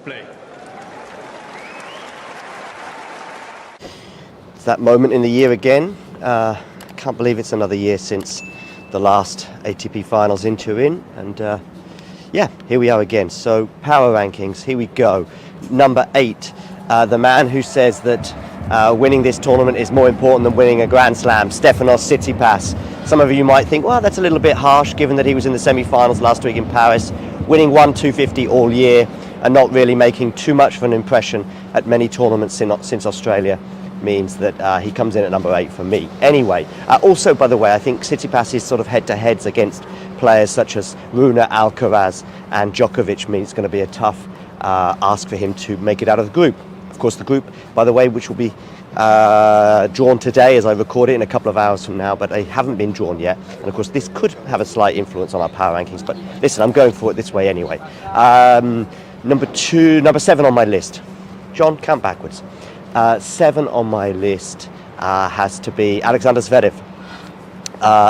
play. It's that moment in the year again. Can't believe it's another year since the last ATP finals in Turin, and yeah, here we are again. So power rankings, here we go. Number 8, the man who says that winning this tournament is more important than winning a Grand Slam, Stefanos Tsitsipas. Some of you might think, well, that's a little bit harsh given that he was in the semi-finals last week in Paris, winning 250 all year and not really making too much of an impression at many tournaments since Australia means that he comes in at number 8 for me. Anyway, also, by the way, I think Tsitsipas' sort of head-to-heads against players such as Rune, Alcaraz and Djokovic means it's going to be a tough ask for him to make it out of the group. Of course, the group, by the way, which will be drawn today as I record it in a couple of hours from now, but they haven't been drawn yet. And of course, this could have a slight influence on our power rankings, but listen, I'm going for it this way anyway. Number 7 on my list. John, count backwards. 7 on my list has to be Alexander Zverev.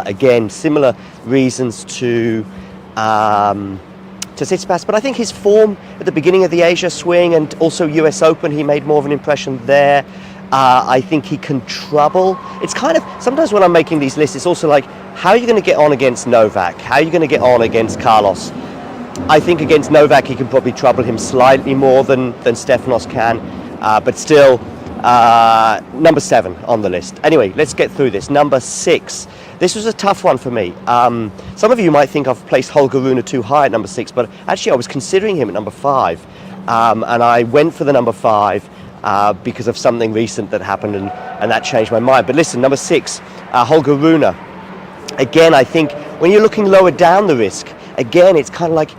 Again, similar reasons to Tsitsipas, but I think his form at the beginning of the Asia swing and also US Open, he made more of an impression there. I think he can trouble. It's kind of, sometimes when I'm making these lists, it's also like, how are you going to get on against Novak? How are you going to get on against Carlos? I think against Novak, he can probably trouble him slightly more than Stefanos can, but still, number 7 on the list. Anyway, let's get through this. Number 6. This was a tough one for me. Some of you might think I've placed Holger Rune too high at number 6, but actually I was considering him at number 5. And I went for the number 5 because of something recent that happened, and that changed my mind. But listen, number 6, Holger Rune. Again, I think when you're looking lower down the risk, again, it's kind of like,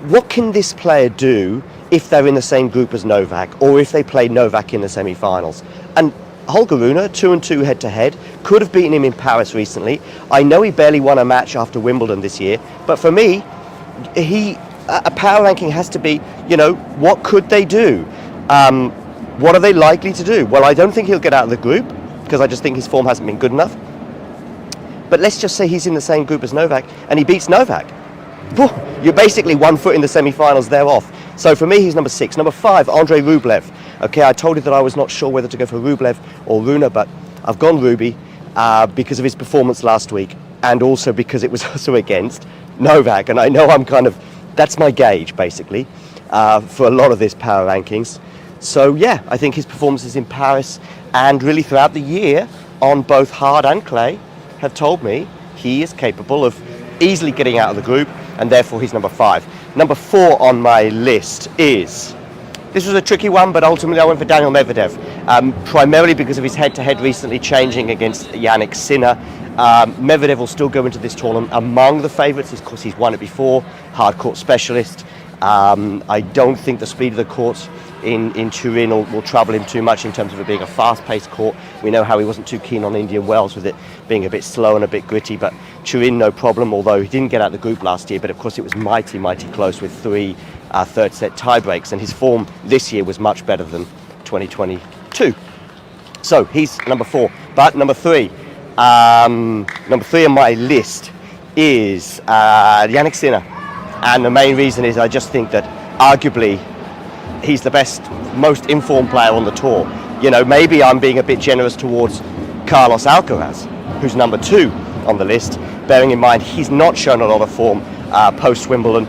what can this player do if they're in the same group as Novak, or if they play Novak in the semi-finals? And Holger Rune, 2-2 head-to-head, could have beaten him in Paris recently. I know he barely won a match after Wimbledon this year, but for me, a power ranking has to be, you know, what could they do? What are they likely to do? Well, I don't think he'll get out of the group, because I just think his form hasn't been good enough. But let's just say he's in the same group as Novak, and he beats Novak. You're basically 1 foot in the semi-finals, they're off. So for me, he's number 6. Number 5, Andrei Rublev. Okay, I told you that I was not sure whether to go for Rublev or Rune, but I've gone Ruby because of his performance last week, and also because it was also against Novak. And I know I'm kind of, that's my gauge, basically, for a lot of this power rankings. So yeah, I think his performances in Paris and really throughout the year on both hard and clay have told me he is capable of easily getting out of the group, and therefore he's number 5. Number 4 on my list is, this was a tricky one, but ultimately I went for Daniel Medvedev, primarily because of his head-to-head recently changing against Jannik Sinner. Medvedev will still go into this tournament among the favourites. Of course, he's won it before, hard court specialist. I don't think the speed of the courts in Turin will trouble him too much in terms of it being a fast-paced court. We know how he wasn't too keen on Indian Wells with it being a bit slow and a bit gritty, but Turin, no problem, although he didn't get out of the group last year, but of course it was mighty close with 3 third-set tie-breaks, and his form this year was much better than 2022. So he's number 4. But number 3 on my list is Jannik Sinner, and the main reason is I just think that arguably he's the best, most informed player on the tour. You know, maybe I'm being a bit generous towards Carlos Alcaraz, who's number 2 on the list, bearing in mind he's not shown a lot of form post-Wimbledon,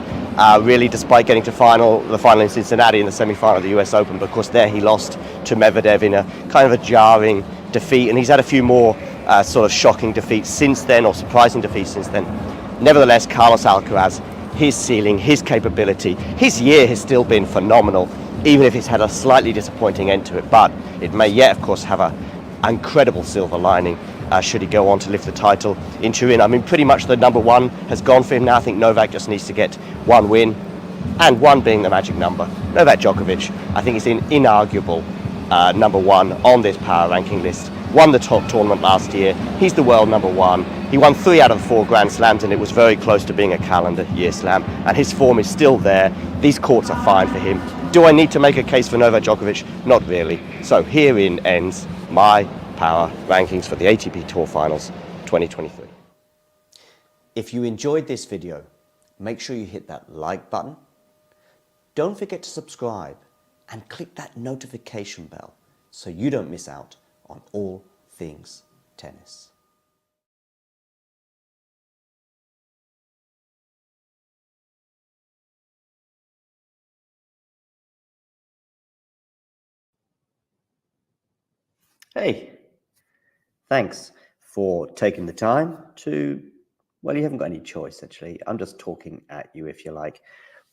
really, despite getting to the final in Cincinnati in the semi-final of the US Open. But of course there he lost to Medvedev in a kind of a jarring defeat, and he's had a few more sort of shocking defeats since then, or surprising defeats since then. Nevertheless, Carlos Alcaraz, his ceiling, his capability, his year has still been phenomenal, even if it's had a slightly disappointing end to it. But it may yet, of course, have an incredible silver lining should he go on to lift the title in Turin. I mean, pretty much the number 1 has gone for him now. I think Novak just needs to get 1 win, and 1 being the magic number. Novak Djokovic, I think, is an inarguable number 1 on this power ranking list. Won the top tournament last year. He's the world number 1. He won 3 out of 4 Grand Slams, and it was very close to being a calendar year slam, and his form is still there. These courts are fine for him. Do I need to make a case for Novak Djokovic? Not really. So herein ends my power rankings for the ATP Tour Finals 2023. If you enjoyed this video, make sure you hit that like button, don't forget to subscribe and click that notification bell so you don't miss out on all things tennis. Hey, thanks for taking the time to, well, you haven't got any choice actually. I'm just talking at you if you like.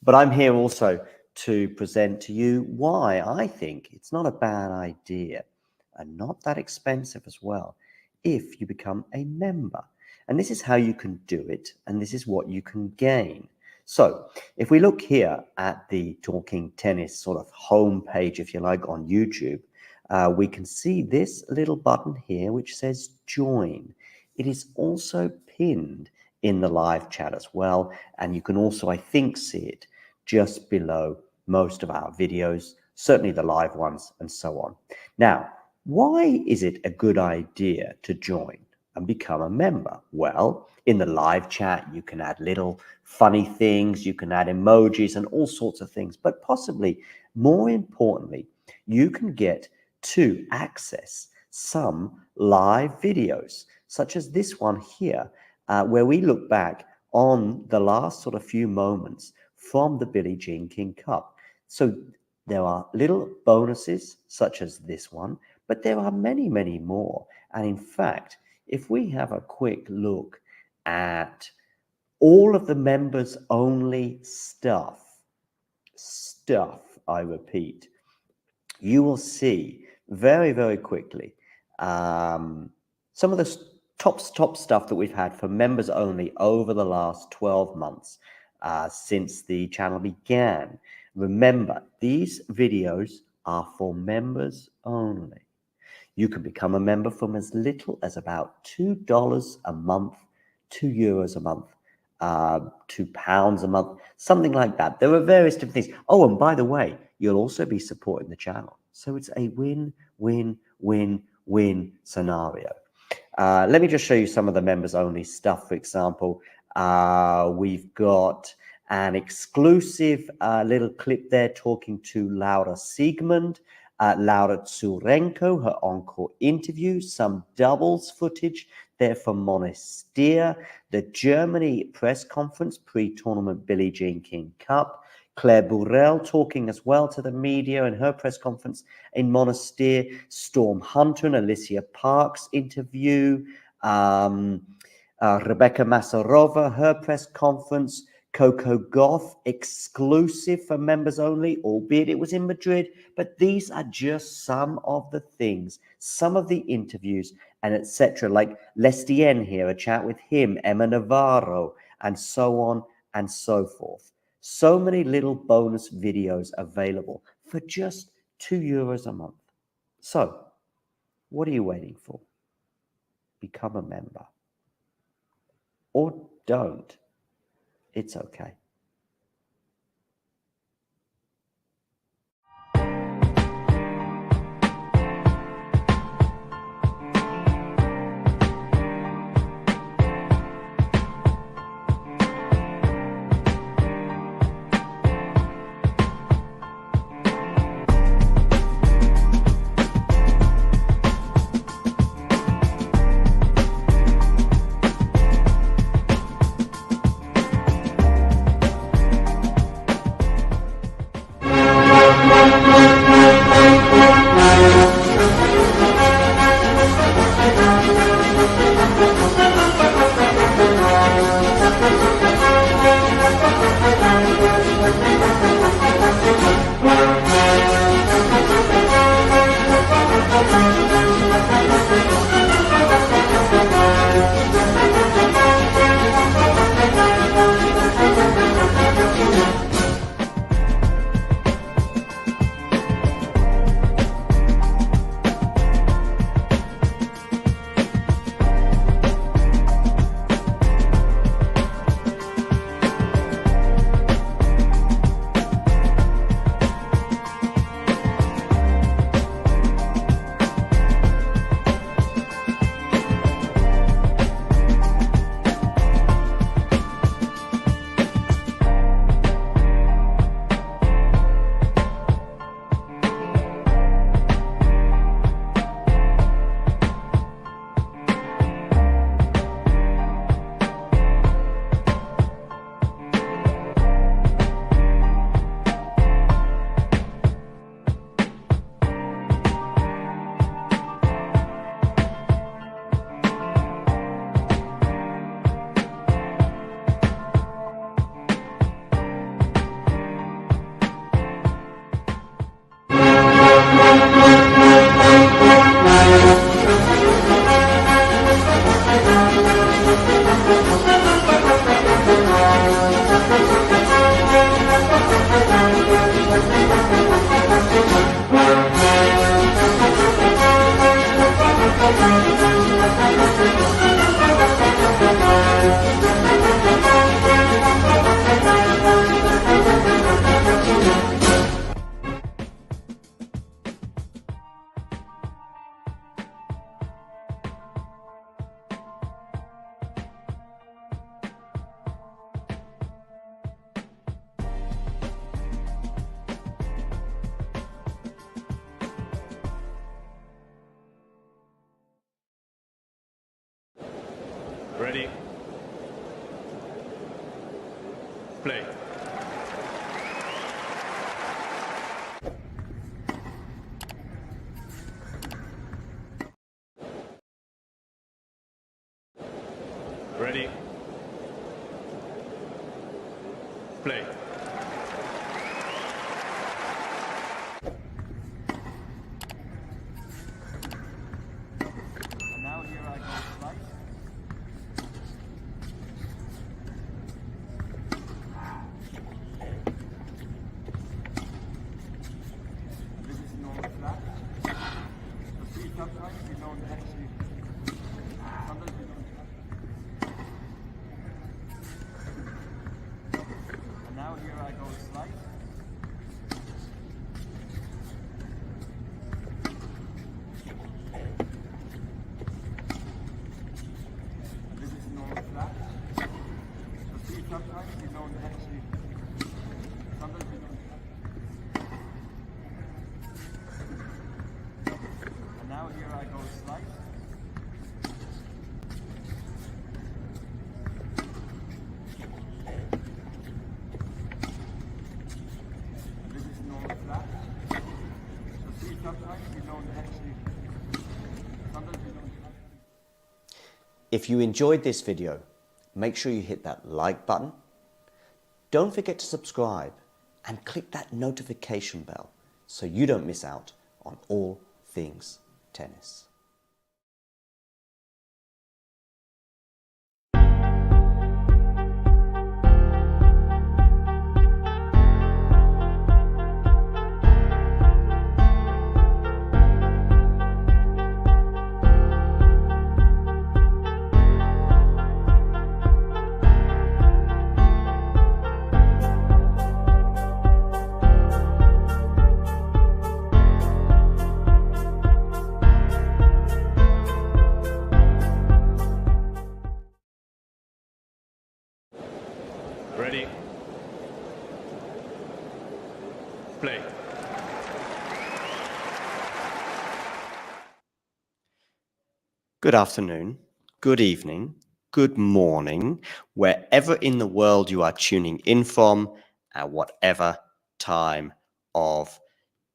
But I'm here also to present to you why I think it's not a bad idea and not that expensive as well if you become a member. And this is how you can do it, and this is what you can gain. So if we look here at the Talking Tennis sort of home page, if you like, on YouTube, we can see this little button here which says join. It is also pinned in the live chat as well, and you can also, I think, see it just below most of our videos, certainly the live ones and so on. Now, why is it a good idea to join and become a member? Well, in the live chat, you can add little funny things, you can add emojis and all sorts of things, but possibly more importantly, you can get to access some live videos, such as this one here, where we look back on the last sort of few moments from the Billie Jean King Cup. So there are little bonuses such as this one, but there are many, many more. And in fact, if we have a quick look at all of the members only stuff, I repeat, you will see very, very quickly some of the top stuff that we've had for members only over the last 12 months since the channel began. Remember, these videos are for members only. You can become a member from as little as about $2 a month, €2 a month, £2 a month, something like that. There are various different things. Oh, and by the way, you'll also be supporting the channel. So it's a win, win, win, win scenario. Let me just show you some of the members only stuff. For example, we've got an exclusive little clip there talking to Laura Siegmund, Laura Tsurenko, her encore interview, some doubles footage there from Monastir, the Germany press conference pre-tournament Billie Jean King Cup, Claire Burrell talking as well to the media in her press conference in Monastir, Storm Hunter and Alicia Parks interview, Rebecca Masarova, her press conference, Coco Gauff, exclusive for members only, albeit it was in Madrid. But these are just some of the things, some of the interviews and etc. Like Lestien here, a chat with him, Emma Navarro, and so on and so forth. So many little bonus videos available for just €2 a month. So what are you waiting for? Become a member. Or don't. It's okay. Ready? Play. Ready? Play. And now here I go slice. This is normal flat. So see, sometimes we don't actually, sometimes we don't. And now here I go slice. This is normal flat. So see, sometimes we don't actually, sometimes we don't. And now here I go slice. This is normal flat. So see, sometimes we don't actually, sometimes we don't. If you enjoyed this video, make sure you hit that like button. Don't forget to subscribe and click that notification bell so you don't miss out on all things tennis. Ready? Play. Good afternoon, good evening, good morning, wherever in the world you are tuning in from, at whatever time of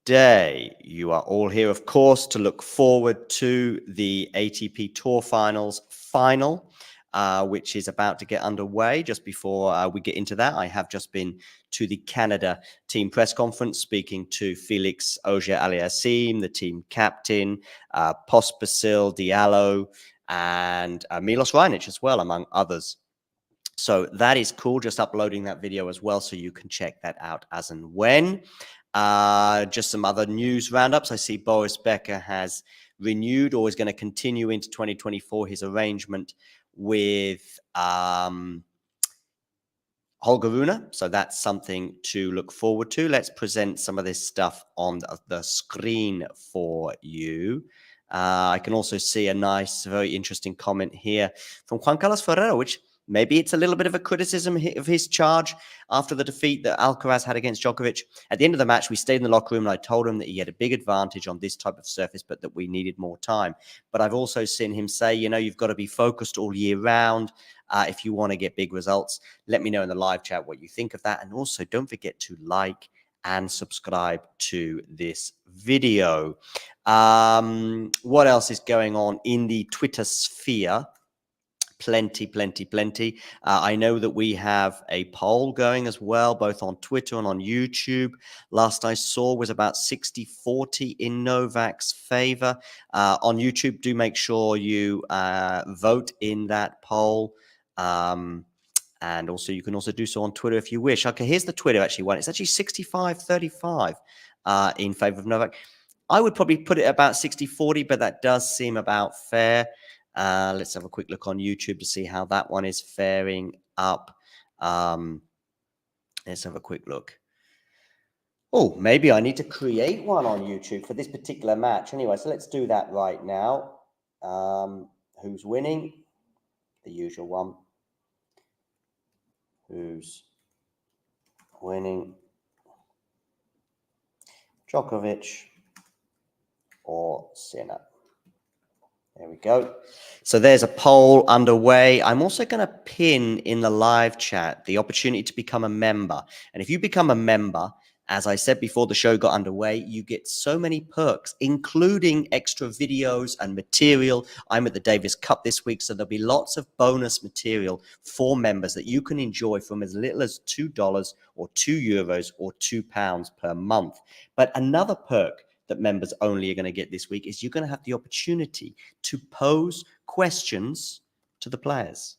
day. You are all here, of course, to look forward to the ATP Tour Finals final, which is about to get underway. Just before we get into that, I have just been to the Canada team press conference speaking to Felix Auger-Aliassime, the team captain, Pospisil, Diallo, and Milos Raonic as well, among others. So that is cool. Just uploading that video as well, so you can check that out as and when. Just some other news roundups. I see Boris Becker has renewed or is going to continue into 2024 his arrangement with Holger Rune. So that's something to look forward to. Let's present some of this stuff on the screen for you. I can also see a nice, very interesting comment here from Juan Carlos Ferrero, which maybe it's a little bit of a criticism of his charge after the defeat that Alcaraz had against Djokovic. At the end of the match, we stayed in the locker room and I told him that he had a big advantage on this type of surface, but that we needed more time. But I've also seen him say, you know, you've got to be focused all year round if you want to get big results. Let me know in the live chat what you think of that. And also don't forget to like and subscribe to this video. What else is going on in the Twitter sphere? Plenty. I know that we have a poll going as well, both on Twitter and on YouTube. Last I saw was about 60-40 in Novak's favor. On YouTube, do make sure you vote in that poll. And also, you can also do so on Twitter if you wish. Okay, here's the Twitter actually one. It's actually 65-35 in favor of Novak. I would probably put it about 60-40, but that does seem about fair. Let's have a quick look on YouTube to see how that one is faring up. Let's have a quick look. Oh, maybe I need to create one on YouTube for this particular match. Anyway, so let's do that right now. Who's winning? The usual one. Who's winning? Djokovic or Sinner? There we go. So there's a poll underway. I'm also going to pin in the live chat the opportunity to become a member. And if you become a member, as I said before the show got underway, you get so many perks, including extra videos and material. I'm at the Davis Cup this week, so there'll be lots of bonus material for members that you can enjoy from as little as $2 or €2 or £2 per month. But another perk that members only are going to get this week is you're going to have the opportunity to pose questions to the players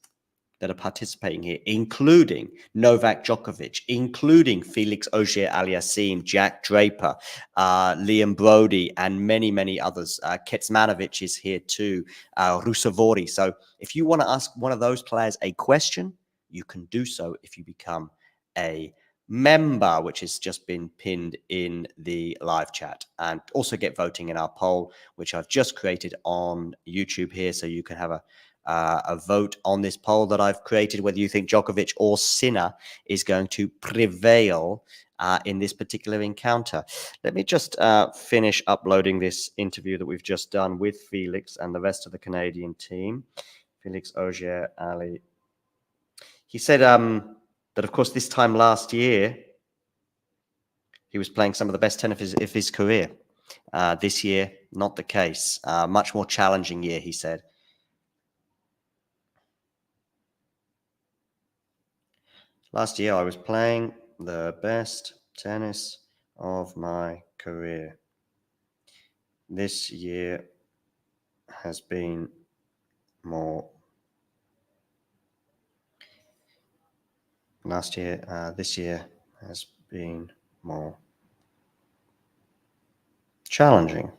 that are participating here, including Novak Djokovic, including Felix Auger-Aliassime, Jack Draper, Liam Brody, and many, many others. Kecmanovic is here too, Rusevori. So if you want to ask one of those players a question, you can do so if you become a member, which has just been pinned in the live chat. And also get voting in our poll, which I've just created on YouTube here, so you can have a vote on this poll that I've created, whether you think Djokovic or Sinner is going to prevail in this particular encounter. Let me just finish uploading this interview that we've just done with Felix and the rest of the Canadian team. Felix Auger-Ali. He said that, of course, this time last year, he was playing some of the best tennis of his career. This year, not the case. Much more challenging year, he said. Last year, I was playing the best tennis of my career. This year has been more. This year has been more challenging.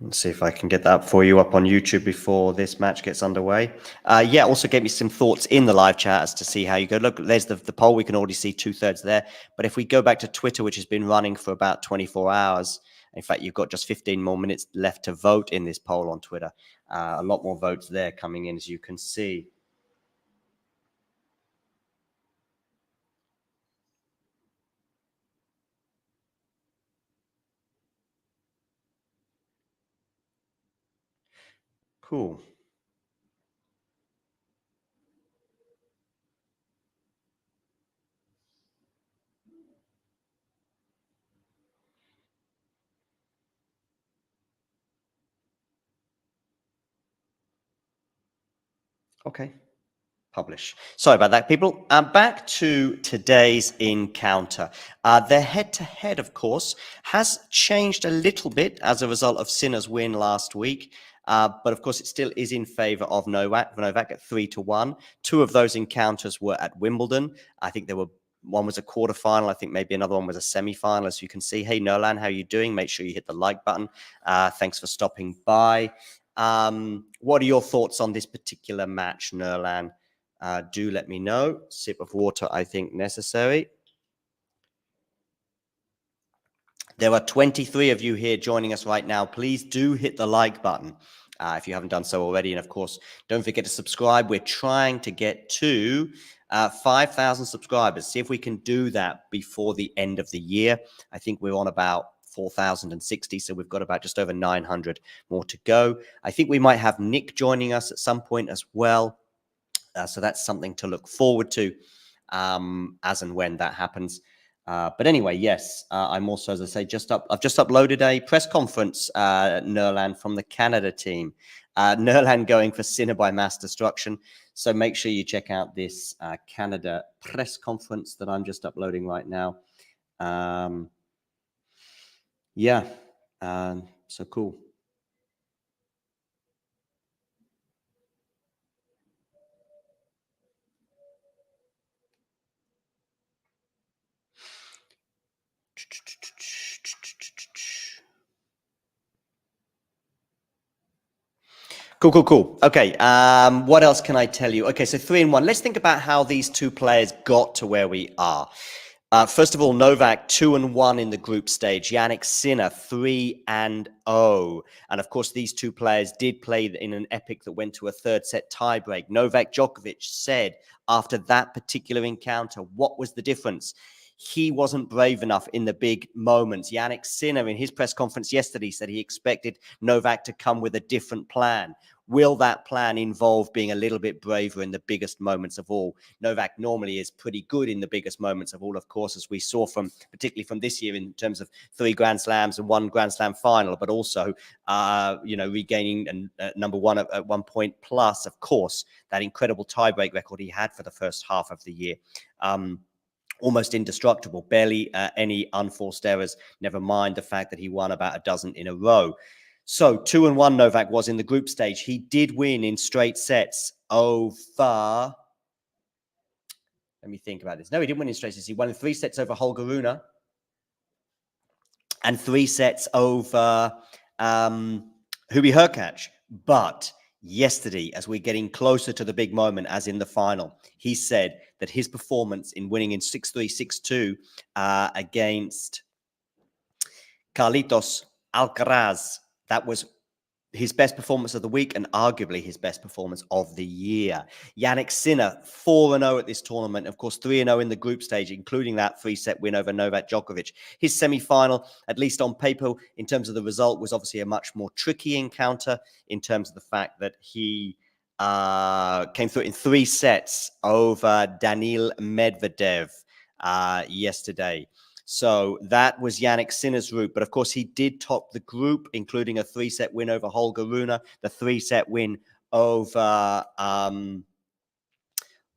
Let's see if I can get that for you up on YouTube before this match gets underway. Yeah, also gave me some thoughts in the live chat as to see how you go. Look, there's the poll. We can already see 2/3 there. But if we go back to Twitter, which has been running for about 24 hours, in fact, you've got just 15 more minutes left to vote in this poll on Twitter. A lot more votes there coming in, as you can see. Cool. Okay. Publish. Sorry about that, people. Back to today's encounter. Their head-to-head, of course, has changed a little bit as a result of Sinner's win last week. But of course, it still is in favor of Novak. Novak at 3-1. Two of those encounters were at Wimbledon. I think one was a quarterfinal. I think maybe another one was a semi-final, as you can see. Hey, Nolan, how are you doing? Make sure you hit the like button. Thanks for stopping by. What are your thoughts on this particular match, Nolan? Do let me know. Sip of water, I think, necessary. There are 23 of you here joining us right now. Please do hit the like button if you haven't done so already. And of course, don't forget to subscribe. We're trying to get to 5,000 subscribers. See if we can do that before the end of the year. I think we're on about 4,060, so we've got about just over 900 more to go. I think we might have Nick joining us at some point as well. So that's something to look forward to as and when that happens. But anyway, yes, I'm also, as I say, I've just uploaded a press conference, Nerland, from the Canada team. Nerland going for Sinner by mass destruction. So make sure you check out this Canada press conference that I'm just uploading right now. Yeah, so cool. Cool. Okay, what else can I tell you? Okay, so 3-1. Let's think about how these two players got to where we are. First of all, Novak 2-1 in the group stage. Jannik Sinner 3-0. And of course, these two players did play in an epic that went to a third set tiebreak. Novak Djokovic said after that particular encounter, what was the difference? He wasn't brave enough in the big moments. Jannik Sinner, in his press conference yesterday, said he expected Novak to come with a different plan. Will that plan involve being a little bit braver in the biggest moments of all? Novak normally is pretty good in the biggest moments of all, of course, as we saw particularly from this year in terms of 3 Grand Slams and 1 Grand Slam final, but also, regaining number one at 1 point plus, of course, that incredible tiebreak record he had for the first half of the year. Almost indestructible, barely any unforced errors, never mind the fact that he won about a dozen in a row. So 2-1 Novak was in the group stage. He did win in straight sets over... Let me think about this. No, he didn't win in straight sets. He won in 3 sets over Holger Rune and 3 sets over Hubi Hurkacz. But yesterday, as we're getting closer to the big moment, as in the final, he said that his performance in winning in 6-3, 6-2 against Carlitos Alcaraz, that was his best performance of the week and arguably his best performance of the year. Jannik Sinner, 4-0 at this tournament. Of course, 3-0 in the group stage, including that 3-set win over Novak Djokovic. His semi-final, at least on paper, in terms of the result, was obviously a much more tricky encounter in terms of the fact that he came through in 3 sets over Daniil Medvedev yesterday. So that was Jannik Sinner's route. But of course, he did top the group, including a 3-set win over Holger Rune, the 3-set win over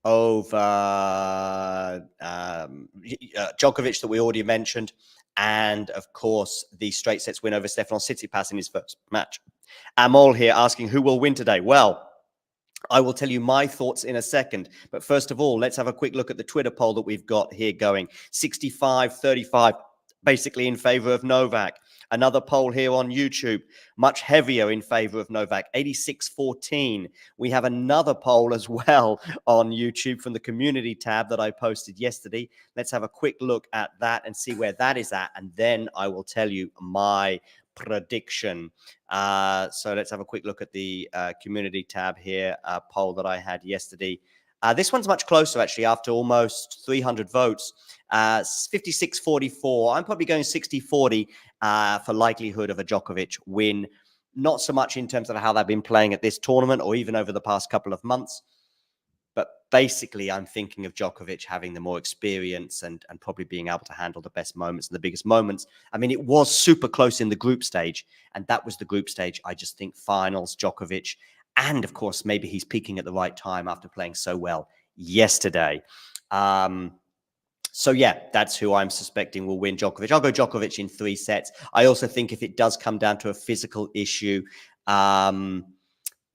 Djokovic that we already mentioned. And of course, the straight sets win over Stefanos Tsitsipas in his first match. Amol here asking who will win today. Well, I will tell you my thoughts in a second. But first of all, let's have a quick look at the Twitter poll that we've got here going. 65-35, basically in favor of Novak. Another poll here on YouTube, much heavier in favor of Novak, 86-14. We have another poll as well on YouTube from the community tab that I posted yesterday. Let's have a quick look at that and see where that is at. And then I will tell you my prediction. So let's have a quick look at the community tab here, poll that I had yesterday. This one's much closer, actually, after almost 300 votes. 56-44. I'm probably going 60-40 for likelihood of a Djokovic win. Not so much in terms of how they've been playing at this tournament or even over the past couple of months. But basically, I'm thinking of Djokovic having the more experience and probably being able to handle the best moments and the biggest moments. I mean, it was super close in the group stage, and that was the group stage. I just think finals, Djokovic. And of course, maybe he's peaking at the right time after playing so well yesterday. So yeah, that's who I'm suspecting will win Djokovic. I'll go Djokovic in 3 sets. I also think if it does come down to a physical issue,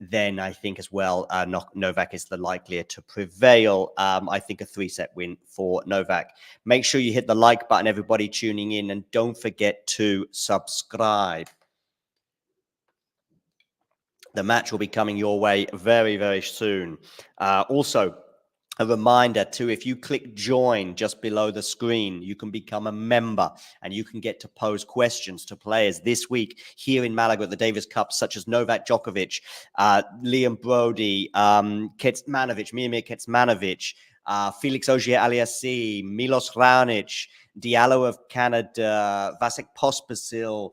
then I think as well, Novak is the likelier to prevail. I think a 3-set win for Novak. Make sure you hit the like button, everybody tuning in, and don't forget to subscribe. The match will be coming your way very, very soon. Also, a reminder too, if you click join just below the screen, you can become a member and you can get to pose questions to players this week here in Malaga at the Davis Cup, such as Novak Djokovic, Liam Brody, Miomir Kecmanovic, Felix Auger-Aliassime, Milos Raonic, Diallo of Canada, Vasek Pospisil,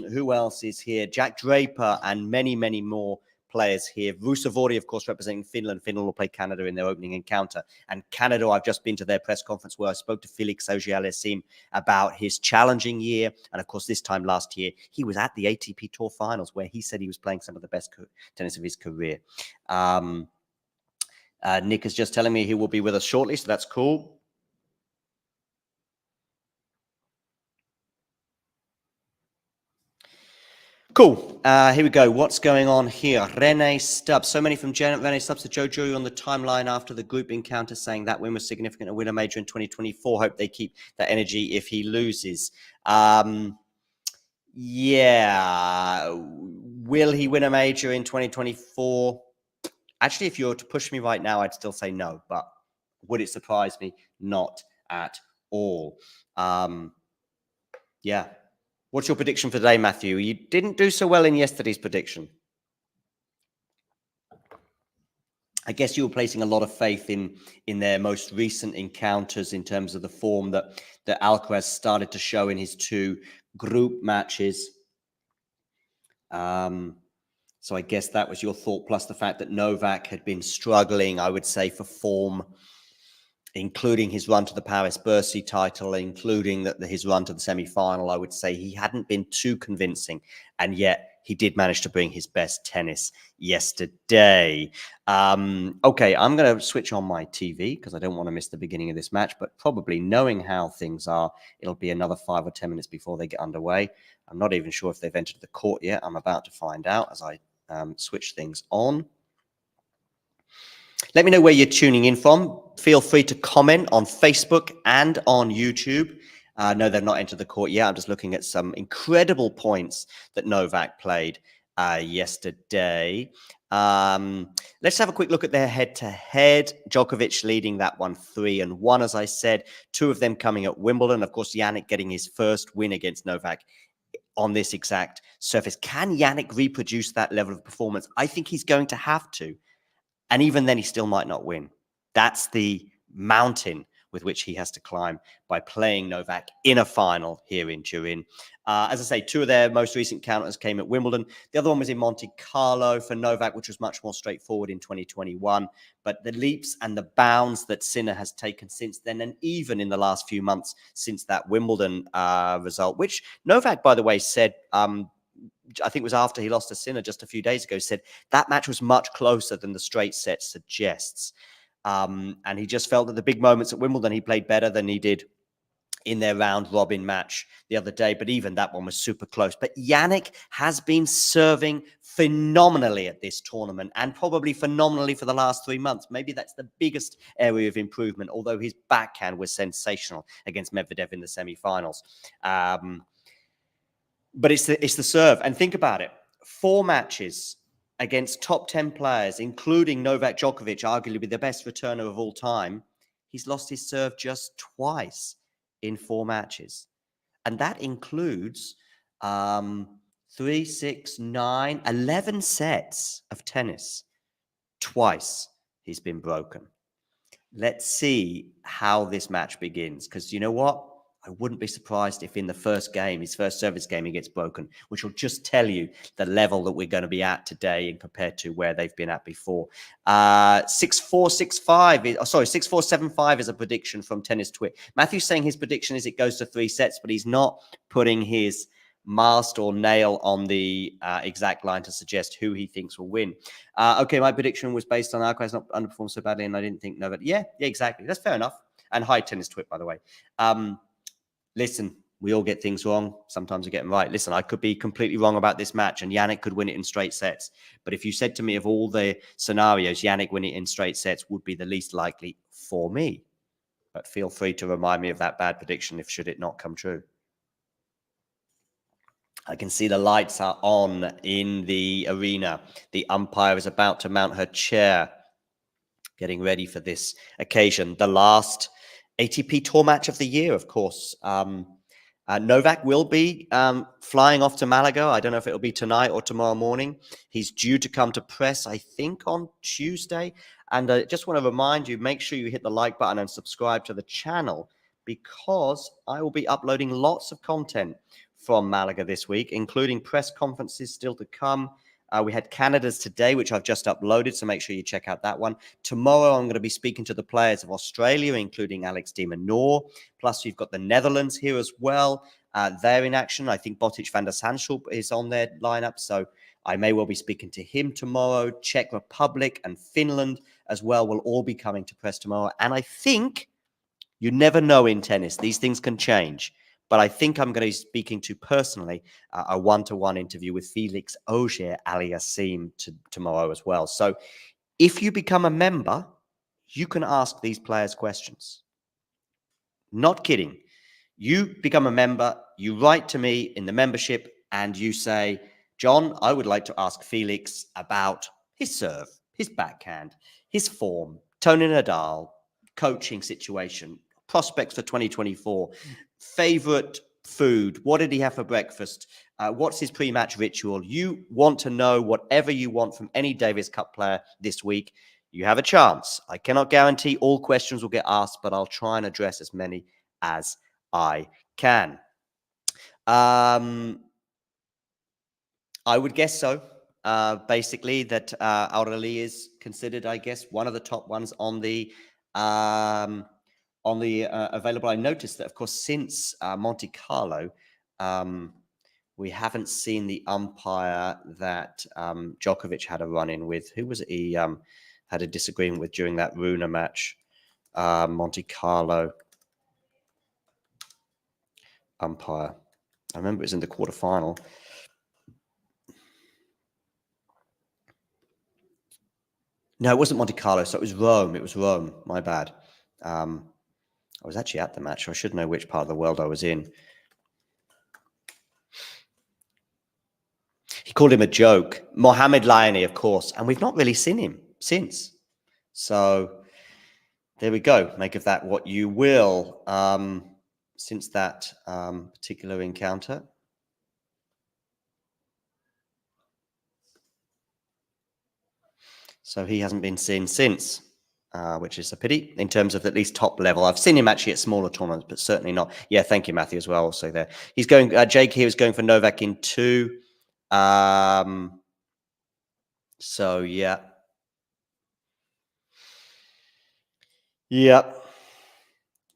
who else is here? Jack Draper and many, many more players here. Rusevori, of course, representing Finland. Finland will play Canada in their opening encounter. And Canada, I've just been to their press conference where I spoke to Felix Auger-Aliassime about his challenging year. And of course, this time last year, he was at the ATP Tour Finals where he said he was playing some of the best tennis of his career. Nick is just telling me he will be with us shortly, so that's cool. Cool. Here we go. What's going on here? Rene Stubbs. So many from Rene Stubbs to Joe Jury on the timeline after the group encounter saying that win was significant to win a major in 2024. Hope they keep that energy if he loses. Yeah. Will he win a major in 2024? Actually, if you were to push me right now, I'd still say no. But would it surprise me? Not at all. Yeah. What's your prediction for today, Matthew? You didn't do so well in yesterday's prediction. I guess you were placing a lot of faith in their most recent encounters in terms of the form that Alcaraz started to show in his 2 group matches. So I guess that was your thought, plus the fact that Novak had been struggling, I would say, for form, including his run to the Paris Bercy title, including his run to the semi-final. I would say he hadn't been too convincing, and yet he did manage to bring his best tennis yesterday. Okay, I'm going to switch on my TV because I don't want to miss the beginning of this match, but probably knowing how things are, it'll be another 5 or 10 minutes before they get underway. I'm not even sure if they've entered the court yet. I'm about to find out as I switch things on. Let me know where you're tuning in from. Feel free to comment on Facebook and on YouTube. No, they've not entered the court yet. I'm just looking at some incredible points that Novak played yesterday. Let's have a quick look at their head-to-head. Djokovic leading that one 3-1, as I said. 2 of them coming at Wimbledon. Of course, Jannik getting his first win against Novak on this exact surface. Can Jannik reproduce that level of performance? I think he's going to have to. And even then, he still might not win. That's the mountain with which he has to climb by playing Novak in a final here in Turin. As I say, 2 of their most recent counters came at Wimbledon. The other one was in Monte Carlo for Novak, which was much more straightforward in 2021. But the leaps and the bounds that Sinner has taken since then, and even in the last few months since that Wimbledon result, which Novak, by the way, said... I think it was after he lost to Sinner just a few days ago, said that match was much closer than the straight set suggests. And he just felt that the big moments at Wimbledon, he played better than he did in their round robin match the other day. But even that one was super close. But Jannik has been serving phenomenally at this tournament, and probably phenomenally for the last 3 months. Maybe that's the biggest area of improvement, although his backhand was sensational against Medvedev in the semi-finals. But it's the serve. And think about it. 4 matches against top 10 players, including Novak Djokovic, arguably the best returner of all time. He's lost his serve just twice in 4 matches. And that includes 3, 6, 9, 11 sets of tennis. Twice he's been broken. Let's see how this match begins. Because you know what? I wouldn't be surprised if in the first game, his first service game, he gets broken, which will just tell you the level that we're going to be at today and compared to where they've been at before. 6-4, 6-5. Sorry, 6-4, 7-5 is a prediction from Tennis Twit. Matthew's saying his prediction is it goes to 3 sets, but he's not putting his mast or nail on the exact line to suggest who he thinks will win. Okay, my prediction was based on Alcaraz not underperformed so badly, and I didn't think Novak. Yeah, exactly. That's fair enough. And hi, Tennis Twit, by the way. Listen, we all get things wrong. Sometimes we get them right. Listen, I could be completely wrong about this match, and Jannik could win it in straight sets. But if you said to me of all the scenarios, Jannik winning it in straight sets would be the least likely for me. But feel free to remind me of that bad prediction if should it not come true. I can see the lights are on in the arena. The umpire is about to mount her chair, getting ready for this occasion. The last ATP Tour match of the year, of course. Novak will be flying off to Malaga. I don't know if it'll be tonight or tomorrow morning. He's due to come to press, I think, on Tuesday. And I just want to remind you, make sure you hit the like button and subscribe to the channel, because I will be uploading lots of content from Malaga this week, including press conferences still to come. We had Canada's today, which I've just uploaded, so make sure you check out that one. Tomorrow, I'm going to be speaking to the players of Australia, including Alex de Minaur. Plus, you've got the Netherlands here as well. They're in action. I think Botic van der Zandschulp is on their lineup, so I may well be speaking to him tomorrow. Czech Republic and Finland as well will all be coming to press tomorrow. And I think, you never know in tennis, these things can change. But I think I'm going to be speaking to personally a one-to-one interview with Felix Auger-Aliassime tomorrow as well. So if you become a member, you can ask these players questions. Not kidding. You become a member, you write to me in the membership, and you say, John, I would like to ask Felix about his serve, his backhand, his form, Tony Nadal, coaching situation, prospects for 2024, favorite food, what did he have for breakfast, what's his pre-match ritual. You want to know whatever you want from any Davis Cup player this week, you have a chance. I cannot guarantee all questions will get asked, but I'll try and address as many as I can. I would guess so. Basically, that Aureli is considered, I guess, one of the top ones on the available. I noticed that, of course, since Monte Carlo, we haven't seen the umpire that Djokovic had a run-in with. Who was it he had a disagreement with during that Runa match? Monte Carlo umpire. I remember it was in the quarterfinal. No, it wasn't Monte Carlo, so it was Rome. It was Rome. My bad. I was actually at the match, so I should know which part of the world I was in. He called him a joke. Mohamed Laini, of course. And we've not really seen him since. So there we go. Make of that what you will. Since that particular encounter. So he hasn't been seen since, which is a pity in terms of at least top level. I've seen him actually at smaller tournaments, but certainly not. Yeah, thank you, Matthew, as well. Also there. He's going, Jake here is going for Novak in 2. So, yeah. Yeah.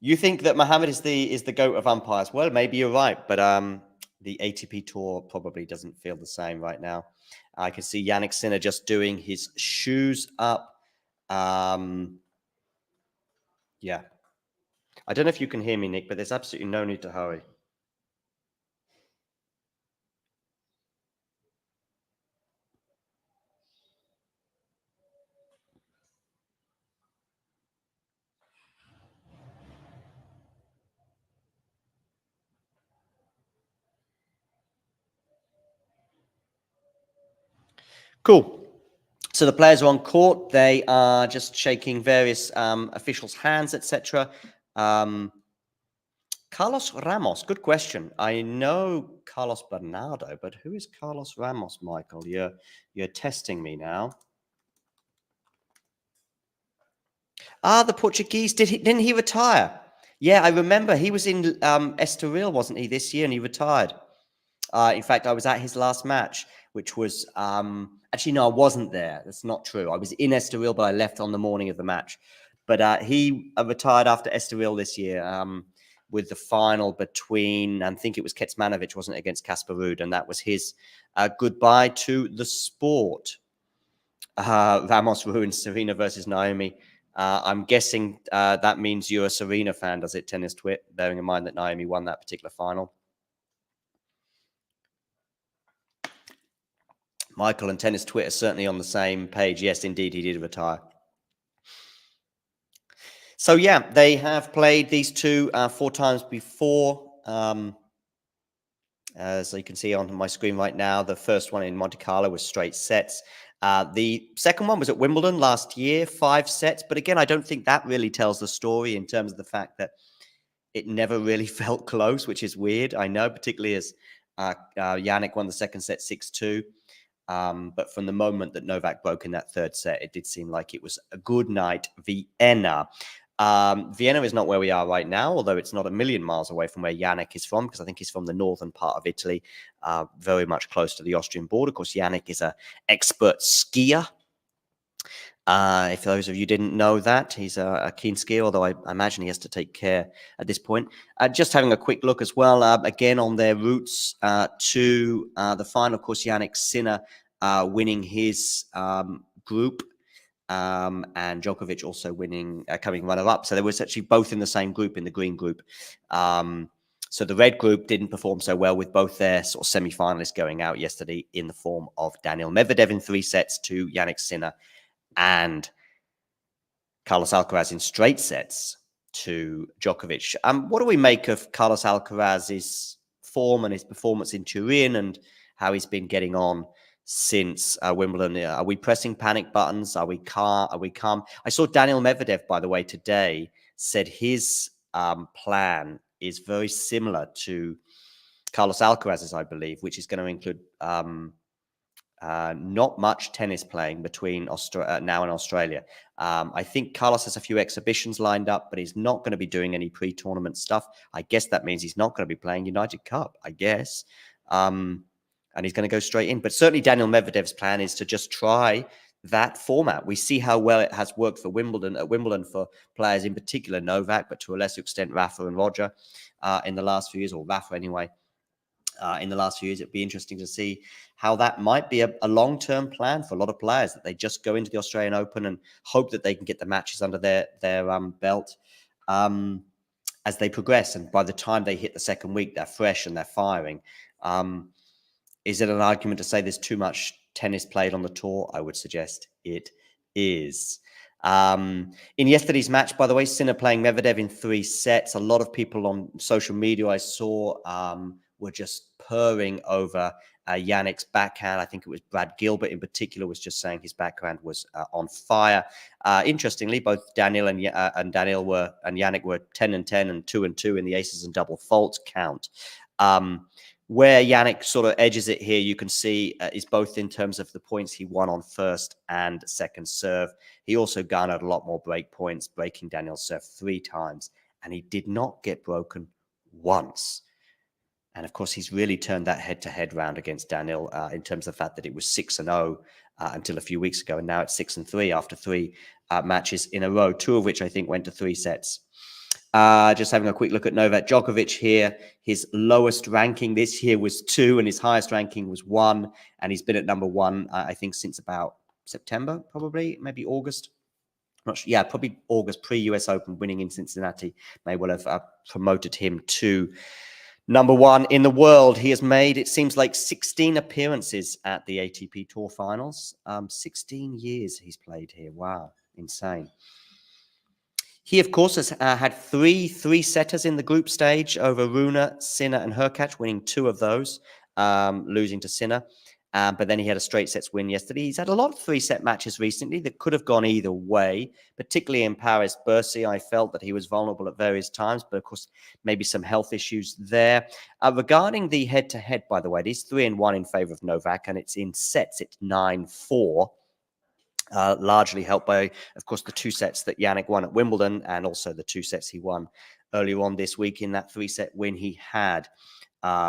You think that Mohammed is the GOAT of umpires? Well, maybe you're right, but the ATP Tour probably doesn't feel the same right now. I can see Jannik Sinner just doing his shoes up. Yeah. I don't know if you can hear me, Nick, but there's absolutely no need to hurry. Cool. So the players are on court. They are just shaking various officials' hands, etc. Carlos Ramos, good question. I know Carlos Bernardo, but who is Carlos Ramos, Michael? You're testing me now. The Portuguese. Didn't he retire? Yeah, I remember he was in Estoril, wasn't he, this year, and he retired. In fact, I was at his last match, which was actually no, I wasn't there. That's not true. I was in Estoril, but I left on the morning of the match. But he retired after Estoril this year with the final between, I think it was Kecmanovic, wasn't it, against Casper Ruud, and that was his goodbye to the sport. Ramos ruined Serena versus Naomi. I'm guessing that means you're a Serena fan, does it, Tennis Twit? Bearing in mind that Naomi won that particular final. Michael and Tennis Twit are certainly on the same page. Yes, indeed, he did retire. So, yeah, they have played these two 4 times before. As you can see on my screen right now, the first one in Monte Carlo was straight sets. The second one was at Wimbledon last year, 5 sets. But again, I don't think that really tells the story in terms of the fact that it never really felt close, which is weird. I know, particularly as Jannik won the second set 6-2. But from the moment that Novak broke in that third set, it did seem like it was a good night, Vienna. Vienna is not where we are right now, although it's not a million miles away from where Jannik is from, because I think he's from the northern part of Italy, very much close to the Austrian border. Of course, Jannik is an expert skier. If those of you didn't know that, he's a keen skier, although I imagine he has to take care at this point. Just having a quick look as well, again, on their routes to the final. Of course, Jannik Sinner winning his group, and Djokovic also winning, coming runner-up. So they were actually both in the same group, in the green group. So the red group didn't perform so well, with both their sort of semi-finalists going out yesterday in the form of Daniil Medvedev in 3 sets to Jannik Sinner, and Carlos Alcaraz in straight sets to Djokovic. What do we make of Carlos Alcaraz's form and his performance in Turin, and how he's been getting on since Wimbledon. Are we pressing panic buttons? Are we calm? Are we calm? I saw Daniil Medvedev, by the way, today said his plan is very similar to Carlos Alcaraz's, I believe, which is going to include not much tennis playing between now and Australia. I think Carlos has a few exhibitions lined up, but he's not going to be doing any pre-tournament stuff. I guess that means he's not going to be playing United Cup, I guess. And he's going to go straight in. But certainly Daniil Medvedev's plan is to just try that format. We see how well it has worked for Wimbledon for players, in particular Novak, but to a lesser extent Rafa and Roger in the last few years, or Rafa anyway. In the last few years, it'd be interesting to see how that might be a long-term plan for a lot of players, that they just go into the Australian Open and hope that they can get the matches under their belt as they progress. And by the time they hit the second week, they're fresh and they're firing. Is it an argument to say there's too much tennis played on the tour? I would suggest it is. In yesterday's match, by the way, Sinner playing Medvedev in 3 sets. A lot of people on social media I saw were just purring over Jannik's backhand. I think it was Brad Gilbert in particular was just saying his backhand was on fire. Interestingly, both Daniil and Jannik were 10-10 and 2-2 in the aces and double faults count. Where Jannik sort of edges it here, you can see is both in terms of the points he won on first and second serve. He also garnered a lot more break points, breaking Daniil's serve 3 times, and he did not get broken once. And of course, he's really turned that head-to-head round against Daniil in terms of the fact that it was 6-0 until a few weeks ago, and now it's 6-3 after 3 matches in a row, 2 of which I think went to 3 sets. Just having a quick look at Novak Djokovic here. His lowest ranking this year was 2, and his highest ranking was 1. And he's been at number 1, I think, since about September, probably, maybe August. I'm not sure. Yeah, probably August, pre-US Open, winning in Cincinnati may well have promoted him to number 1 in the world. He has made, it seems like, 16 appearances at the ATP Tour Finals. 16 years he's played here. Wow, insane. He, of course, has had 3 three-setters in the group stage over Rune, Sinner, and Hurkacz, winning 2 of those, losing to Sinner. But then he had a straight sets win yesterday. He's had a lot of 3-set matches recently that could have gone either way, particularly in Paris-Bercy. I felt that he was vulnerable at various times, but of course, maybe some health issues there. Regarding the head-to-head, by the way, it is 3-1 in favor of Novak, and it's in sets. It's 9-4. Largely helped by, of course, the 2 sets that Jannik won at Wimbledon, and also the 2 sets he won earlier on this week in that 3-set win he had,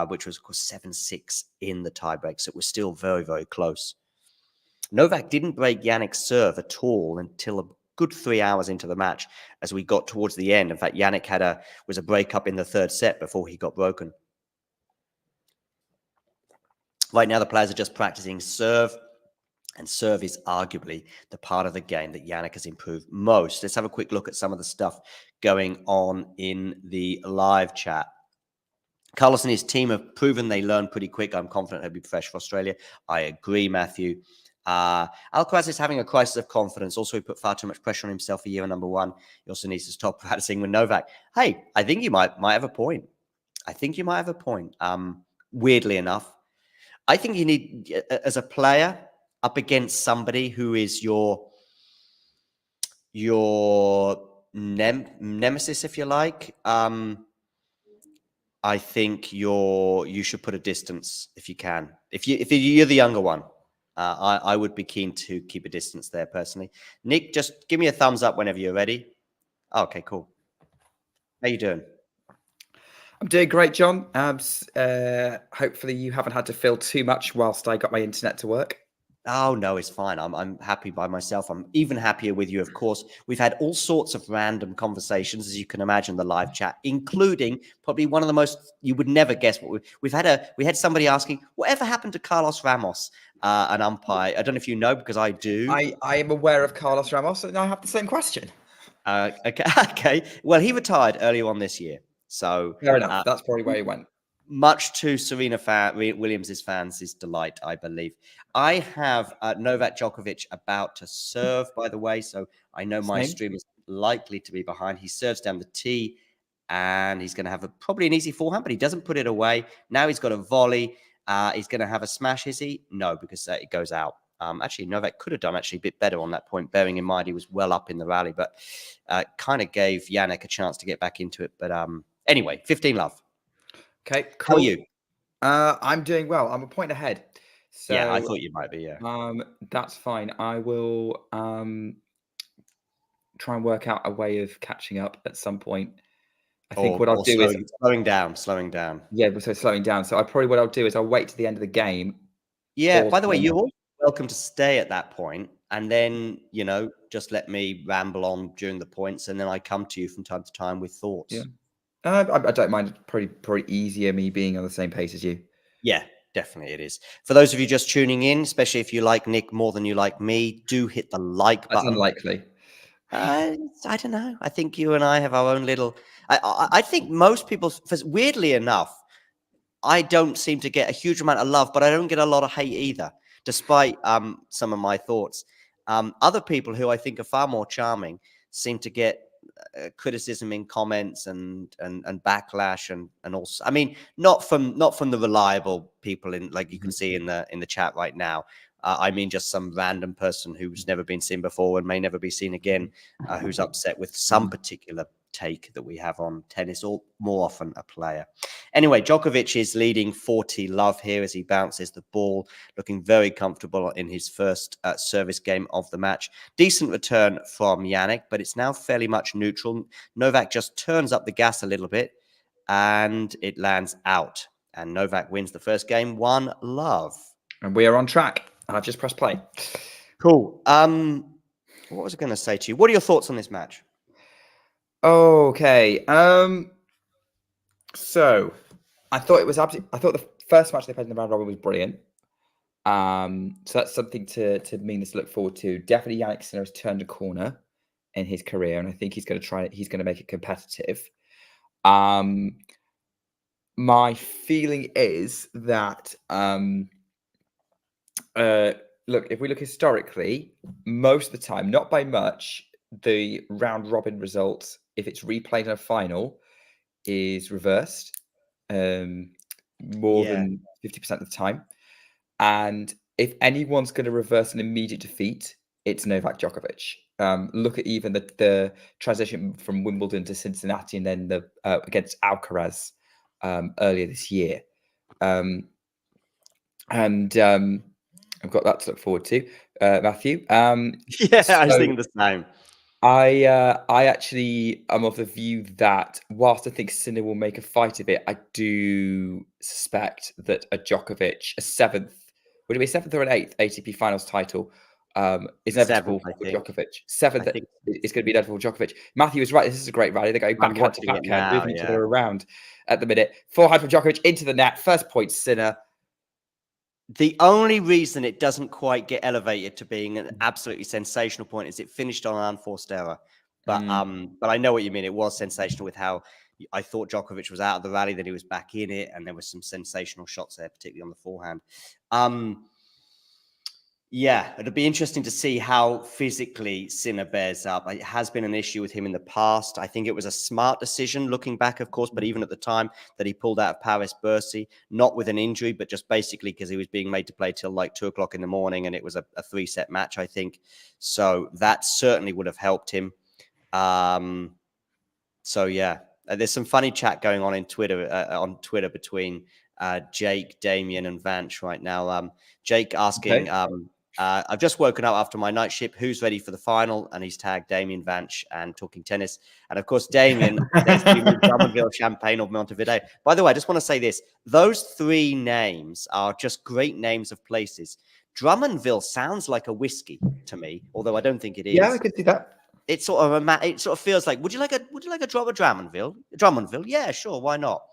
which was, of course, 7-6 in the tiebreak. So it was still very, very close. Novak didn't break Jannik's serve at all until a good 3 hours into the match as we got towards the end. In fact, Jannik was a breakup in the 3rd set before he got broken. Right now, the players are just practicing serve. And serve is arguably the part of the game that Jannik has improved most. Let's have a quick look at some of the stuff going on in the live chat. Carlos and his team have proven they learn pretty quick. I'm confident he'll be fresh for Australia. I agree, Matthew. Alcaraz is having a crisis of confidence. Also, he put far too much pressure on himself for year number 1. He also needs to stop practicing with Novak. Hey, I think you might have a point. I think you might have a point. Weirdly enough, I think you need, as a player, up against somebody who is your nemesis, if you like. I think you should put a distance if you can. If you're the younger one, I would be keen to keep a distance there personally. Nick, just give me a thumbs up whenever you're ready. Okay, cool. How you doing? I'm doing great, John. Hopefully you haven't had to fill too much whilst I got my internet to work. Oh, no, it's fine. I'm happy by myself. I'm even happier with you, of course. We've had all sorts of random conversations, as you can imagine, the live chat, including probably one of the most, you would never guess what we had somebody asking, whatever happened to Carlos Ramos, an umpire? I don't know if you know, because I do. I am aware of Carlos Ramos, and I have the same question. Okay. Well, he retired earlier on this year. So fair enough. That's probably where he went. Much to Serena Williams' fans' delight, I believe. I have Novak Djokovic about to serve, by the way, so I know my stream is likely to be behind. He serves down the tee, and he's going to have probably an easy forehand, but he doesn't put it away. Now he's got a volley. He's going to have a smash, is he? No, because it goes out. Actually, Novak could have done actually a bit better on that point, bearing in mind he was well up in the rally, but kind of gave Jannik a chance to get back into it. But anyway, 15-love. Okay, cool. How are you? I'm doing well. I'm a point ahead. So, yeah, I thought you might be, yeah. That's fine. I will try and work out a way of catching up at some point. I think what I'll do is slowing down. Yeah, so slowing down. So what I'll do is I'll wait to the end of the game. Yeah, by the way, you're all welcome to stay at that point, and then, just let me ramble on during the points, and then I come to you from time to time with thoughts. Yeah. I don't mind. Probably easier me being on the same pace as you. Yeah, definitely it is. For those of you just tuning in, especially if you like Nick more than you like me, do hit the like button. That's unlikely. I don't know. I think you and I have our own little... I think most people, weirdly enough, I don't seem to get a huge amount of love, but I don't get a lot of hate either, despite some of my thoughts. Other people who I think are far more charming seem to get criticism in comments and backlash and also, I mean, not from the reliable people in, like you can see in the chat right now. I mean, just some random person who's never been seen before and may never be seen again, who's upset with some particular take that we have on tennis, or more often a player. Anyway, Djokovic is leading 40-love here as he bounces the ball, looking very comfortable in his first service game of the match. Decent return from Jannik, but it's now fairly much neutral. Novak just turns up the gas a little bit and it lands out. And Novak wins the first game, 1-love. And we are on track. I've just pressed play. Cool. What was I going to say to you? What are your thoughts on this match? Okay. So I thought the first match they played in the round robin was brilliant. So that's something to look forward to. Definitely Jannik Sinner has turned a corner in his career, and I think he's going to make it competitive. My feeling is that look, if we look historically, most of the time, not by much, the round robin results, if it's replayed in a final, is reversed more than 50% of the time. And if anyone's going to reverse an immediate defeat, it's Novak Djokovic. Look at even the transition from Wimbledon to Cincinnati and then the against Alcaraz earlier this year. I've got that to look forward to, Matthew. I was thinking the same. I actually am of the view that whilst I think Sinner will make a fight of it, I do suspect that a Djokovic, a seventh, would it be seventh or an eighth ATP Finals title, is inevitable for Djokovic. Seventh is going to be inevitable for Djokovic. Matthew was right. This is a great rally. They're going backhand to backhand, moving each other around at the minute. Forehand from Djokovic into the net. First point, Sinner. The only reason it doesn't quite get elevated to being an absolutely sensational point is it finished on an unforced error. But I know what you mean. It was sensational with how I thought Djokovic was out of the rally, then he was back in it, and there were some sensational shots there, particularly on the forehand. Yeah, it'll be interesting to see how physically Sinner bears up. It has been an issue with him in the past. I think it was a smart decision looking back, of course, but even at the time that he pulled out of Paris-Bercy, not with an injury, but just basically because he was being made to play till like 2 o'clock in the morning, and it was a 3-set match, I think. So that certainly would have helped him. So yeah, there's some funny chat going on in Twitter between Jake, Damien, and Vanch right now. Jake asking, I've just woken up after my night shift. Who's ready for the final? And he's tagged Damien, Vanch, and Talking Tennis. And of course, Damien says, do you mean Drummondville, Champagne, or Montevideo? By the way, I just want to say this. Those 3 names are just great names of places. Drummondville sounds like a whiskey to me, although I don't think it is. Yeah, I could see that. It sort of feels like, would you like a drop of Drummondville? Drummondville? Yeah, sure. Why not?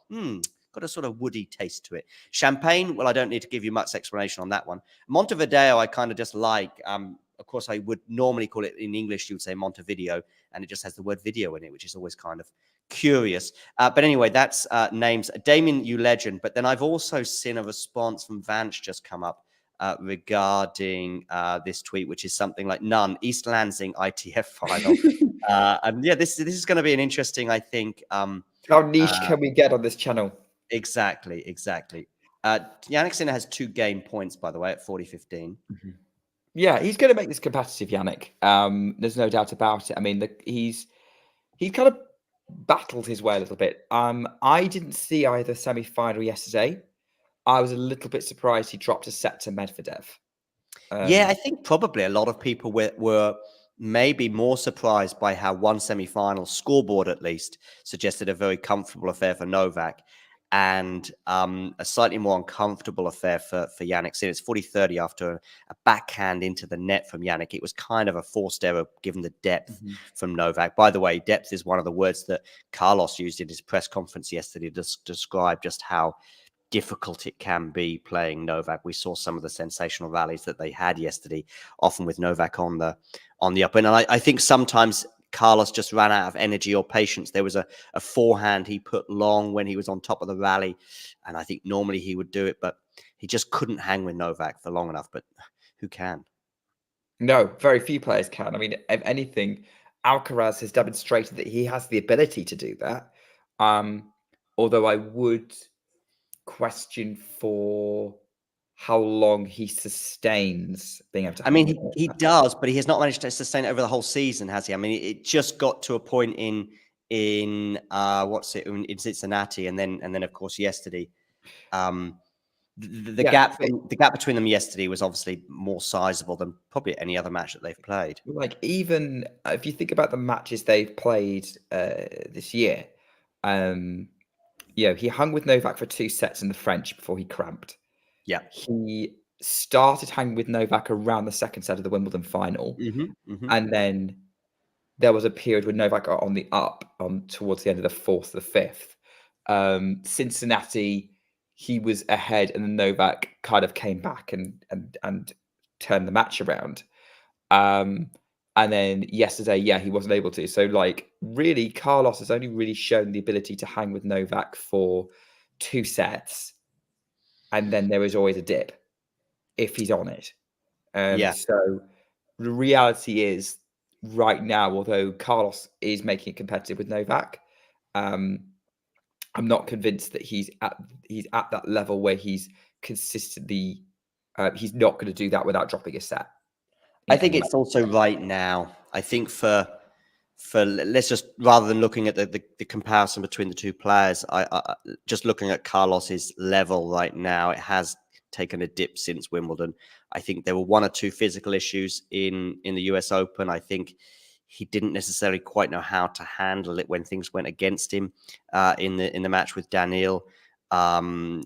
Got a sort of woody taste to it. Champagne, well, I don't need to give you much explanation on that one. Montevideo, I kind of just like. Of course, I would normally call it in English, you would say Montevideo, and it just has the word video in it, which is always kind of curious. But anyway, that's names. Damien, you legend. But then I've also seen a response from Vanch just come up regarding this tweet, which is something like none. East Lansing ITF final. And yeah, this is going to be an interesting, I think. How niche can we get on this channel? Exactly. Jannik Sinner has 2 game points, by the way, at 40-15. Yeah, he's going to make this competitive, Jannik. There's no doubt about it. I mean, he's kind of battled his way a little bit. I didn't see either semi-final yesterday. I was a little bit surprised he dropped a set to Medvedev. Yeah, I think probably a lot of people were maybe more surprised by how one semi-final scoreboard, at least, suggested a very comfortable affair for Novak, and a slightly more uncomfortable affair for Jannik Sinner. It's 40-30 after a backhand into the net from Jannik. It was kind of a forced error given the depth from Novak. By the way, depth is one of the words that Carlos used in his press conference yesterday to describe just how difficult it can be playing Novak. We saw some of the sensational rallies that they had yesterday, often with Novak on the up. And I think sometimes Carlos just ran out of energy or patience. There was a forehand he put long when he was on top of the rally, and I think normally he would do it, but he just couldn't hang with Novak for long enough. But who can? No, very few players can. I mean, if anything, Alcaraz has demonstrated that he has the ability to do that. Although I would question for how long he sustains being able to. I mean, he does, but he has not managed to sustain it over the whole season, has he? I mean, it just got to a point in Cincinnati, and then of course yesterday. The gap between them yesterday was obviously more sizable than probably any other match that they've played. Like, even if you think about the matches they've played this year, he hung with Novak for 2 sets in the French before he cramped. Yeah. He started hanging with Novak around the second set of the Wimbledon final. And then there was a period when Novak got on the up towards the end of the 4th, the 5th. Cincinnati, he was ahead, and then Novak kind of came back and turned the match around. And then yesterday, he wasn't able to. So, like, really, Carlos has only really shown the ability to hang with Novak for 2 sets. And then there is always a dip if he's on it. So the reality is, right now, although Carlos is making it competitive with Novak, I'm not convinced that he's at that level where he's consistently. He's not going to do that without dropping a set. I think it's also right now. I think for let's just, rather than looking at the comparison between the two players, I just looking at Carlos's level right now, it has taken a dip since Wimbledon. I think there were 1 or 2 physical issues in the US Open. I think he didn't necessarily quite know how to handle it when things went against him in the match with Daniil.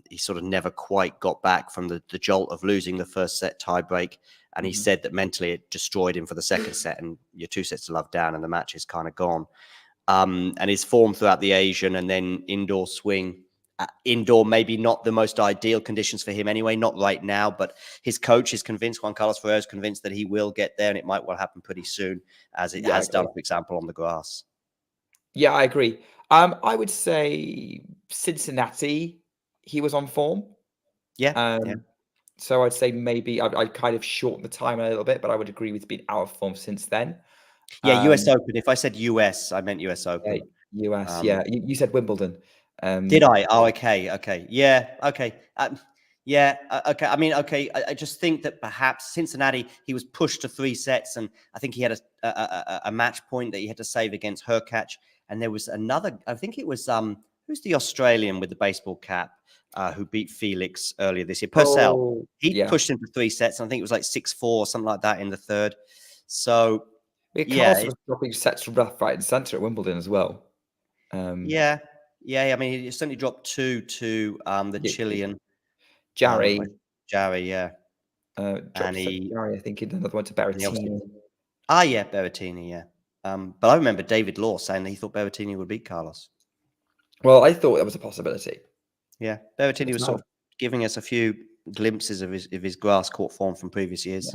He sort of never quite got back from the jolt of losing the first set tiebreak. And he said that mentally it destroyed him for the second set, and you're 2 sets to love down and the match is kind of gone. And his form throughout the Asian and then indoor swing, indoor maybe not the most ideal conditions for him anyway, not right now, but his coach is convinced, Juan Carlos Ferrer is convinced that he will get there, and it might well happen pretty soon, as it has done, for example, on the grass. Yeah, I agree. I would say Cincinnati, he was on form. Yeah. So I'd say maybe I'd kind of shorten the time a little bit, but I would agree with being out of form since then. Yeah, US Open. If I said US, I meant US Open. US, You said Wimbledon. Did I? Oh, okay. Yeah, okay. Okay. I mean, okay. I just think that perhaps Cincinnati, he was pushed to 3 sets, and I think he had a match point that he had to save against Hurkacz. And there was another, I think it was, who's the Australian with the baseball cap who beat Felix earlier this year? Purcell. He pushed him to 3 sets, and I think it was like 6-4 or something like that in the 3rd. So, Carlos was dropping sets from left, right, and centre at Wimbledon as well. I mean, he certainly dropped 2 to the Chilean. Jarry, yeah. And Jarry, I think, another one to Berrettini. Berrettini, yeah. But I remember David Law saying that he thought Berrettini would beat Carlos. Well, I thought that was a possibility. Yeah, Berrettini was sort of giving us a few glimpses of his grass court form from previous years.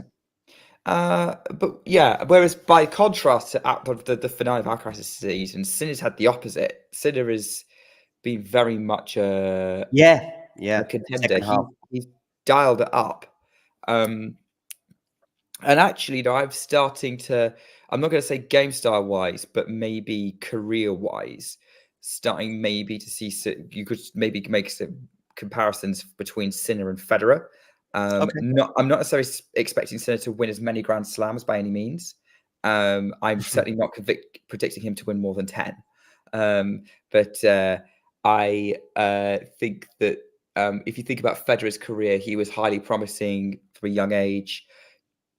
Whereas by contrast to the finale of Alcaraz's season, Sinner's had the opposite. Sinner has been very much a contender. He's dialed it up. And actually, I'm starting to, I'm not going to say game style wise, but maybe career wise, starting maybe to see, you could maybe make some comparisons between Sinner and Federer. I'm not necessarily expecting Sinner to win as many Grand Slams by any means. I'm certainly not predicting him to win more than 10. But I think that if you think about Federer's career, he was highly promising from a young age.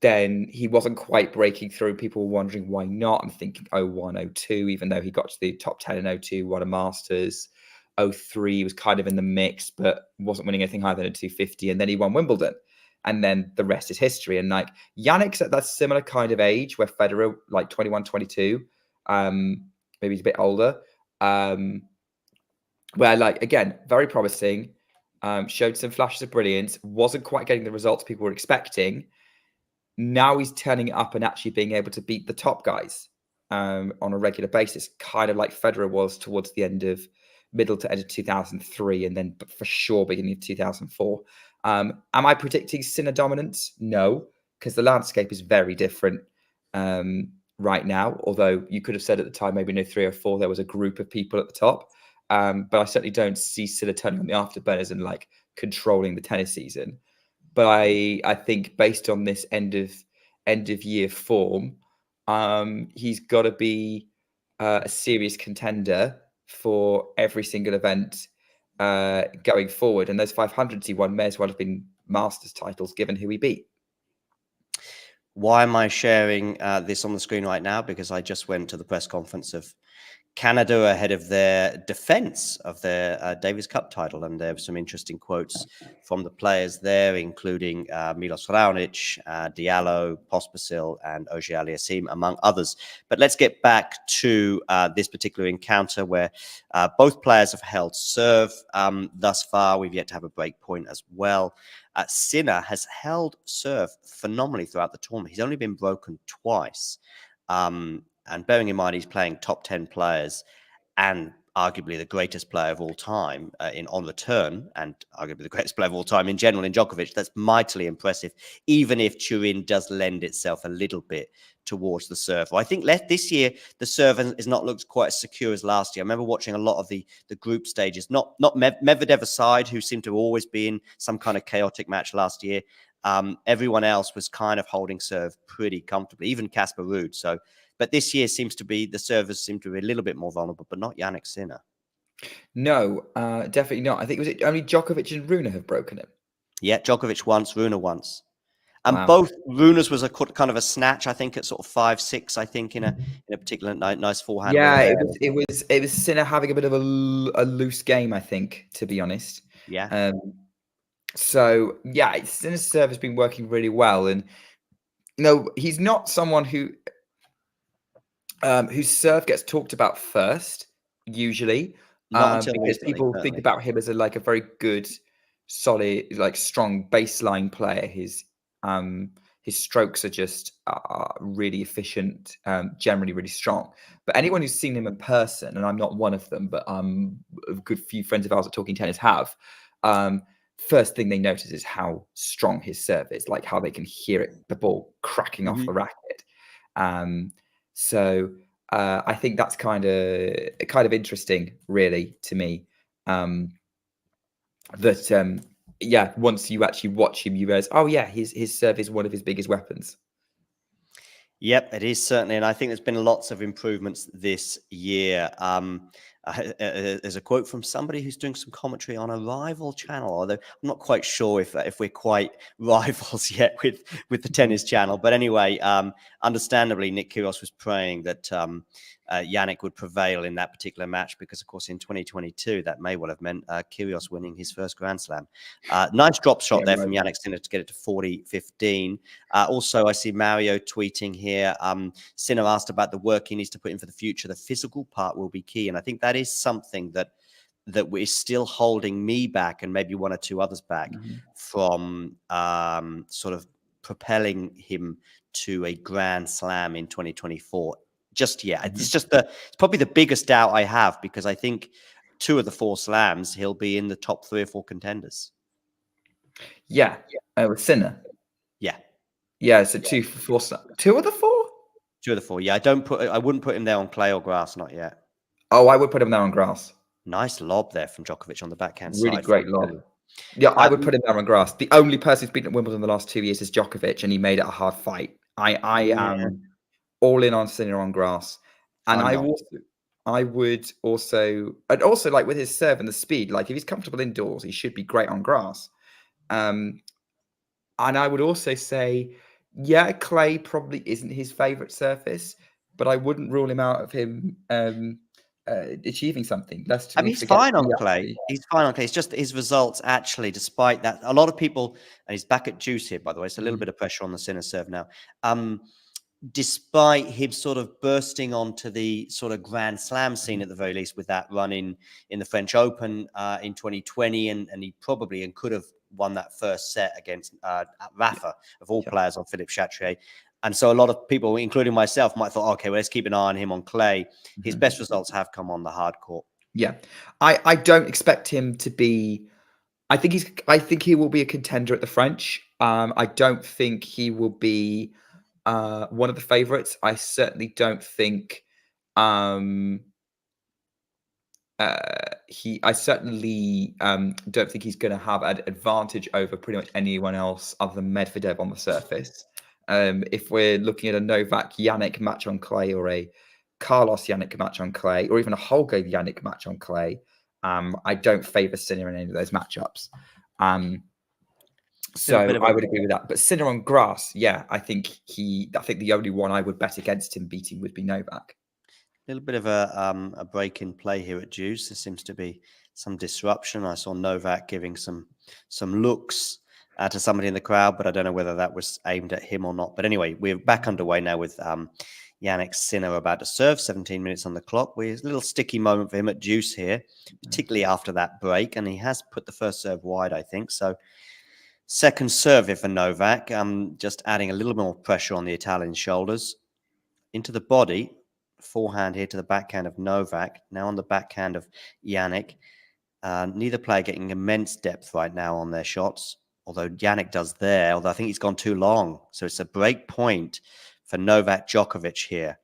Then he wasn't quite breaking through. People were wondering why not. I'm thinking 01, 02, even though he got to the top 10 in 02, won a Masters. 03 was kind of in the mix, but wasn't winning anything higher than a 250. And then he won Wimbledon. And then the rest is history. And like Jannik's at that similar kind of age where Federer, like 21, 22, maybe he's a bit older. Where like, again, very promising, showed some flashes of brilliance, wasn't quite getting the results people were expecting. Now he's turning it up and actually being able to beat the top guys on a regular basis, kind of like Federer was towards the middle to end of 2003, and then for sure beginning of 2004. Am I predicting Sinner dominance? No, because the landscape is very different right now. Although you could have said at the time, maybe in 03 or 04, there was a group of people at the top. But I certainly don't see Sinner turning on the afterburners and like controlling the tennis season. But I think based on this end of year form, he's got to be a serious contender for every single event going forward. And those 500s he won may as well have been Masters titles, given who he beat. Why am I sharing this on the screen right now? Because I just went to the press conference of Canada ahead of their defense of their Davis Cup title. And there were some interesting quotes from the players there, including Milos Raonic, Diallo, Pospisil, and Auger-Aliassime, among others. But let's get back to this particular encounter where both players have held serve thus far. We've yet to have a break point as well. Sinner has held serve phenomenally throughout the tournament. He's only been broken twice. And bearing in mind he's playing top 10 players and arguably the greatest player of all time on return, and arguably the greatest player of all time in general in Djokovic, that's mightily impressive, even if Turin does lend itself a little bit towards the serve. Well, I think this year the serve has not looked quite as secure as last year. I remember watching a lot of the group stages, not Medvedev aside, who seemed to always be in some kind of chaotic match last year. Everyone else was kind of holding serve pretty comfortably, even Casper Ruud. But this year the servers seem to be a little bit more vulnerable, but not Jannik Sinner. No, definitely not. I think was it only Djokovic and Rune have broken it. Yeah, Djokovic once, Rune once. And both Rune's was a kind of a snatch, I think, at sort of 5-6, I think, in a particular nice forehand. Yeah, it was Sinner having a bit of a loose game, I think, to be honest. Yeah. So yeah, Sinner's serve has been working really well, and he's not someone whose serve gets talked about first, usually, because people think about him as a very good, solid, strong baseline player. His strokes are just really efficient, generally really strong. But anyone who's seen him in person, and I'm not one of them, but a good few friends of ours at Talking Tennis have, first thing they notice is how strong his serve is, like how they can hear the ball cracking off the racket. So I think that's kind of interesting, really, to me. Once you actually watch him, you realize, oh yeah, his serve is one of his biggest weapons. Yep, it is certainly, and I think there's been lots of improvements this year. There's a quote from somebody who's doing some commentary on a rival channel, although I'm not quite sure if we're quite rivals yet with the tennis channel. But anyway, understandably, Nick Kyrgios was praying that Jannik would prevail in that particular match because, of course, in 2022, that may well have meant Kyrgios winning his first Grand Slam. Nice drop shot there from Jannik Sinner to get it to 40-15. Also, I see Mario tweeting here. Sinner asked about the work he needs to put in for the future. The physical part will be key. And I think that is something that is still holding me back and maybe one or two others back from sort of propelling him to a Grand Slam in 2024. Just yet. It's probably the biggest doubt I have, because I think 2 of the 4 slams he'll be in the top 3 or 4 contenders. Yeah, with Sinner. Yeah, so 2 for 4 slams. 2 of the 4. 2 of the 4. Yeah, I wouldn't put him there on clay or grass, not yet. Oh, I would put him there on grass. Nice lob there from Djokovic on the backhand Really side. great lob. Yeah, I would put him there on grass. The only person who's beaten at Wimbledon the last 2 years is Djokovic, and he made it a hard fight. I am all in on Sinner on grass, and I would also like with his serve and the speed. Like if he's comfortable indoors, he should be great on grass. And I would also say, yeah, clay probably isn't his favorite surface, but I wouldn't rule him out of him achieving something. I mean, he's fine on clay. He's fine on clay. It's just his results actually, despite that, a lot of people, and he's back at deuce here, by the way. It's a little bit of pressure on the Sinner serve now. Despite him sort of bursting onto the sort of Grand Slam scene at the very least with that run in the French Open in 2020, and he probably and could have won that first set against Rafa, of all players, on Philippe Chatrier. And so a lot of people, including myself, might have thought, okay, well, let's keep an eye on him on clay. His best results have come on the hard court. Yeah. I don't expect him to be... I think he will be a contender at the French. I don't think he will be one of the favourites. I certainly don't think I certainly don't think he's going to have an advantage over pretty much anyone else other than Medvedev on the surface. If we're looking at a Novak Jannik match on clay, or a Carlos Jannik match on clay, or even a Holger Jannik match on clay, I don't favour Sinner in any of those matchups. So I would agree with that. But Sinner on grass, yeah, I think the only one I would bet against him beating would be Novak. A little bit of a break in play here at deuce. There seems to be some disruption. I saw Novak giving some looks to somebody in the crowd, but I don't know whether that was aimed at him or not. But anyway, we're back underway now with Jannik Sinner about to serve. 17 minutes on the clock. We're a little sticky moment for him at deuce here, particularly after that break. And he has put the first serve wide, I think. So second serve for Novak. Just adding a little more pressure on the Italian shoulders. Into the body. Forehand here to the backhand of Novak. Now on the backhand of Jannik. Neither player getting immense depth right now on their shots. Although Jannik does there. Although I think he's gone too long. So it's a break point for Novak Djokovic here.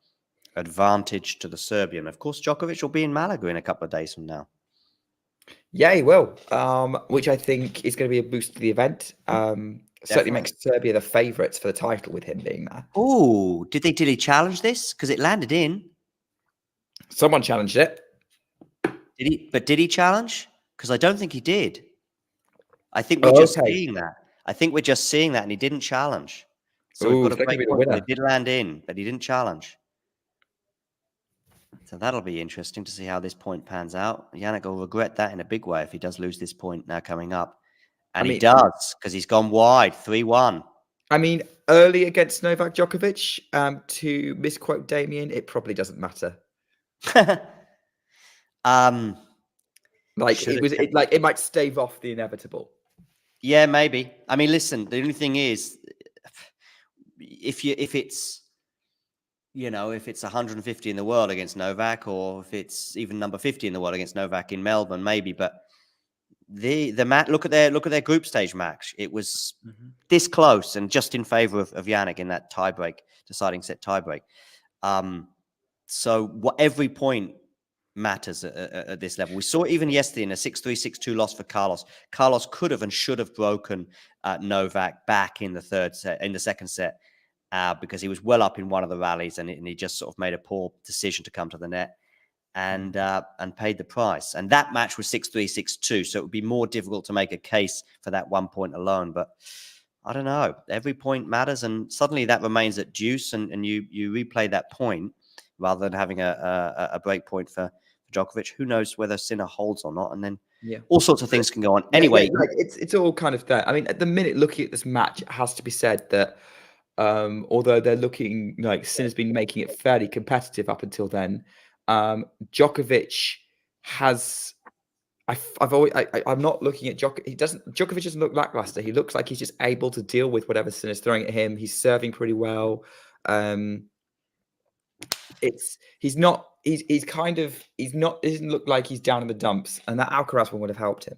Advantage to the Serbian. Of course, Djokovic will be in Malaga in a couple of days from now. Yeah, he will. Which I think is going to be a boost to the event. Certainly makes Serbia the favourites for the title with him being there. Oh, did he challenge this? Because it landed in. Someone challenged it. Did he challenge? Because I don't think he did. I think we're just seeing that. I think we're just seeing that, and he didn't challenge. So we've got a break point. It did land in, but he didn't challenge. So that'll be interesting to see how this point pans out. Jannik will regret that in a big way if he does lose this point now coming up. And he does, because he's gone wide, 3-1. I mean, early against Novak Djokovic, to misquote Damien, it probably doesn't matter. It might stave off the inevitable. Yeah, maybe. I mean, listen, the only thing is, if it's 150 in the world against Novak, or if it's even number 50 in the world against Novak in Melbourne, maybe. But the match, look at their group stage match. It was this close and just in favor of Jannik in that deciding set tiebreak. So every point matters at this level. We saw even yesterday in a 6-3, 6-2 loss for Carlos. Carlos could have and should have broken Novak back in the second set. Because he was well up in one of the rallies and he just sort of made a poor decision to come to the net and paid the price. And that match was 6-3, 6-2. So it would be more difficult to make a case for that 1 point alone. But I don't know. Every point matters. And suddenly that remains at deuce and you replay that point rather than having a break point for Djokovic. Who knows whether Sinner holds or not. And then all sorts of things can go on. Anyway. It's all kind of there. I mean, at the minute, looking at this match, it has to be said that although they're looking like Sinner's been making it fairly competitive up until then, Djokovic has. I'm not looking at Djokovic. Djokovic doesn't look lackluster. He looks like he's just able to deal with whatever Sinner's throwing at him. He's serving pretty well. He doesn't look like he's down in the dumps, and that Alcaraz one would have helped him.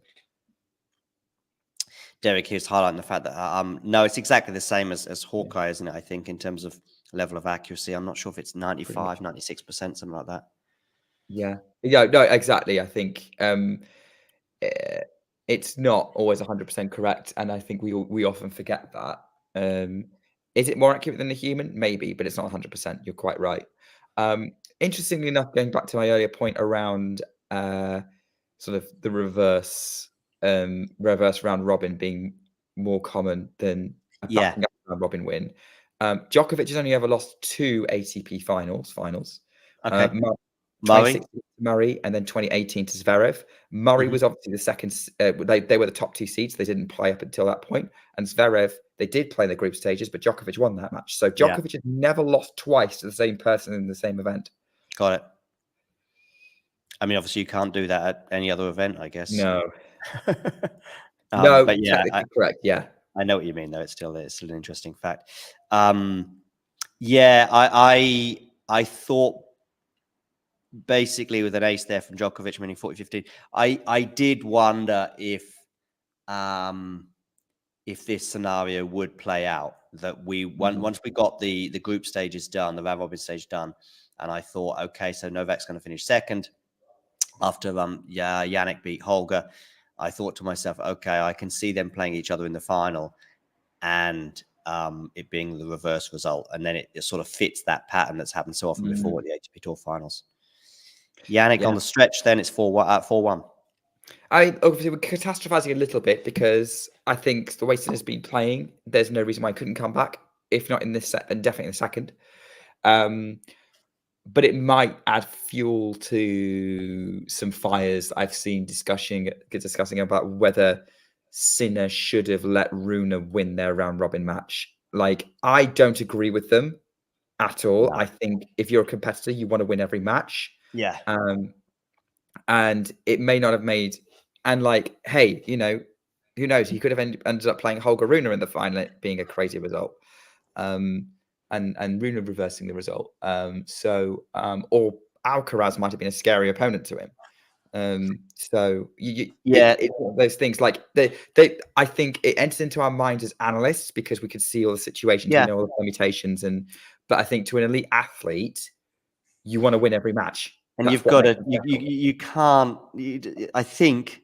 Derek here's highlighting the fact that no, it's exactly the same as Hawkeye, isn't it? I think in terms of level of accuracy, I'm not sure if it's 95, 96%, something like that. Yeah, Yeah, no, exactly. I think it's not always 100% correct, and I think we often forget that. Um, is it more accurate than a human? Maybe, but it's not 100%. You're quite right. Interestingly enough, going back to my earlier point around sort of the reverse round robin being more common than a Yeah. back round robin win. Djokovic has only ever lost 2 ATP finals. Okay. Murray, Murray. 2016 to Murray, and then 2018 to Zverev. Murray Mhm. was obviously the second. They were the top 2 seeds. They didn't play up until that point. And Zverev, they did play in the group stages, but Djokovic won that match. So Yeah. Djokovic has never lost twice to the same person in the same event. Got it. I mean, obviously, you can't do that at any other event, I guess. No, no, But yeah, technically correct. Yeah, I know what you mean, though. It's still an interesting fact. Yeah, I thought basically with an ace there from Djokovic, winning 40-15. I did wonder if this scenario would play out, that once we got the group stages done, the round robin stage done, and I thought, okay, so Novak's going to finish second after Jannik beat Holger. I thought to myself, okay, I can see them playing each other in the final, and it being the reverse result, and then it sort of fits that pattern that's happened so often before at the ATP Tour finals. Jannik on the stretch, then it's 4-1. I obviously we're catastrophizing a little bit because I think the way Sinner's been playing, there's no reason why I couldn't come back. If not in this set, then definitely in the second. But it might add fuel to some fires I've seen discussing about whether Sinner should have let Rune win their round robin match. Like, I don't agree with them at all. No. I think if you're a competitor, you want to win every match. Yeah. And it may not have made, and like, hey, you know, who knows? He could have ended up playing Holger Rune in the final, it being a crazy result. And Rune reversing the result. Or Alcaraz might have been a scary opponent to him. It's one of those things. Like I think it enters into our minds as analysts because we could see all the situations, we know all the permutations, but I think to an elite athlete, you want to win every match, and you've got to. You can't. I think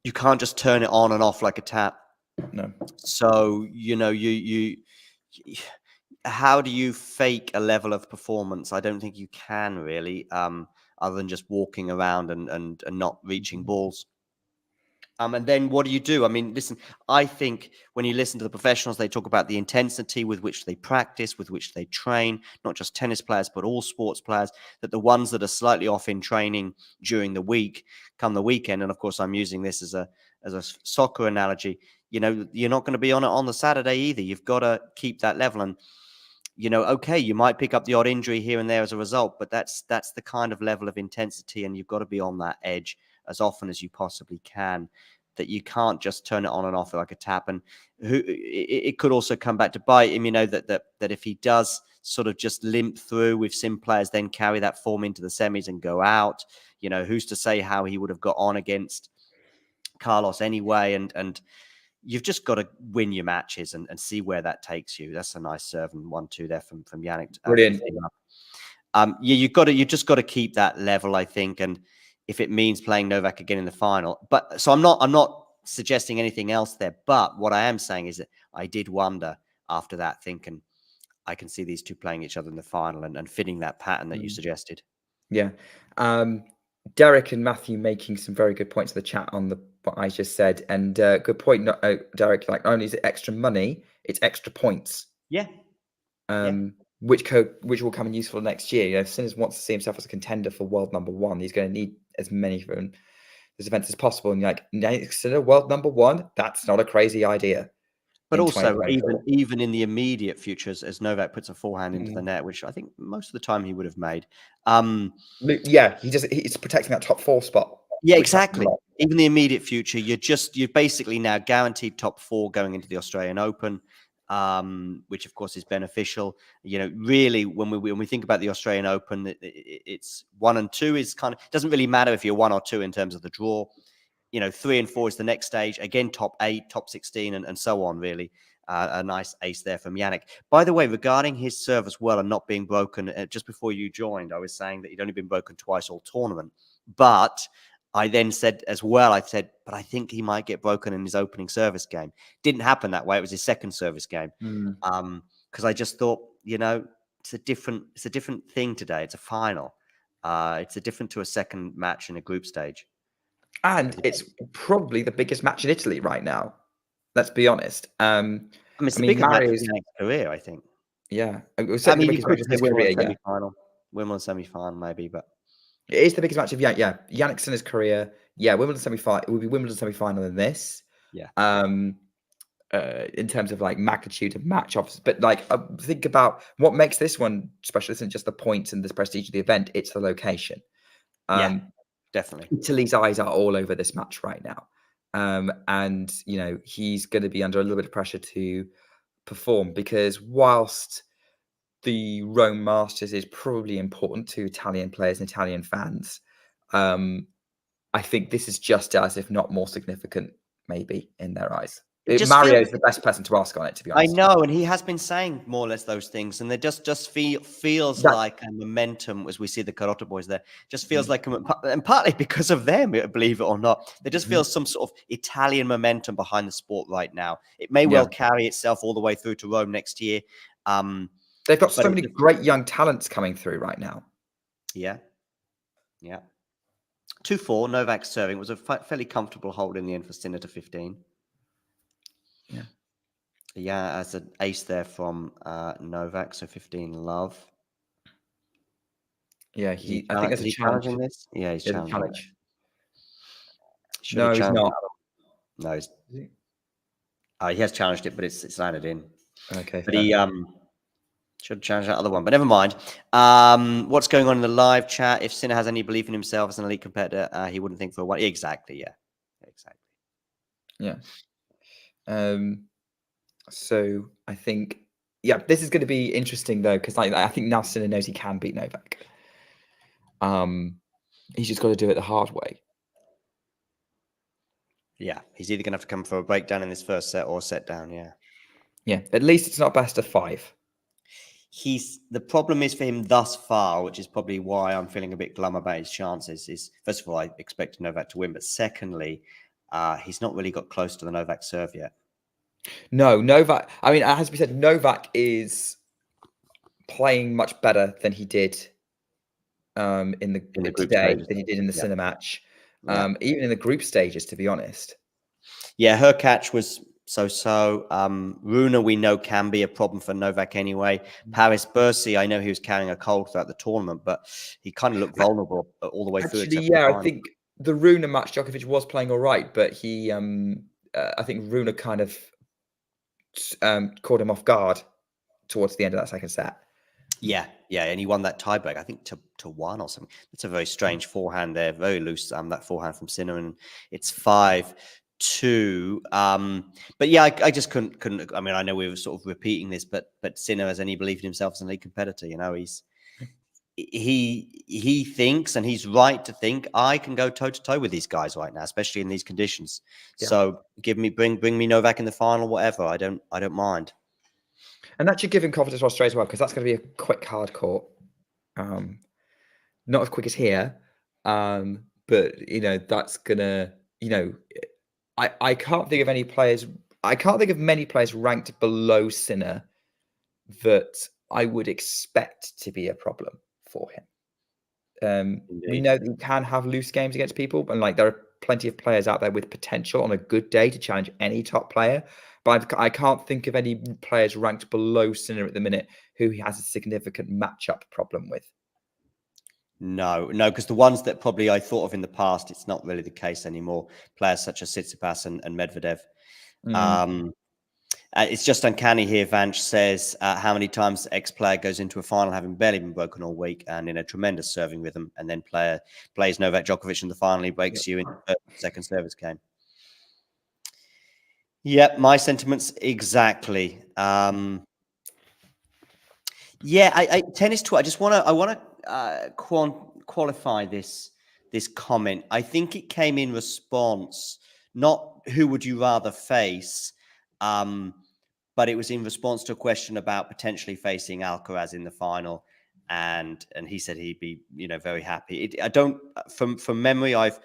you can't just turn it on and off like a tap. No. So you how do you fake a level of performance? I don't think you can really, other than just walking around and not reaching balls. And then what do you do? I mean, listen, I think when you listen to the professionals, they talk about the intensity with which they practice, with which they train, not just tennis players, but all sports players, that the ones that are slightly off in training during the week, come the weekend, and of course, I'm using this as a soccer analogy, you're not going to be on it on the Saturday either. You've got to keep that level. And, okay, you might pick up the odd injury here and there as a result, but that's the kind of level of intensity, and you've got to be on that edge as often as you possibly can, that you can't just turn it on and off like a tap. And it could also come back to bite him, that if he does sort of just limp through, with some players then carry that form into the semis and go out, who's to say how he would have got on against Carlos anyway. And you've just got to win your matches and see where that takes you. That's a nice serve and 1-2 there from Jannik. Brilliant. You've just got to keep that level, I think. And if it means playing Novak again in the final, so I'm not suggesting anything else there. But what I am saying is that I did wonder after that, thinking I can see these two playing each other in the final and fitting that pattern that you suggested. Yeah. Derek and Matthew making some very good points in the chat on what I just said. And good point, Derek, like not only is it extra money, it's extra points. Yeah. Which will come in useful next year. If Sinner wants to see himself as a contender for world number one, he's going to need as many of those events as possible. And like, Sinner world number one, that's not a crazy idea. But also, even in the immediate future, as Novak puts a forehand into the net, which I think most of the time he would have made. He's protecting that top 4 spot. Yeah, exactly. Even the immediate future, you're basically now guaranteed top 4 going into the Australian Open, which of course is beneficial. Really, when we think about the Australian Open, it's 1 and 2 is kind of, doesn't really matter if you're 1 or 2 in terms of the draw. 3 and 4 is the next stage. Again, top 8, top 16, and so on, really. A nice ace there from Jannik. By the way, regarding his serve as well and not being broken, just before you joined, I was saying that he'd only been broken twice all tournament. But I then said as well, but I think he might get broken in his opening service game. Didn't happen that way. It was his second service game. Because I just thought, it's a different thing today. It's a final. It's a different to a second match in a group stage. And it's probably the biggest match in Italy right now. Let's be honest. It's the biggest match of his career, I think. Yeah. It was certainly the biggest match of his career, Wimbledon semi-final, maybe, but it is the biggest match of Jannik Sinner's career. Yeah, Wimbledon semi-final. It would be Wimbledon semi-final than this. Yeah. In terms of like magnitude of match offers, but like think about what makes this one special. Isn't just the points and the prestige of the event; it's the location. Yeah, definitely. Italy's eyes are all over this match right now, and he's going to be under a little bit of pressure to perform because whilst the Rome Masters is probably important to Italian players and Italian fans, I think this is just as, if not more significant, maybe in their eyes. Mario's the best person to ask on it, to be honest. I know, and he has been saying more or less those things, and it just feels like a momentum as we see the Carota boys there. Just feels like, and partly because of them, believe it or not, there just feels some sort of Italian momentum behind the sport right now. It may well carry itself all the way through to Rome next year. They've got so many great young talents coming through right now. Yeah. 2-4, Novak serving. It was a fairly comfortable hold in the end for Sinner to 15. Yeah, as an ace there from Novak, so 15 love. Yeah, I think that's a challenge. Challenging this? Yeah, he's challenging. Challenge. No, he's not. No, he has challenged it, but it's landed in. Okay. But he should challenge that other one, but never mind. What's going on in the live chat? If Sinner has any belief in himself as an elite competitor, he wouldn't think for a while. Exactly, yeah. Exactly. Yeah. So I think, this is going to be interesting though, because I think now Sinner knows he can beat Novak. He's just got to do it the hard way. Yeah, he's either going to have to come for a breakdown in this first set or set down. Yeah, at least it's not best of 5. The problem is for him thus far, which is probably why I'm feeling a bit glum about his chances, is first of all, I expected Novak to win, but secondly, he's not really got close to the Novak serve yet. No, Novak, it has to be said, Novak is playing much better than he did in the group stage, than he did in the Sinner match. Even in the group stages, to be honest. Yeah, her catch was so. Runa, we know, can be a problem for Novak anyway. Paris Bercy, I know he was carrying a cold throughout the tournament, but he kind of looked vulnerable all the way through. Actually, I think the Runa match, Djokovic was playing all right, but he, I think Runa kind of caught him off guard towards the end of that second set. Yeah, and he won that tiebreak, I think, to 1 or something. It's a very strange forehand there, very loose, that forehand from Sinner, and it's 5-2. But yeah, I just couldn't. I know we were sort of repeating this, but Sinner has any belief in himself as an elite competitor. He thinks, and he's right to think, I can go toe to toe with these guys right now, especially in these conditions. Yeah. So bring me Novak in the final, whatever. I don't mind. And that should give him confidence for Australia as well, because that's going to be a quick hard court. Not as quick as here, but that's gonna. I can't think of any players. I can't think of many players ranked below Sinner that I would expect to be a problem for him. We know that he can have loose games against people, and there are plenty of players out there with potential on a good day to challenge any top player. But I can't think of any players ranked below Sinner at the minute who he has a significant matchup problem with. No, because the ones that probably I thought of in the past, it's not really the case anymore. Players such as Tsitsipas and Medvedev. It's just uncanny here. Vanch says, how many times the ex-player goes into a final having barely been broken all week and in a tremendous serving rhythm, and then plays Novak Djokovic in the final, he breaks you in the second service game. Yep, my sentiments exactly. Tennis tour. I want to qualify this comment. I think it came in response, not who would you rather face, but it was in response to a question about potentially facing Alcaraz in the final. And he said he'd be, very happy. I don't, from memory, I've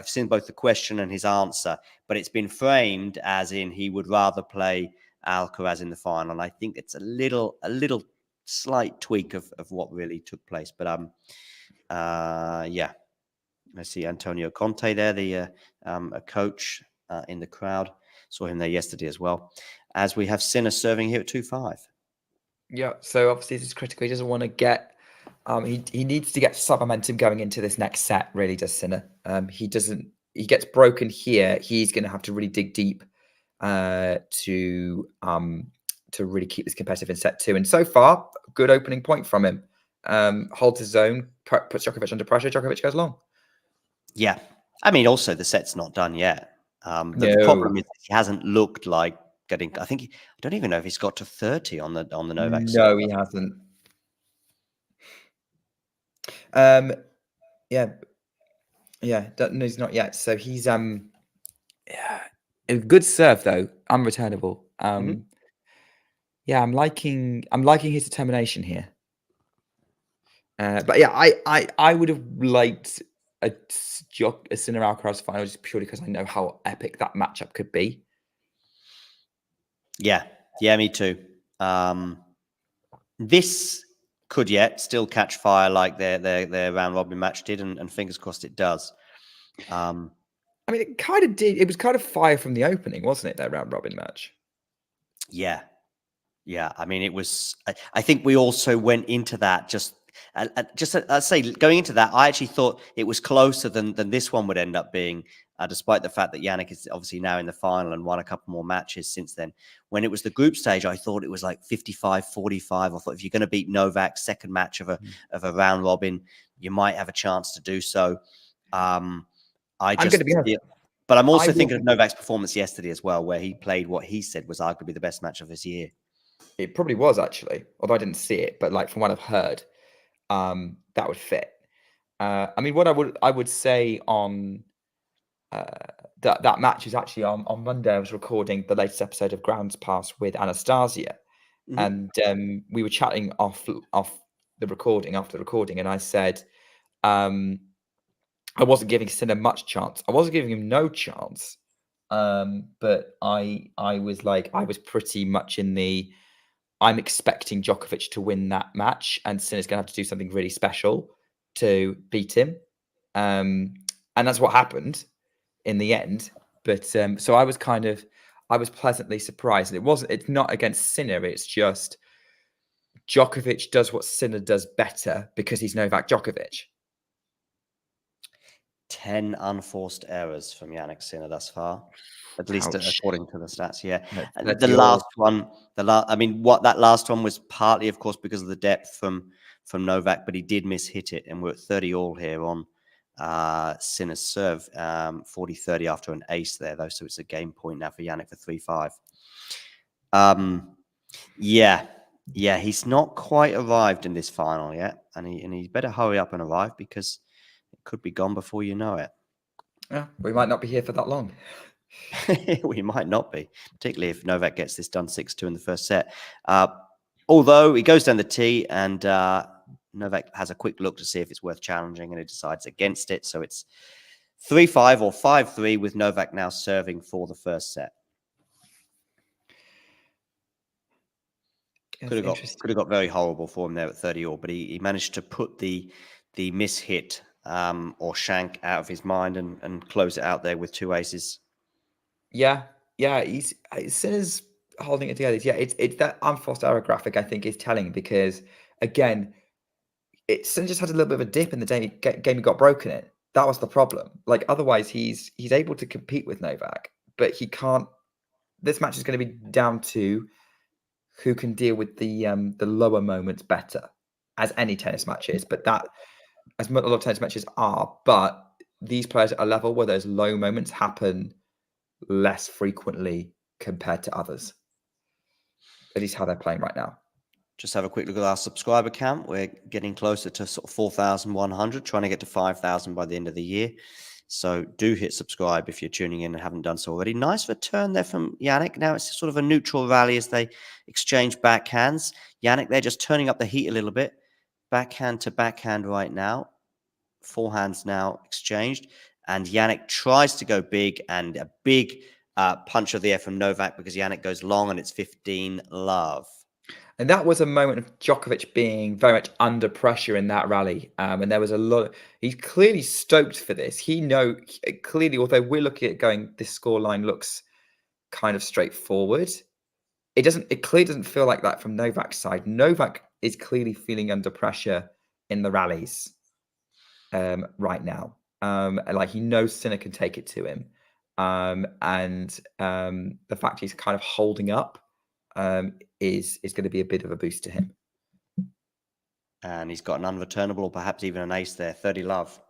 seen both the question and his answer, but it's been framed as in he would rather play Alcaraz in the final. And I think it's a little slight tweak of what really took place. But yeah, I see Antonio Conte there, the a coach in the crowd. Saw him there yesterday as well. As we have Sinner serving here at 2-5. Yeah, so obviously this is critical. He doesn't want to get he needs to get some momentum going into this next set, really does Sinner. He gets broken here, he's gonna have to really dig deep to really keep this competitive in set 2. And so far, good opening point from him. Holds his zone, puts Djokovic under pressure, Djokovic goes long. Yeah. I mean, also the set's not done yet. The problem is he hasn't looked like getting. I don't even know if he's got to 30 on the Novak. No, he hasn't. Yeah, no, he's not yet. So he's yeah, a good serve though, unreturnable. Yeah, I'm liking his determination here. But yeah, I would have liked a Sinner Alcaraz final just purely because I know how epic that matchup could be. Yeah, me too. This could yet still catch fire like their round robin match did, and fingers crossed it does. I mean, it kind of did. It was kind of fire from the opening, wasn't it? That round robin match. Yeah. I mean, it was. I think we also went into that I'd say going into that, I actually thought it was closer than this one would end up being, despite the fact that Jannik is obviously now in the final and won a couple more matches since then. When it was the group stage, I thought it was like 55-45. I thought if you're going to beat Novak, second match of a round robin, you might have a chance to do so. I'm going to be honest, but I'm also thinking of Novak's performance yesterday as well, where he played what he said was arguably the best match of this year. It probably was actually, although I didn't see it, but like from what I've heard, that would fit. I mean, what I would say on that match is actually on Monday. I was recording the latest episode of Grounds Pass with Anastasia, and we were chatting off the recording after the recording, and I said I wasn't giving Sinner much chance. I wasn't giving him no chance, but I was pretty much in the. I'm expecting Djokovic to win that match, and Sinner's going to have to do something really special to beat him. And that's what happened in the end. But so I was pleasantly surprised. It's not against Sinner. It's just Djokovic does what Sinner does better because he's Novak Djokovic. 10 unforced errors from Jannik Sinner thus far. At least according to the stats, yeah. The last one, I mean, that last one was partly, of course, because of the depth from Novak, but he did miss-hit it, and we're at 30 all here on Sinner's serve, 40-30 after an ace there, though, so it's a game point now for Jannik for 3-5. Yeah, he's not quite arrived in this final yet, and he better hurry up and arrive because it could be gone before you know it. Yeah, we might not be here for that long. We might not be, particularly if Novak gets this done 6-2 in the first set. Although he goes down the tee and Novak has a quick look to see if it's worth challenging and he decides against it. So it's 3-5 or 5-3 with Novak now serving for the first set. Could have got very horrible for him there at 30 all, but he managed to put the miss-hit or shank out of his mind and close it out there with two aces. Yeah, Sinner's holding it together. Yeah, it's that unforced error graphic I think is telling because again, Sinner just had a little bit of a dip in the game he got broken in. That was the problem. Like otherwise, he's able to compete with Novak, but he can't. This match is going to be down to who can deal with the lower moments better, as any tennis match is. But that, as a lot of tennis matches are, but these players at a level where those low moments happen less frequently compared to others. At least how they're playing right now. Just have a quick look at our subscriber count. We're getting closer to sort of 4,100, trying to get to 5,000 by the end of the year. So do hit subscribe if you're tuning in and haven't done so already. Nice return there from Jannik. Now it's sort of a neutral rally as they exchange backhands. Jannik, they're just turning up the heat a little bit. Backhand to backhand right now. Forehands now exchanged. And Jannik tries to go big, and a big punch of the air from Novak because Jannik goes long and it's 15-love. And that was a moment of Djokovic being very much under pressure in that rally. And there was a lot. He's clearly stoked for this. Clearly, although we're looking at going, this scoreline looks kind of straightforward. It clearly doesn't feel like that from Novak's side. Novak is clearly feeling under pressure in the rallies right now. Like he knows Sinner can take it to him. And the fact he's kind of holding up is going to be a bit of a boost to him. And he's got an unreturnable or perhaps even an ace there, 30-love.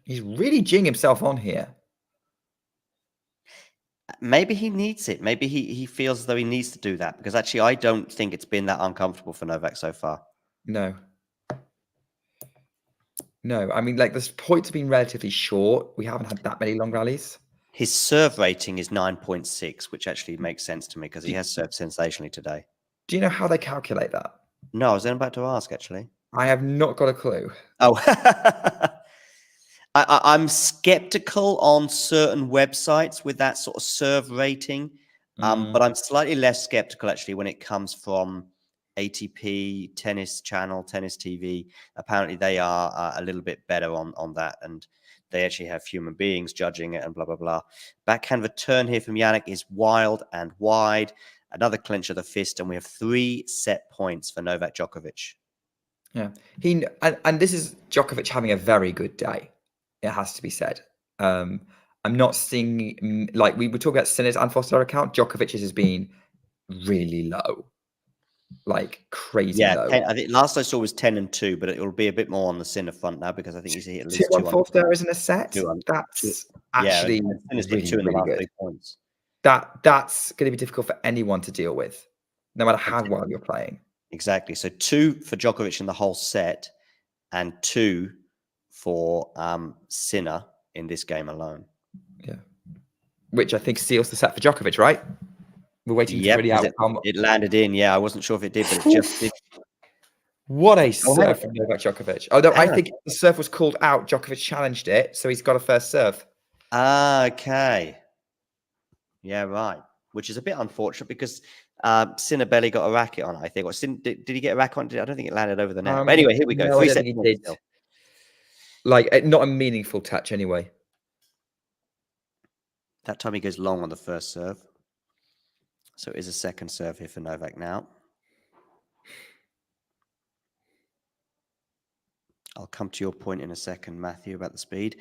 He's really geeing himself on here. Maybe he needs it. Maybe he feels as though he needs to do that, because actually I don't think it's been that uncomfortable for Novak so far. No. I mean, like, the points have been relatively short. We haven't had that many long rallies. His serve rating is 9.6, which actually makes sense to me because he has served sensationally today. Do you know how they calculate that? No, I was then about to ask, actually. I have not got a clue. Oh, I'm skeptical on certain websites with that sort of serve rating, but I'm slightly less skeptical, actually, when it comes from ATP, Tennis Channel, Tennis TV. Apparently, they are a little bit better on that, and they actually have human beings judging it and blah, blah, blah. Backhand return here from Jannik is wild and wide. Another clinch of the fist, and we have 3 set points for Novak Djokovic. Yeah, and this is Djokovic having a very good day. It has to be said. I'm not seeing, like we were talking about Sinner's unfostered account. Djokovic's has been really low, like crazy low. 10, I think last I saw was 10-2, but it will be a bit more on the Sinner front now because I think he's hit at least 2 unforced errors in a set. That's actually Sinner's really, hit 2 in the really last good. 3 points. That's going to be difficult for anyone to deal with, no matter how well you're playing. Exactly. So 2 for Djokovic in the whole set, and 2 for Sinner in this game alone. Yeah, which I think seals the set for Djokovic, right? We're waiting for the outcome. It landed in. Yeah, I wasn't sure if it did, but it just did. What a serve from Novak Djokovic. Although I think the serve was called out, Djokovic challenged it, so he's got a first serve. Okay. Yeah, right. Which is a bit unfortunate because Sinner barely got a racket on it, I think. Or did he get a racket on it? I don't think it landed over the net. But anyway, here we go. No, I don't think he did. Like, not a meaningful touch anyway. That time he goes long on the first serve. So it is a second serve here for Novak now. I'll come to your point in a second, Matthew, about the speed.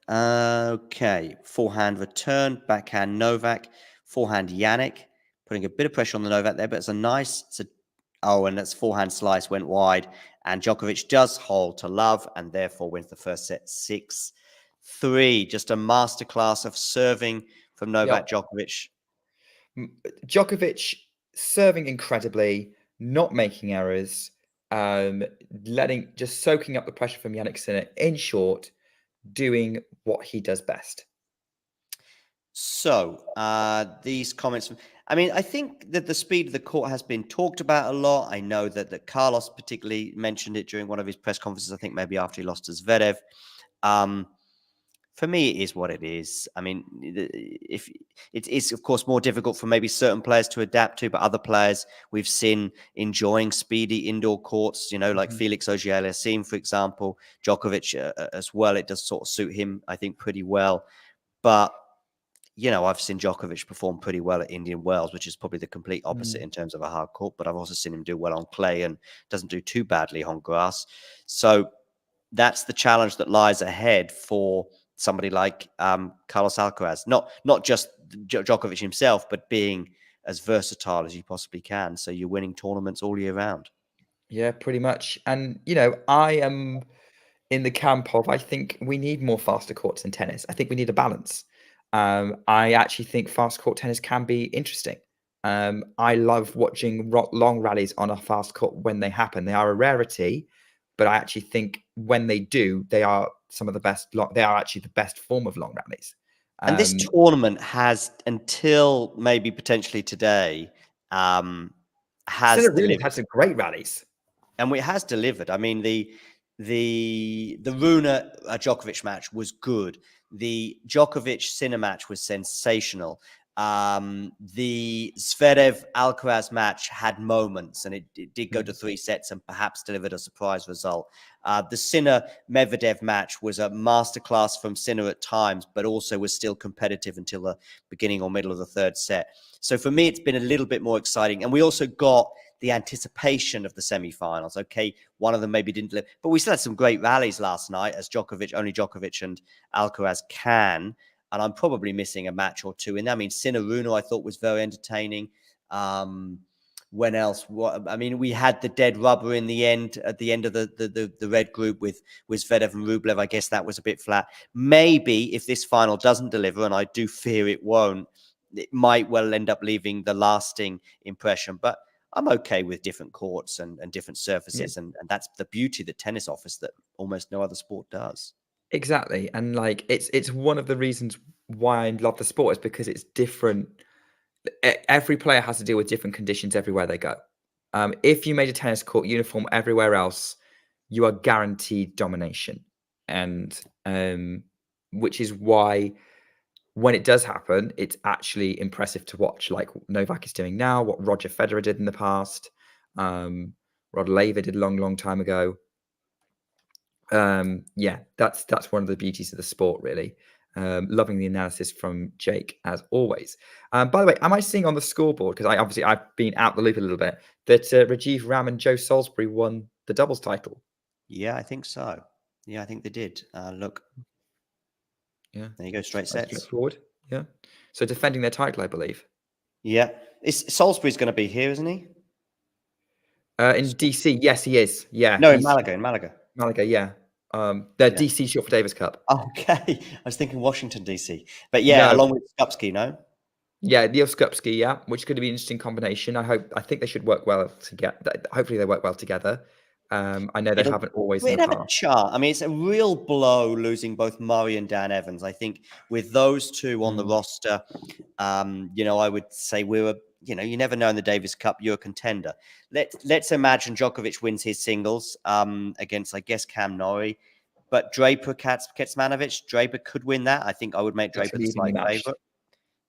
Okay, forehand return, backhand Novak, forehand Jannik, putting a bit of pressure on the Novak there, but it's a nice, and that's forehand slice, went wide, and Djokovic does hold to love, and therefore wins the first set 6-3. Just a masterclass of serving from Novak Djokovic. Djokovic serving incredibly, not making errors, just soaking up the pressure from Jannik Sinner. In short, doing what he does best. So these comments, I mean, I think that the speed of the court has been talked about a lot. I know that Carlos particularly mentioned it during one of his press conferences, I think maybe after he lost to Zverev. For me, it is what it is. I mean, if it's of course more difficult for maybe certain players to adapt to, but other players we've seen enjoying speedy indoor courts, like Felix Auger-Aliassime, for example, Djokovic as well. It does sort of suit him, I think, pretty well. But, I've seen Djokovic perform pretty well at Indian Wells, which is probably the complete opposite in terms of a hard court. But I've also seen him do well on clay and doesn't do too badly on grass. So that's the challenge that lies ahead for somebody like Carlos Alcaraz, not just Djokovic himself, but being as versatile as you possibly can. So you're winning tournaments all year round. Yeah, pretty much. And, I am in the camp of, I think we need more faster courts in tennis. I think we need a balance. I actually think fast court tennis can be interesting. I love watching long rallies on a fast court when they happen. They are a rarity, but I actually think when they do, they are some of the best. They are actually the best form of long rallies. And this tournament has, until maybe potentially today, has delivered. Had some great rallies, and it has delivered. I mean, the Rune Djokovic match was good. The Djokovic Sinner match was sensational. The Zverev Alcaraz match had moments, and it did go to 3 sets and perhaps delivered a surprise result. The Sinner Medvedev match was a masterclass from Sinner at times, but also was still competitive until the beginning or middle of the 3rd set. So for me, it's been a little bit more exciting. And we also got the anticipation of the semi-finals. Okay, one of them maybe didn't live, but we still had some great rallies last night, as only Djokovic and Alcaraz can. And I'm probably missing a match or two in there. I mean, Sinner Rune I thought was very entertaining. When else? I mean, we had the dead rubber in the end, at the end of the red group with Zverev and Rublev. I guess that was a bit flat. Maybe if this final doesn't deliver, and I do fear it won't, it might well end up leaving the lasting impression. But I'm okay with different courts and different surfaces. And that's the beauty that tennis offers that almost no other sport does. Exactly. And like it's one of the reasons why I love the sport, is because it's different. Every player has to deal with different conditions everywhere they go. If you made a tennis court uniform everywhere else, you are guaranteed domination. And which is why when it does happen, it's actually impressive to watch, like Novak is doing now, what Roger Federer did in the past, Rod Laver did a long time ago. Yeah, that's one of the beauties of the sport, really. Loving the analysis from Jake as always. By the way, am I seeing on the scoreboard, because I've been out the loop a little bit, that Rajiv Ram and Joe Salisbury won the doubles title? Yeah, I think so. Yeah, I think they did. Look, yeah, there you go, straight sets. Straightforward. Yeah, so defending their title, I believe. Yeah, Salisbury's going to be here, isn't he? In DC, yes, he is. Yeah, no, in Malaga. Malaga, yeah. They're DC short for Davis Cup. Okay, I was thinking Washington DC, but yeah, No. along with Skupski, no. Yeah, Neil Skupski, yeah, which could be an interesting combination. I think they should work well together. Hopefully, they work well together. I know they haven't always in the have a past. chance. I mean, it's a real blow losing both Murray and Dan Evans. I think with those two on the roster, I would say you never know in the Davis Cup, you're a contender. Let's imagine Djokovic wins his singles against, I guess, Cam Norrie. But Draper, Kecmanovic, Draper could win that. I think I would make Draper the slight favorite.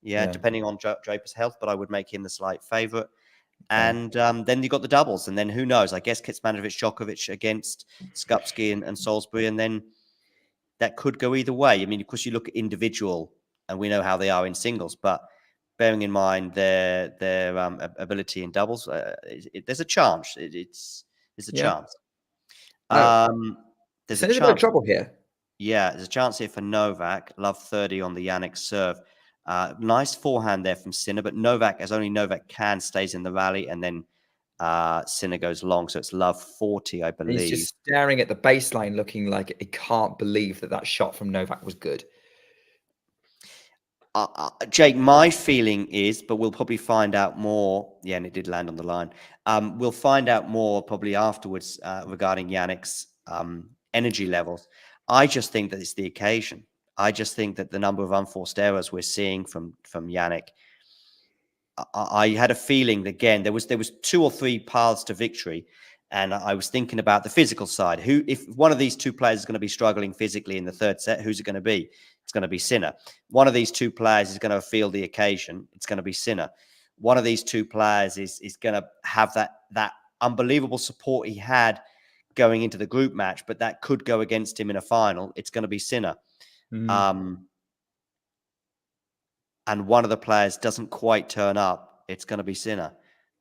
Yeah, depending on Draper's health, but I would make him the slight favorite. And then you got the doubles, and then who knows? I guess Kecmanovic, Djokovic against Skupski and Salisbury, and then that could go either way. I mean, of course, you look at individual, and we know how they are in singles, but bearing in mind their ability in doubles, there's a chance. There's a chance. There's a bit of trouble here. Yeah, there's a chance here for Novak. Love 30 on the Jannik serve. Nice forehand there from Sinner, but Novak, as only Novak can, stays in the rally, and then Sinner goes long. So it's love 40, I believe. He's just staring at the baseline, looking like he can't believe that shot from Novak was good. Jake, my feeling is, but we'll probably find out more. Yeah, and it did land on the line. We'll find out more probably afterwards regarding Jannik's energy levels. I just think that it's the occasion. I just think that the number of unforced errors we're seeing from Jannik. I had a feeling that, again, there was 2 or 3 paths to victory, and I was thinking about the physical side. If one of these 2 players is going to be struggling physically in the 3rd set, who's it going to be? It's going to be Sinner. One of these 2 players is going to feel the occasion. It's going to be Sinner. One of these 2 players is going to have that unbelievable support he had going into the group match, but that could go against him in a final. It's going to be Sinner. And one of the players doesn't quite turn up, it's going to be Sinner.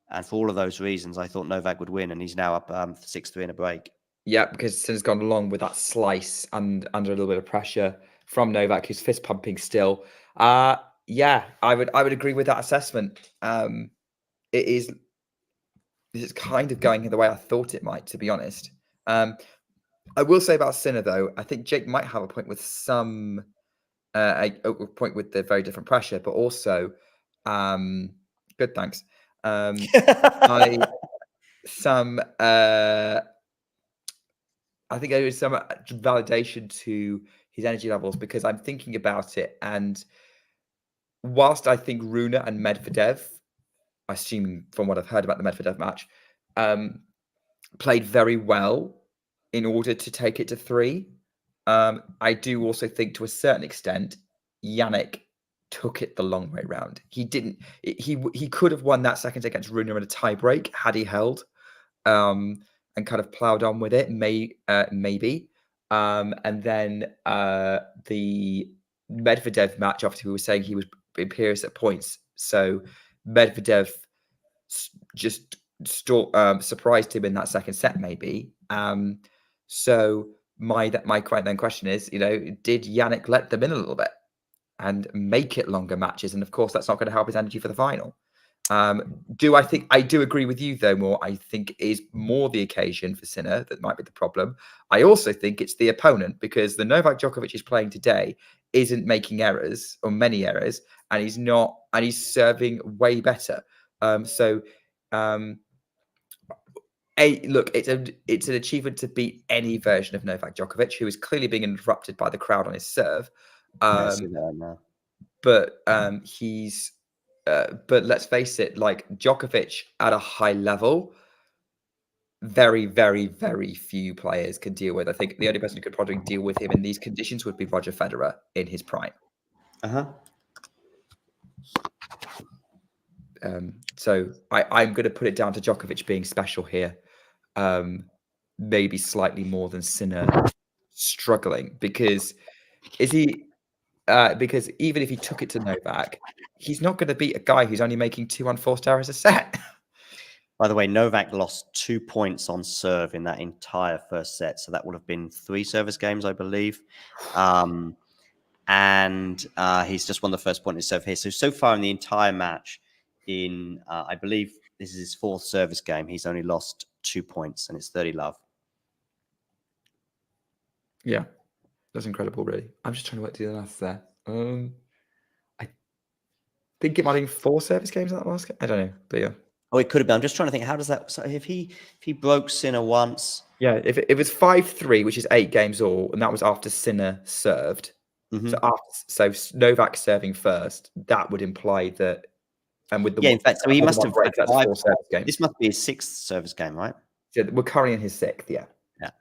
And for all of those reasons, I thought Novak would win, and he's now up 6-3 in a break. Yeah, because Sinner's gone along with that slice and under a little bit of pressure from Novak, who's fist pumping still. Yeah, I would agree with that assessment. This is kind of going the way I thought it might, to be honest. I will say about Sinner, though, I think Jake might have a point with some a point with the very different pressure, but also good, thanks. I think there is some validation to his energy levels because I'm thinking about it, and whilst I think Rune and Medvedev, assuming from what I've heard about the Medvedev match, played very well in order to take it to 3. I do also think to a certain extent, Jannik took it the long way round. He didn't. He could have won that second against Rune in a tiebreak had he held, and kind of ploughed on with it. Maybe. And then the Medvedev match. Obviously, we were saying he was imperious at points, so Medvedev just surprised him in that second set, maybe. So my question is, did Jannik let them in a little bit and make it longer matches? And of course, that's not going to help his energy for the final. I do agree with you though, more. I think it is more the occasion for Sinner that might be the problem. I also think it's the opponent, because the Novak Djokovic is playing today isn't making errors or many errors, and he's serving way better. Look, it's an achievement to beat any version of Novak Djokovic, who is clearly being interrupted by the crowd on his serve. But let's face it, like Djokovic at a high level, very, very, very few players can deal with. I think the only person who could probably deal with him in these conditions would be Roger Federer in his prime. So I'm going to put it down to Djokovic being special here. Maybe slightly more than Sinner struggling, because because even if he took it to Novak, he's not going to beat a guy who's only making 2 unforced errors a set. By the way, Novak lost 2 points on serve in that entire first set. So that would have been 3 service games, I believe. And he's just won the first point in serve here. So far in the entire match, I believe this is his 4th service game, he's only lost 2 points, and it's 30 love. Yeah, that's incredible, really. I'm just trying to work through the last there. I think it might have been 4 service games in that last game. I don't know, but yeah. Oh, it could have been. I'm just trying to think, how does that... So if he broke Sinner once... Yeah, if it was 5-3, which is 8 games all, and that was after Sinner served. So Novak serving first, that would imply that... And with the in fact, so he must have... That's 4 service games. This must be his 6th service game, right? Yeah, we're currently in his 6th, yeah. Yeah.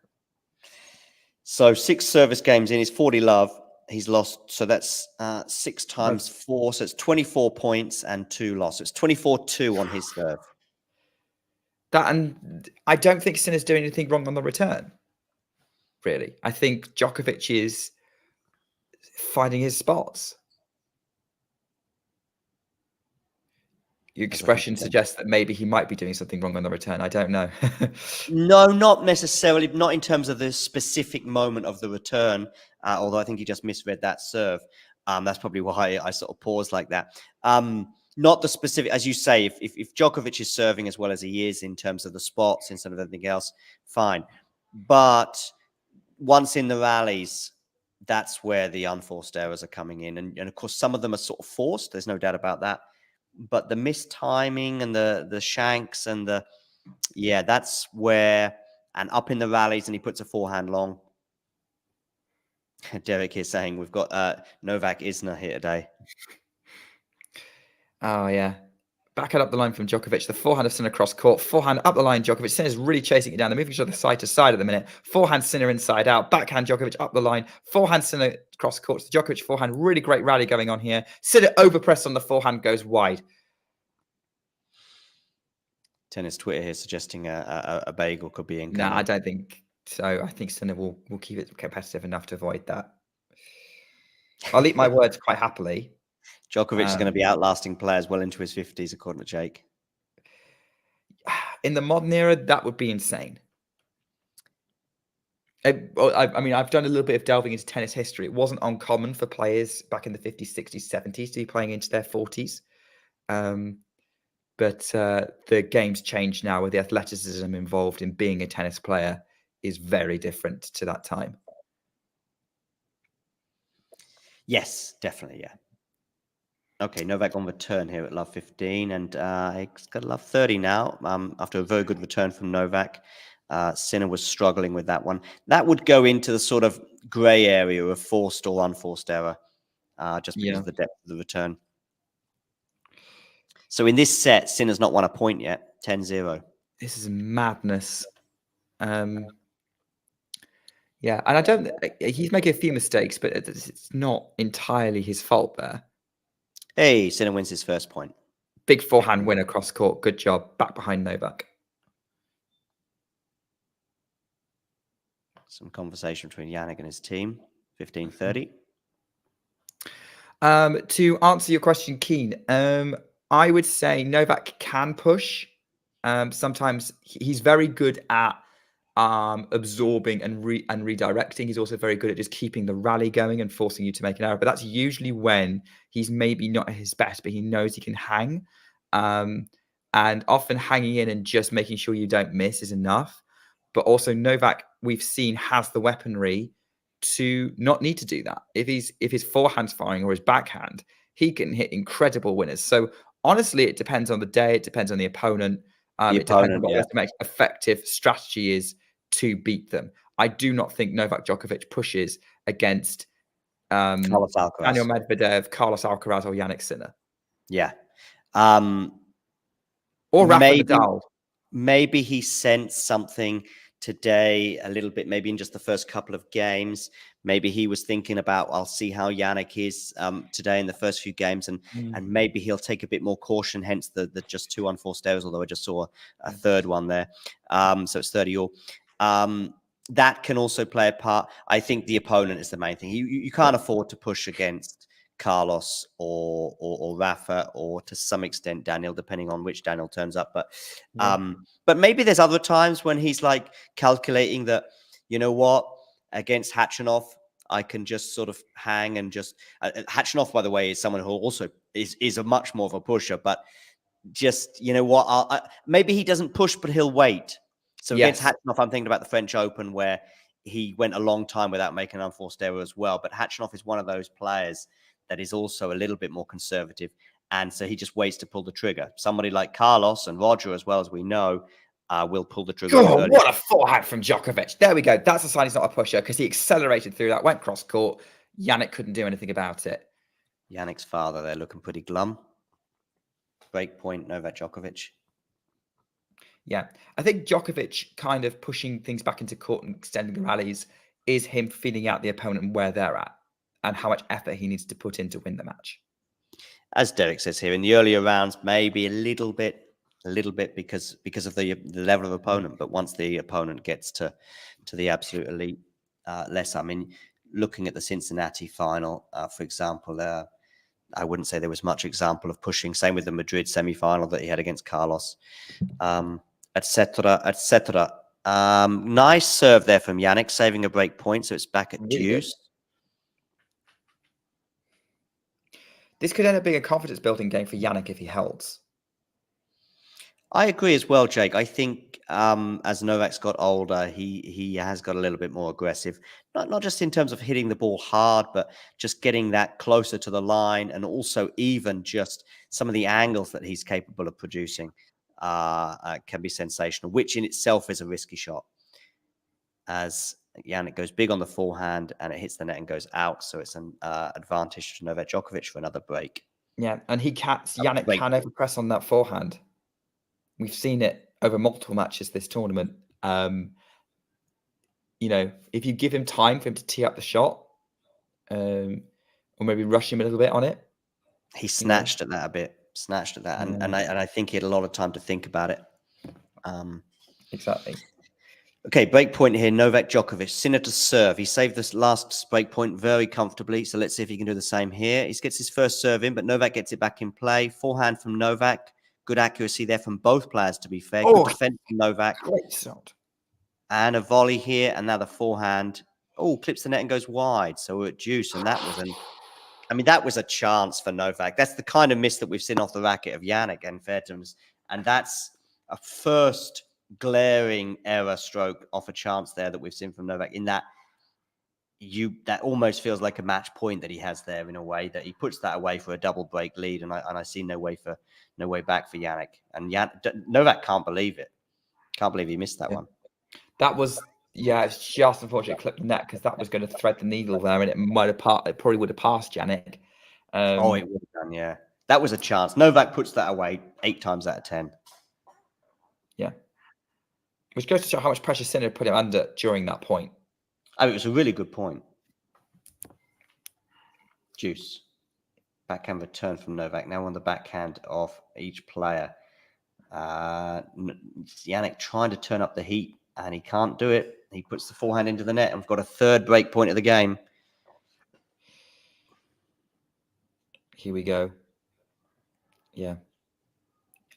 So 6 service games in, his 40 love. He's lost, so that's 6 times 4, so it's 24 points and 2 losses. 24-2 on his serve. And I don't think Sinner's doing anything wrong on the return, really. I think Djokovic is finding his spots. Your expression suggests that maybe he might be doing something wrong on the return. I don't know. No, not necessarily. Not in terms of the specific moment of the return, although I think he just misread that serve. That's probably why I sort of paused like that. Not the specific, as you say, if Djokovic is serving as well as he is in terms of the spots instead of anything else, fine. But once in the rallies, that's where the unforced errors are coming in. And of course, some of them are sort of forced. There's no doubt about that. But the mistiming and the shanks and that's where, and up in the rallies, and he puts a forehand long. Derek here saying we've got Novak Isner here today. Oh, yeah. Back it up the line from Djokovic. The forehand of Sinner cross court. Forehand up the line, Djokovic. Sinner's really chasing it down. They're moving each other side to side at the minute. Forehand Sinner inside out. Backhand Djokovic up the line. Forehand Sinner cross court. The Djokovic forehand. Really great rally going on here. Sinner overpressed on the forehand, goes wide. Tennis Twitter here suggesting a bagel could be in. No, I don't think so. I think Sinner will keep it competitive enough to avoid that. I'll eat my words quite happily. Djokovic is going to be outlasting players well into his 50s, according to Jake. In the modern era, that would be insane. I mean, I've done a little bit of delving into tennis history. It wasn't uncommon for players back in the 50s, 60s, 70s to be playing into their 40s. But the game's changed now, where the athleticism involved in being a tennis player is very different to that time. Yes, definitely, yeah. Okay, Novak on return here at love 15, and he's got love 30 now after a very good return from Novak. Sinner was struggling with that one. That would go into the sort of grey area of forced or unforced error, just because of the depth of the return. So in this set, Sinner's not won a point yet, 10-0. This is madness. Yeah, and I don't. He's making a few mistakes, but it's not entirely his fault there. Hey, Sinner wins his first point. Big forehand win across court. Good job. Back behind Novak. Some conversation between Jannik and his team. 15-30. To answer your question, Keen, I would say Novak can push. Sometimes he's very good at absorbing and redirecting. He's also very good at just keeping the rally going and forcing you to make an error. But that's usually when he's maybe not at his best, but he knows he can hang. And often hanging in and just making sure you don't miss is enough. But also Novak, we've seen, has the weaponry to not need to do that. If his forehand's firing or his backhand, he can hit incredible winners. So honestly, it depends on the day. It depends on the opponent. It depends on what the most effective strategy is to beat them. I do not think Novak Djokovic pushes against Carlos Alcaraz. Daniel Medvedev, Carlos Alcaraz, or Jannik Sinner. Yeah. Or Rafa Nadal. Maybe he sensed something today a little bit, maybe in just the first couple of games. Maybe he was thinking about, I'll see how Jannik is today in the first few games, and maybe he'll take a bit more caution, hence the just 2 unforced errors, although I just saw a third one there. So it's 30-all. That can also play a part. I think the opponent is the main thing. You can't afford to push against Carlos or Rafa, or to some extent Daniel, depending on which Daniel turns up. But maybe there's other times when he's like calculating that, you know what, against Khachanov, I can just sort of hang and just Khachanov, by the way, is someone who also is a much more of a pusher, but just, you know what, maybe he doesn't push, but he'll wait. So against Khachanov, I'm thinking about the French Open, where he went a long time without making an unforced error as well. But Khachanov is one of those players that is also a little bit more conservative. And so he just waits to pull the trigger. Somebody like Carlos and Roger, as well as we know, will pull the trigger. Oh, what a forehand from Djokovic. There we go. That's a sign he's not a pusher, because he accelerated through that, went cross court. Jannik couldn't do anything about it. Jannik's father there looking pretty glum. Break point, Novak Djokovic. Yeah, I think Djokovic kind of pushing things back into court and extending the rallies is him feeling out the opponent and where they're at and how much effort he needs to put in to win the match. As Derek says here, in the earlier rounds, maybe a little bit because of the level of opponent. But once the opponent gets to the absolute elite, less. I mean, looking at the Cincinnati final, for example, I wouldn't say there was much example of pushing. Same with the Madrid semi-final that he had against Carlos, etc., etc. Nice serve there from Jannik, saving a break point, so it's back at deuce. This could end up being a confidence-building game for Jannik if he holds. I agree as well, Jake. I think as Novak's got older, he has got a little bit more aggressive. Not just in terms of hitting the ball hard, but just getting that closer to the line, and also even just some of the angles that he's capable of producing can be sensational, which in itself is a risky shot. As Jannik goes big on the forehand and it hits the net and goes out, so it's an advantage to Novak Djokovic for another break. Yeah, and Jannik can overpress on that forehand. We've seen it over multiple matches this tournament. You know, if you give him time for him to tee up the shot, or maybe rush him a little bit on it. He snatched at that a bit. And I think he had a lot of time to think about it. Exactly. Okay, break point here. Novak Djokovic, Sinner to serve. He saved this last break point very comfortably. So let's see if he can do the same here. He gets his first serve in, but Novak gets it back in play. Forehand from Novak. Good accuracy there from both players, to be fair. Good defense from Novak. Great shot. And a volley here, and now the forehand. Oh, clips the net and goes wide. So we're at deuce, and that was a chance for Novak. That's the kind of miss that we've seen off the racket of Jannik and Fairton's, and that's a first glaring error stroke off a chance there that we've seen from Novak. In that, that almost feels like a match point that he has there, in a way that he puts that away for a double break lead, and I see no way back for Jannik. And Novak can't believe it. Can't believe he missed that one. That was, yeah, it's just unfortunate clip the net because that was going to thread the needle there, and it probably would have passed Jannik. It would have done, yeah. That was a chance. Novak puts that away 8 times out of 10. Yeah. Which goes to show how much pressure Sinner put him under during that point. I mean, it was a really good point. Juice. Backhand return from Novak. Now on the backhand of each player. Jannik trying to turn up the heat, and he can't do it. He puts the forehand into the net, and we've got a third break point of the game. Here we go. Yeah.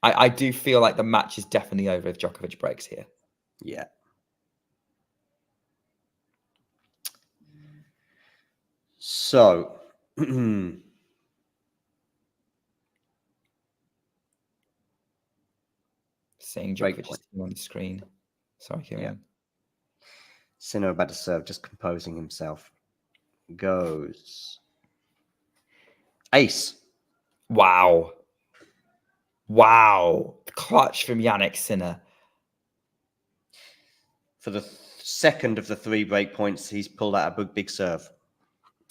I do feel like the match is definitely over if Djokovic breaks here. Yeah. So, Seeing Djokovic on the screen. Sorry, Kieran. Yeah. Sinner about to serve, just composing himself. Goes. Ace. Wow. Wow. Clutch from Jannik Sinner. For the second of the 3 break points, he's pulled out a big serve.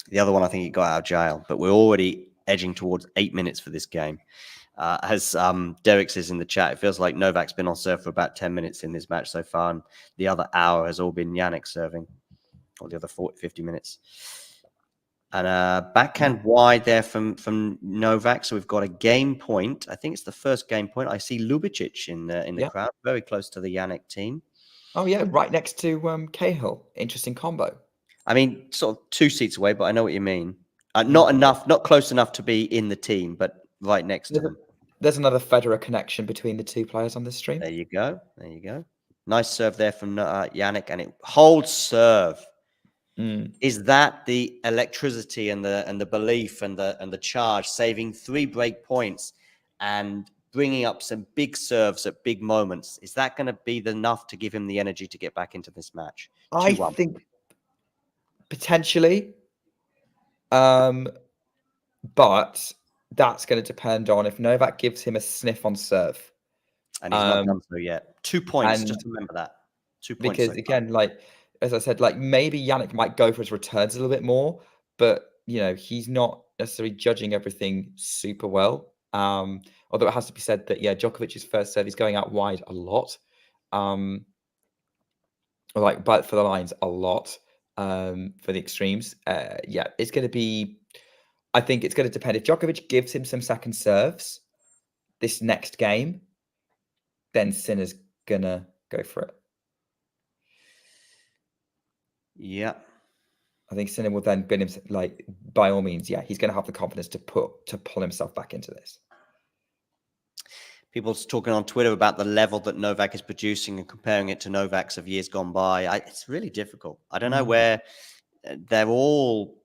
The other one, I think he got out of jail. But we're already edging towards 8 minutes for this game. As Derek says in the chat, it feels like Novak's been on serve for about 10 minutes in this match so far. And the other hour has all been Jannik serving. Or the other 50 minutes. And backhand wide there from Novak. So we've got a game point. I think it's the first game point. I see Ljubicic in the crowd, very close to the Jannik team. Oh, yeah, right next to Cahill. Interesting combo. I mean, sort of 2 seats away, but I know what you mean. Not close enough to be in the team, but right next to them. There's another Federer connection between the 2 players on this stream. There you go. There you go. Nice serve there from Jannik, and it holds serve. Is that the electricity and the belief and the charge, saving 3 break points and bringing up some big serves at big moments? Is that going to be enough to give him the energy to get back into this match? I think potentially, but that's going to depend on if Novak gives him a sniff on serve. And he's not done so yet. 2 points, just remember that. 2 points. Because again, like, as I said, like maybe Jannik might go for his returns a little bit more, but he's not necessarily judging everything super well. Although it has to be said that Djokovic's first serve is going out wide a lot, but for the lines a lot, for the extremes. It's going to be. I think it's going to depend if Djokovic gives him some second serves this next game, then Sinner's gonna go for it. Yeah. I think Sinner will then get him, like, by all means, he's going to have the confidence to pull himself back into this. People talking on Twitter about the level that Novak is producing and comparing it to Novak's of years gone by. It's really difficult. I don't know where they're all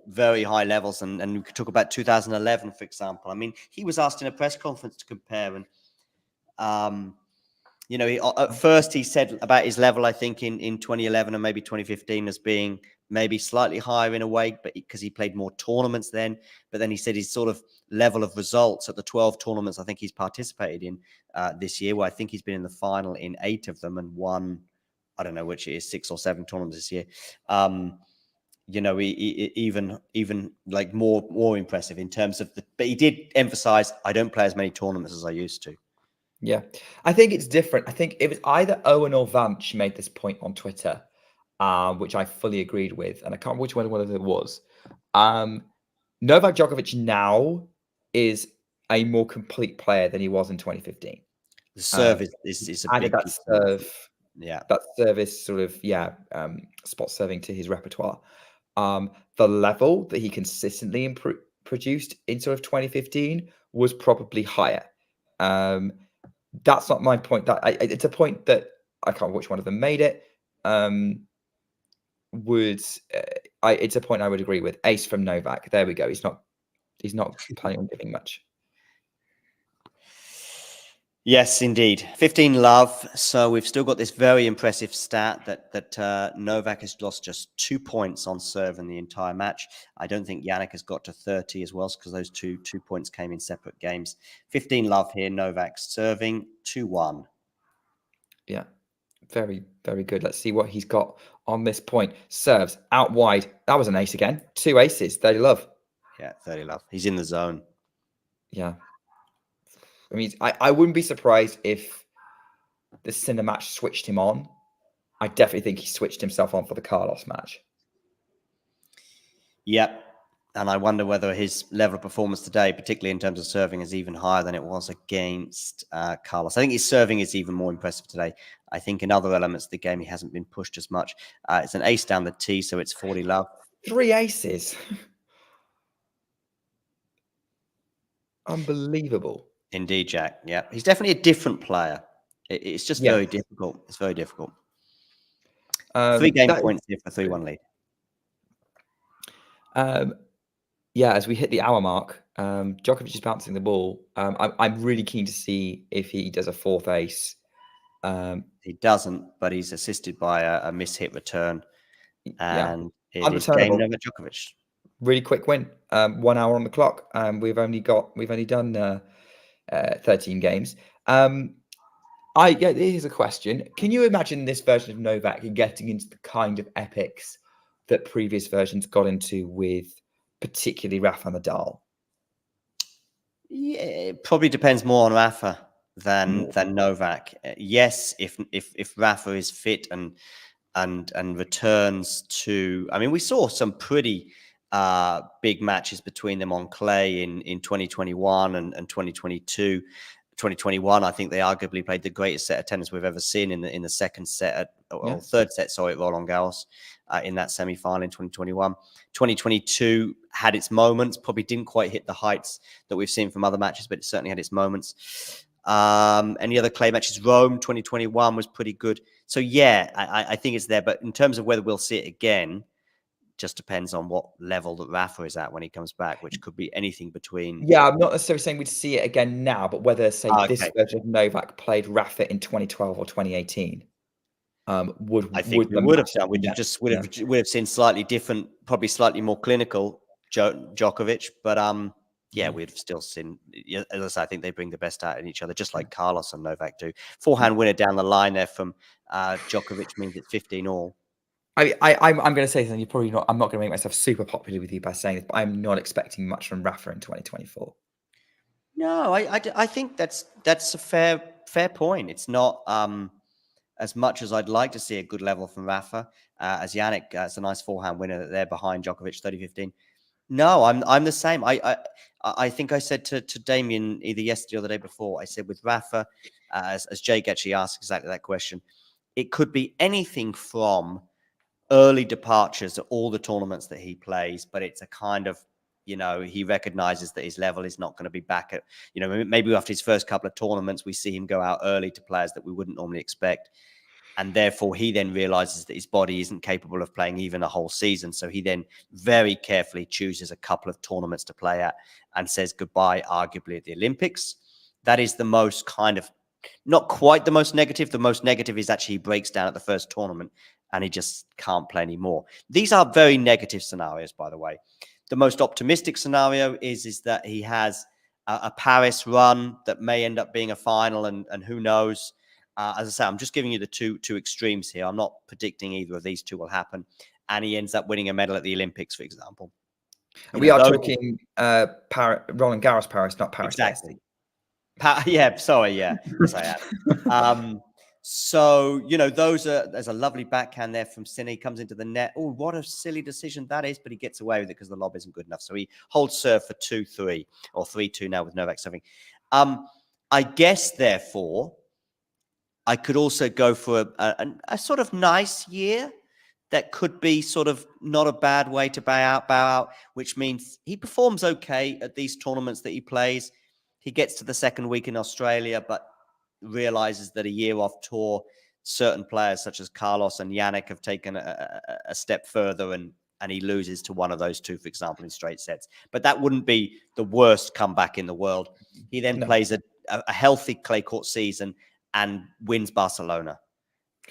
very high levels, and we could talk about 2011, for example. I mean, he was asked in a press conference to compare, and at first he said about his level, I think in 2011 and maybe 2015 as being maybe slightly higher in a way, but because he played more tournaments then. But then he said his sort of level of results at the 12 tournaments I think he's participated in this year, where I think he's been in the final in 8 of them and won, I don't know which it is, 6 or 7 tournaments this year. Even like more impressive in terms of but he did emphasize, I don't play as many tournaments as I used to. Yeah, I think it's different. I think it was either Owen or Vance made this point on Twitter, which I fully agreed with, and I can't remember which one it was. Novak Djokovic now is a more complete player than he was in 2015. The serve is a big that serve. Yeah, that serve is sort of spot serving to his repertoire. The level that he consistently produced in sort of 2015 was probably higher. That's not my point. It's a point that I can't remember which one of them made it. It's a point I would agree with. Ace from Novak. There we go. He's not planning on giving much. Yes, indeed. 15 love. So we've still got this very impressive stat that Novak has lost just 2 points on serve in the entire match. I don't think Jannik has got to 30 as well, because those two points came in separate games. 15 love here. Novak serving 2-1. Yeah. Very, very good. Let's see what he's got on this point. Serves out wide. That was an ace again. 2 aces. They love. Yeah, 30 love. He's in the zone. Yeah. I mean, I wouldn't be surprised if the Sinner match switched him on. I definitely think he switched himself on for the Carlos match. Yep. And I wonder whether his level of performance today, particularly in terms of serving, is even higher than it was against Carlos. I think his serving is even more impressive today. I think in other elements of the game, he hasn't been pushed as much. It's an ace down the tee, so it's 40 love. 3 aces. Unbelievable. Indeed, Jack. Yeah. He's definitely a different player. It's just very difficult. It's very difficult. 3 game points here for 3-1 lead. Yeah, as we hit the hour mark, Djokovic is bouncing the ball. I'm really keen to see if he does a 4th ace. He doesn't, but he's assisted by a mishit return. And it is game over Djokovic. Really quick win. 1 hour on the clock. We've only done 13 games. Here's a question. Can you imagine this version of Novak getting into the kind of epics that previous versions got into with particularly Rafa Nadal? Yeah, it probably depends more on Rafa than Novak. Yes, if Rafa is fit and returns to, I mean, we saw some pretty big matches between them on clay in 2021 and 2022. 2021, I think they arguably played the greatest set of tennis we've ever seen in the second set or third set, sorry, at Roland Garros in that semi-final in 2021. 2022 had its moments, probably didn't quite hit the heights that we've seen from other matches, but it certainly had its moments. Any other clay matches? Rome 2021 was pretty good. So yeah, I think it's there. But in terms of whether we'll see it again, just depends on what level that Rafa is at when he comes back, which could be anything between. Yeah, I'm not necessarily saying we'd see it again now, but whether, say, this version of Novak played Rafa in 2012 or 2018, I think we would have done. We'd have seen slightly different, probably slightly more clinical Djokovic, but we'd have still seen. As I say, I think they bring the best out in each other, just like Carlos and Novak do. Forehand winner down the line there from Djokovic means it's 15 all. I'm going to say something. You're probably not. I'm not going to make myself super popular with you by saying this, but I'm not expecting much from Rafa in 2024. No, I think that's a fair point. It's not as much as I'd like to see a good level from Rafa. As Jannik, it's a nice forehand winner that they're behind Djokovic 30-15. No, I'm the same. I think I said to Damien either yesterday or the day before. I said with Rafa, as Jake actually asked exactly that question, it could be anything from early departures at all the tournaments that he plays, but it's a kind of, he recognizes that his level is not going to be back at, maybe after his first couple of tournaments, we see him go out early to players that we wouldn't normally expect. And therefore, he then realizes that his body isn't capable of playing even a whole season. So he then very carefully chooses a couple of tournaments to play at and says goodbye, arguably, at the Olympics. That is the most kind of, not quite the most negative. The most negative is actually he breaks down at the first tournament and he just can't play anymore. These are very negative scenarios, by the way. The most optimistic scenario is that he has a Paris run that may end up being a final, and who knows. As I say, I'm just giving you the two extremes here. I'm not predicting either of these two will happen. And he ends up winning a medal at the Olympics, for example. We are talking Roland Garros Paris, not Paris. Exactly. Yes, I am. So, there's a lovely backhand there from Sinner. He comes into the net. Oh, what a silly decision that is, but he gets away with it because the lob isn't good enough. So he holds serve for 2-3 or 3-2 now with Novak serving. I guess, therefore, I could also go for a sort of nice year that could be sort of not a bad way to bow out, which means he performs okay at these tournaments that he plays. He gets to the second week in Australia, but realizes that a year off tour, certain players such as Carlos and Jannik have taken a step further, and he loses to one of those two, for example, in straight sets. But that wouldn't be the worst comeback in the world. He then plays a healthy clay court season and wins Barcelona,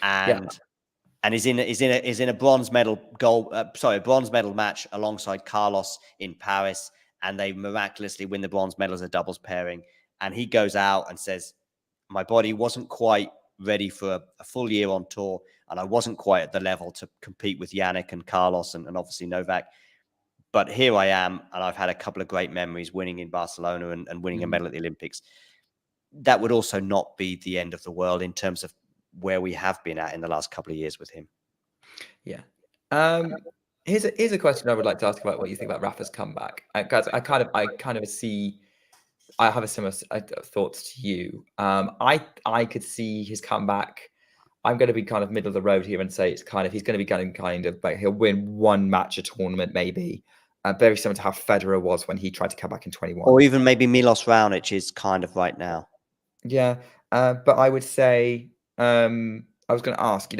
and is in a bronze medal match alongside Carlos in Paris, and they miraculously win the bronze medal as a doubles pairing. And he goes out and says, my body wasn't quite ready for a full year on tour, and I wasn't quite at the level to compete with Jannik and Carlos and obviously Novak. But here I am, and I've had a couple of great memories winning in Barcelona and winning a medal at the Olympics. That would also not be the end of the world in terms of where we have been at in the last couple of years with him. Yeah. Here's a question I would like to ask about what you think about Rafa's comeback. Guys, I kind of see. I have a similar thoughts to you. I could see his comeback. I'm going to be kind of middle of the road here and say he's going to be kind of, but he'll win one match a tournament maybe. Very similar to how Federer was when he tried to come back in 21. Or even maybe Milos Raonic is kind of right now. Yeah, but I would say I was going to ask,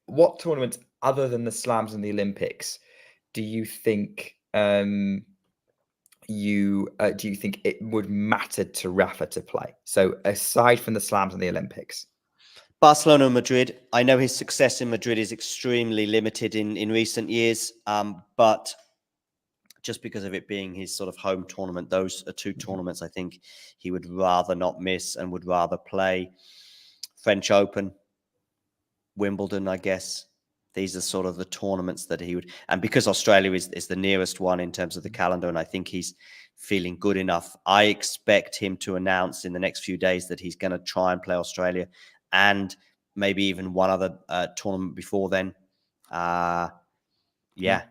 what tournaments other than the Slams and the Olympics do you think do you think it would matter to Rafa to play? So aside from the Slams and the Olympics. Barcelona and Madrid. I know his success in Madrid is extremely limited in recent years, but just because of it being his sort of home tournament, those are two tournaments I think he would rather not miss and would rather play. French Open, Wimbledon, I guess. These are sort of the tournaments that he would, and because Australia is the nearest one in terms of the calendar, and I think he's feeling good enough, I expect him to announce in the next few days that he's going to try and play Australia and maybe even one other tournament before then. Yeah.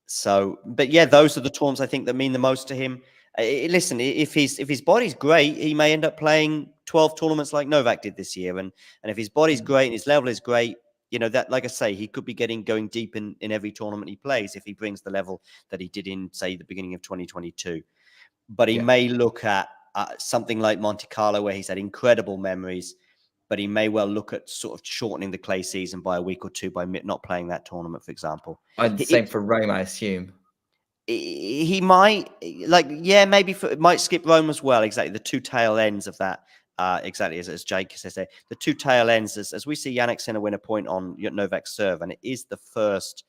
So, but yeah, those are the tournaments I think that mean the most to him. Listen, if his body's great, he may end up playing 12 tournaments like Novak did this year. And if his body's great and his level is great, that, like I say, he could be going deep in every tournament he plays if he brings the level that he did in, say, the beginning of 2022. But he may look at something like Monte Carlo, where he's had incredible memories, but he may well look at sort of shortening the clay season by a week or two by not playing that tournament, for example. And same for Rome, I assume. He might, maybe it might skip Rome as well. Exactly, the two tail ends of that. Exactly as Jake says there, the two tail ends, as we see Jannik Sinner win a point on Novak's serve, and it is the first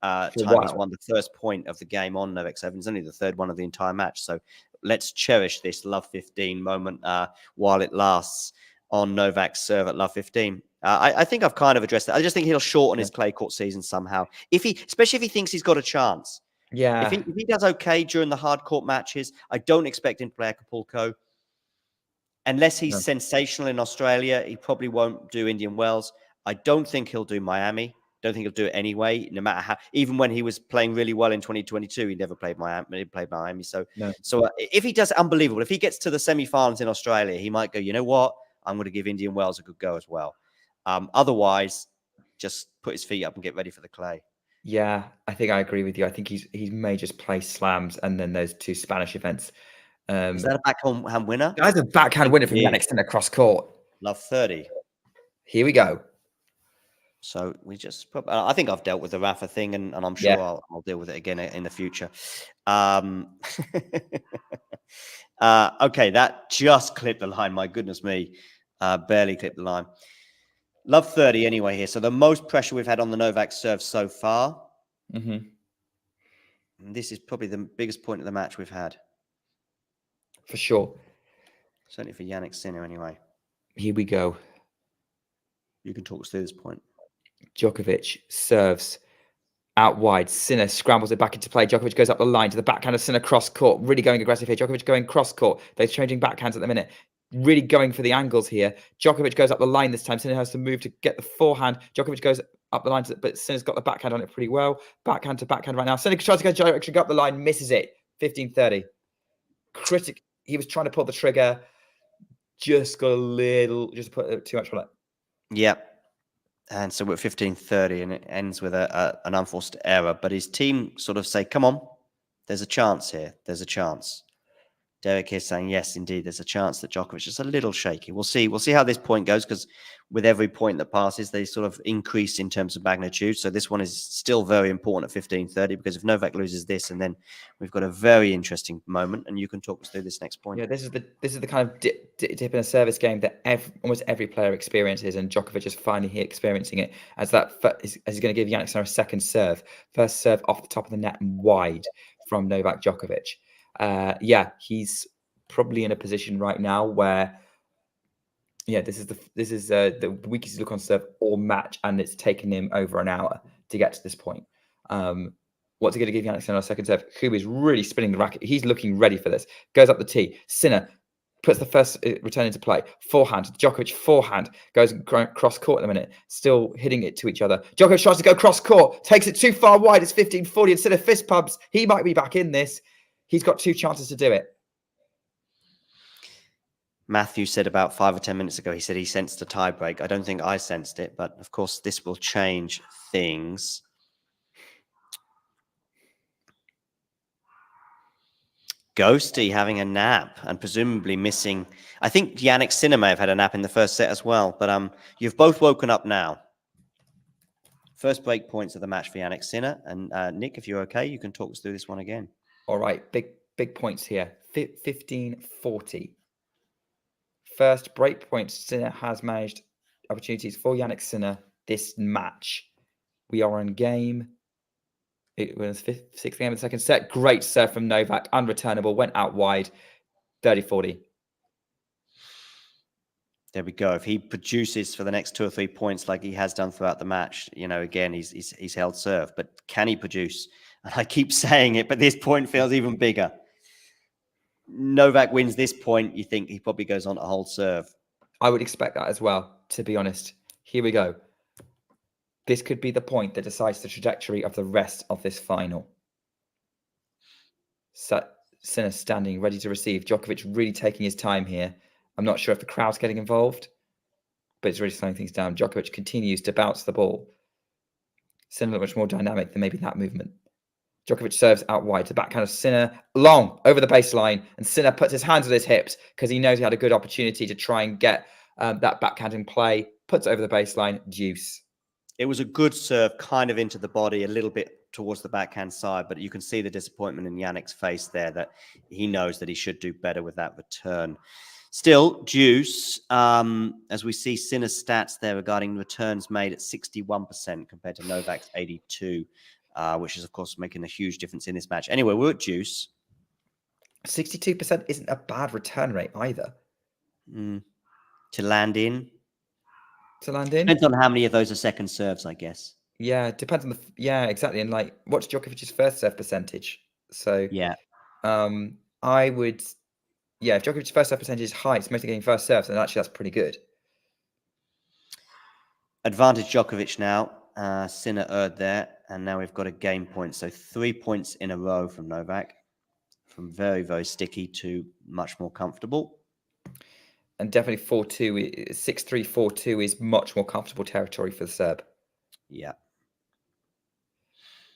time he's won the first point of the game on Novak's serve. It's only the third one of the entire match. So let's cherish this Love 15 moment while it lasts on Novak's serve at Love 15. I think I've kind of addressed that. I just think he'll shorten his clay court season somehow, especially if he thinks he's got a chance. Yeah. If he does okay during the hard court matches, I don't expect him to play Acapulco. Unless he's sensational in Australia, he probably won't do Indian Wells. I don't think he'll do Miami. Don't think he'll do it anyway, no matter how. Even when he was playing really well in 2022, he never played Miami. He played Miami. So if he does unbelievable, if he gets to the semi-finals in Australia, he might go, you know what? I'm going to give Indian Wells a good go as well. Otherwise, just put his feet up and get ready for the clay. Yeah, I think I agree with you. I think he may just play Slams and then those two Spanish events. Is that a backhand winner? That's a backhand winner from Jannik Sinner across court. Love 30. Here we go. So we just, I think I've dealt with the Rafa thing, and I'm sure I'll deal with it again in the future. Okay, that just clipped the line. My goodness me, barely clipped the line. Love 30 anyway here. So the most pressure we've had on the Novak serve so far. And this is probably the biggest point of the match we've had. For sure. Certainly for Jannik Sinner anyway. Here we go. You can talk us through this point. Djokovic serves out wide. Sinner scrambles it back into play. Djokovic goes up the line to the backhand of Sinner cross court. Really going aggressive here. Djokovic going cross court. They're changing backhands at the minute. Really going for the angles here. Djokovic goes up the line this time. Sinner has to move to get the forehand. Djokovic goes up the line, but Sinner's got the backhand on it pretty well. Backhand to backhand right now. Sinner tries to go directly up the line, misses it. 15-30. He was trying to pull the trigger. Just put too much on it. Yep. And so we're at 15-30, and it ends with an unforced error. But his team sort of say, come on, there's a chance here. There's a chance. Derek is saying, yes, indeed, there's a chance that Djokovic is a little shaky. We'll see. We'll see how this point goes, because with every point that passes, they sort of increase in terms of magnitude. So this one is still very important at 15-30, because if Novak loses this, and then we've got a very interesting moment, and you can talk us through this next point. Yeah, this is the kind of dip in a service game that almost every player experiences, and Djokovic is finally here experiencing it as he's going to give Jannik Sinner a second serve. First serve off the top of the net and wide from Novak Djokovic. He's probably in a position right now where Yeah, this is the weakest look on serve all match, and it's taken him over an hour to get to this point. What's he going to give Jannik Sinner on second serve? Who is really spinning the racket. He's looking ready for this. Goes up the tee. Sinner puts the first return into play. Forehand. Djokovic forehand. Goes cross court in a minute. Still hitting it to each other. Djokovic tries to go cross court. Takes it too far wide. It's 15-40. Instead of fist pumps, he might be back in this. He's got 2 chances to do it. Matthew said about 5 or 10 minutes ago, he said he sensed a tie break. I don't think I sensed it, but of course this will change things. Ghosty having a nap and presumably missing. I think Jannik Sinner may have had a nap in the first set as well, but you've both woken up now. First break points of the match for Jannik Sinner. And Nick, if you're okay, you can talk us through this one again. All right, big points here. 15-40. First break point Sinner has managed opportunities for Jannik Sinner this match. We are on game. It was sixth game of the second set. Great serve from Novak. Unreturnable. Went out wide. 30-40. There we go. If he produces for the next 2 or 3 points like he has done throughout the match, again, he's held serve. But can he produce? And I keep saying it, but this point feels even bigger. Novak wins this point, you think he probably goes on to hold serve. I would expect that as well, to be honest. Here we go. This could be the point that decides the trajectory of the rest of this final. Sinner standing, ready to receive. Djokovic really taking his time here. I'm not sure if the crowd's getting involved, but it's really slowing things down. Djokovic continues to bounce the ball. Sinner much more dynamic than maybe that movement. Djokovic serves out wide. The backhand of Sinner long over the baseline, and Sinner puts his hands on his hips because he knows he had a good opportunity to try and get that backhand in play. Puts it over the baseline. Deuce. It was a good serve, kind of into the body, a little bit towards the backhand side, but you can see the disappointment in Jannik's face there that he knows that he should do better with that return. Still, deuce, as we see Sinner's stats there regarding returns made at 61% compared to Novak's 82%. Which is, of course, making a huge difference in this match. Anyway, we're at deuce. 62% isn't a bad return rate either. To land in? Depends on how many of those are second serves, I guess. Yeah, depends on exactly. And what's Djokovic's first serve percentage? So yeah, I would, if Djokovic's first serve percentage is high, it's mostly getting first serves, then actually that's pretty good. Advantage Djokovic now. Sinner erred there, and now we've got a game point. So 3 points in a row from Novak, from very, very sticky to much more comfortable. And definitely 4-2, 6-3, 4-2 is much more comfortable territory for the Serb. Yeah.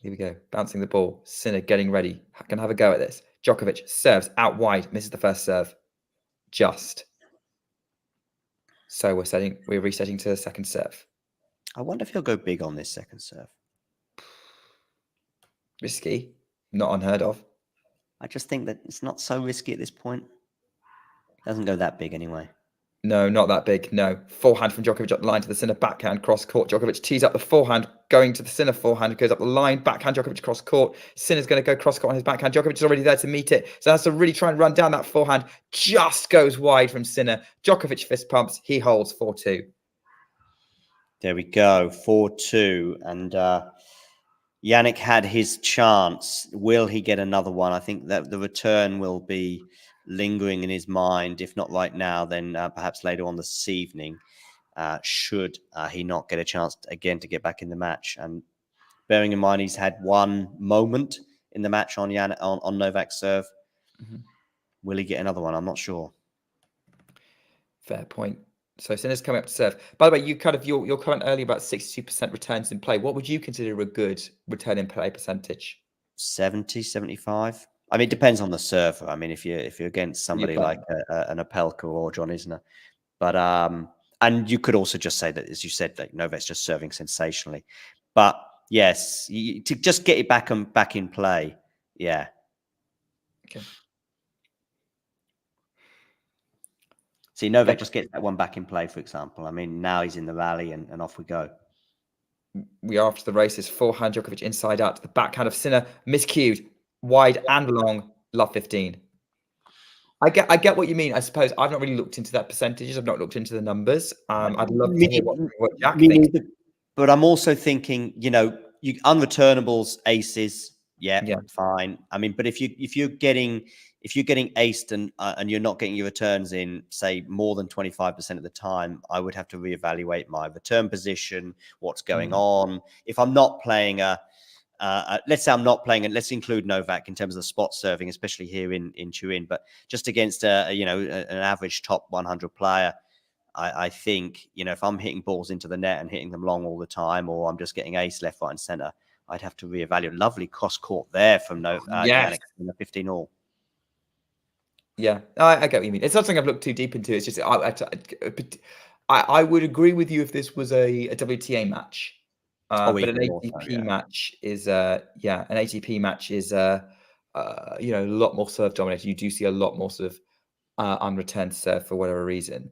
Here we go. Bouncing the ball. Sinner getting ready. Can have a go at this. Djokovic serves out wide. Misses the first serve. Just. So we're resetting to the second serve. I wonder if he'll go big on this second serve. Risky. Not unheard of. I just think that it's not so risky at this point. Doesn't go that big anyway. No, not that big. No. Forehand from Djokovic up the line to the Sinner backhand cross court. Djokovic tees up the forehand, going to the Sinner forehand, goes up the line, backhand Djokovic cross court. Sinner's going to go cross court on his backhand. Djokovic is already there to meet it. So has to really try and run down that forehand. Just goes wide from Sinner. Djokovic fist pumps. He holds 4-2. There we go. 4-2. And Jannik had his chance. Will he get another one? I think that the return will be lingering in his mind. If not right now, then perhaps later on this evening, should he not get a chance again to get back in the match. And bearing in mind he's had one moment in the match on Novak's serve. Mm-hmm. Will he get another one? I'm not sure. Fair point. So Sinner's coming up to serve. By the way, you your comment earlier about 62% returns in play. What would you consider a good return in play percentage? 70, 75. I mean, it depends on the server. I mean, if you're against somebody like an Opelka or John Isner, but and you could also just say that, as you said, that Novak's just serving sensationally. But yes, to just get it back in play, yeah. Okay. See, Novak just gets that one back in play, for example. I mean, now he's in the rally and off we go. We are after the races. Forehand Djokovic inside out. The backhand of Sinner miscued. Wide and long. Love 15. I get what you mean. I suppose I've not really looked into that percentages. I've not looked into the numbers. I'd love to hear what Jack Me thinks. neither. But I'm also thinking, you unreturnables, aces, yeah, fine. I mean, but if you're getting aced and you're not getting your returns in, say, more than 25% of the time, I would have to reevaluate my return position, what's going on. If I'm not playing let's say I'm not playing, and let's include Novak in terms of the spot serving, especially here in Turin, but just against an average top 100 player, I think, if I'm hitting balls into the net and hitting them long all the time, or I'm just getting ace left, right, and center, I'd have to reevaluate. Lovely cross court there from Jannik in the 15 all. Yeah, I get what you mean. It's not something I've looked too deep into. It's just I would agree with you if this was a WTA match. But an ATP match is an ATP match is a lot more serve dominated. You do see a lot more sort of unreturned serve for whatever reason.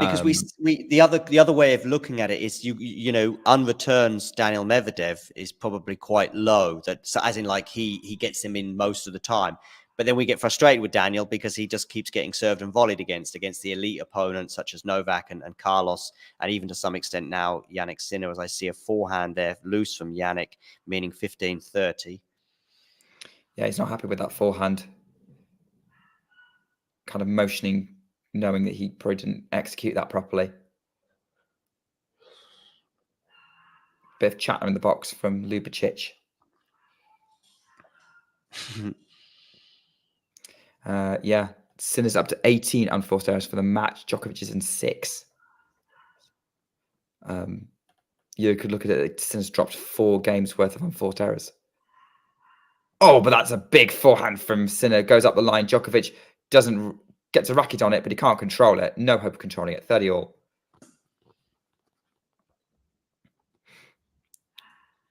Because the other way of looking at it is unreturns Daniel Medvedev is probably quite low. As in like he gets him in most of the time. But then we get frustrated with Daniel because he just keeps getting served and volleyed against the elite opponents such as Novak and Carlos, and even to some extent now Jannik Sinner, as I see a forehand there loose from Jannik, meaning 15-30. Yeah, he's not happy with that forehand. Kind of motioning, knowing that he probably didn't execute that properly. Bit of chatter in the box from Ljubicic. Sinner's up to 18 unforced errors for the match. Djokovic is in 6. You could look at it. Sinner's dropped 4 games worth of unforced errors. Oh, but that's a big forehand from Sinner. Goes up the line. Djokovic gets a racket on it, but he can't control it. No hope of controlling it. 30 all.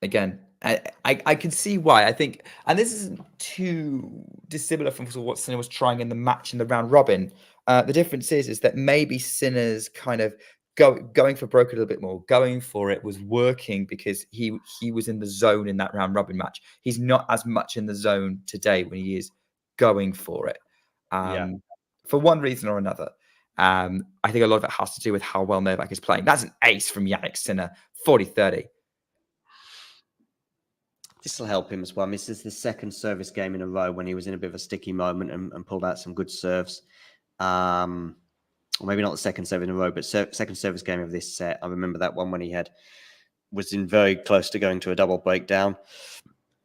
Again, I can see why. I think, and this isn't too dissimilar from what Sinner was trying in the match in the round robin. The difference is that maybe Sinner's kind of going for broke a little bit more, going for it was working because he was in the zone in that round robin match. He's not as much in the zone today when he is going for it. For one reason or another. I think a lot of it has to do with how well Novak is playing. That's an ace from Jannik Sinner, 40-30. This will help him as well. This is the second service game in a row when he was in a bit of a sticky moment and pulled out some good serves. Or maybe not the second serve in a row, but second service game of this set. I remember that one when he was in very close to going to a double breakdown.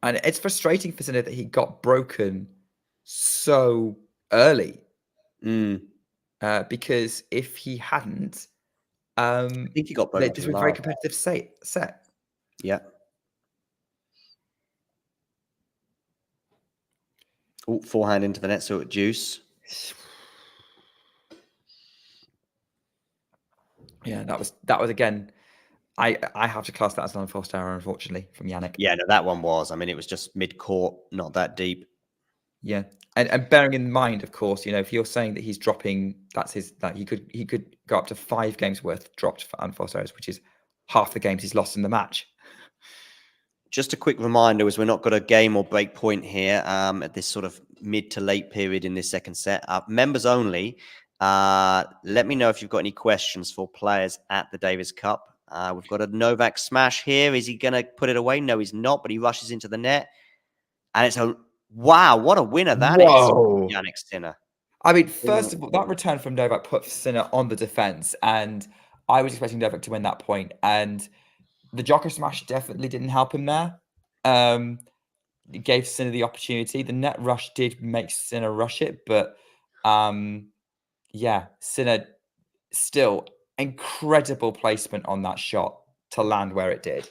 And it's frustrating for Sinner that he got broken so early. Because if he hadn't, I think he got broken. This was a very competitive set. Yeah. Oh, forehand into the net, so it juice. Yeah, that was again. I have to class that as an unforced error, unfortunately, from Jannik. Yeah, no, that one was. I mean, it was just mid-court, not that deep. Yeah, and bearing in mind, of course, if you're saying that he's dropping, that he could go up to 5 games worth dropped for unforced errors, which is half the games he's lost in the match. Just a quick reminder, as we're not got a game or break point here at this sort of mid to late period in this second set. Members only. Let me know if you've got any questions for players at the Davis Cup. We've got a Novak smash here. Is he going to put it away? No, he's not, but he rushes into the net. And it's wow, what a winner that is, Jannik Sinner. I mean, first of all, that return from Novak put Sinner on the defense, and I was expecting Novak to win that point. And the Djokovic smash definitely didn't help him there. It gave Sinner the opportunity. The net rush did make Sinner rush it, but Sinner still incredible placement on that shot to land where it did.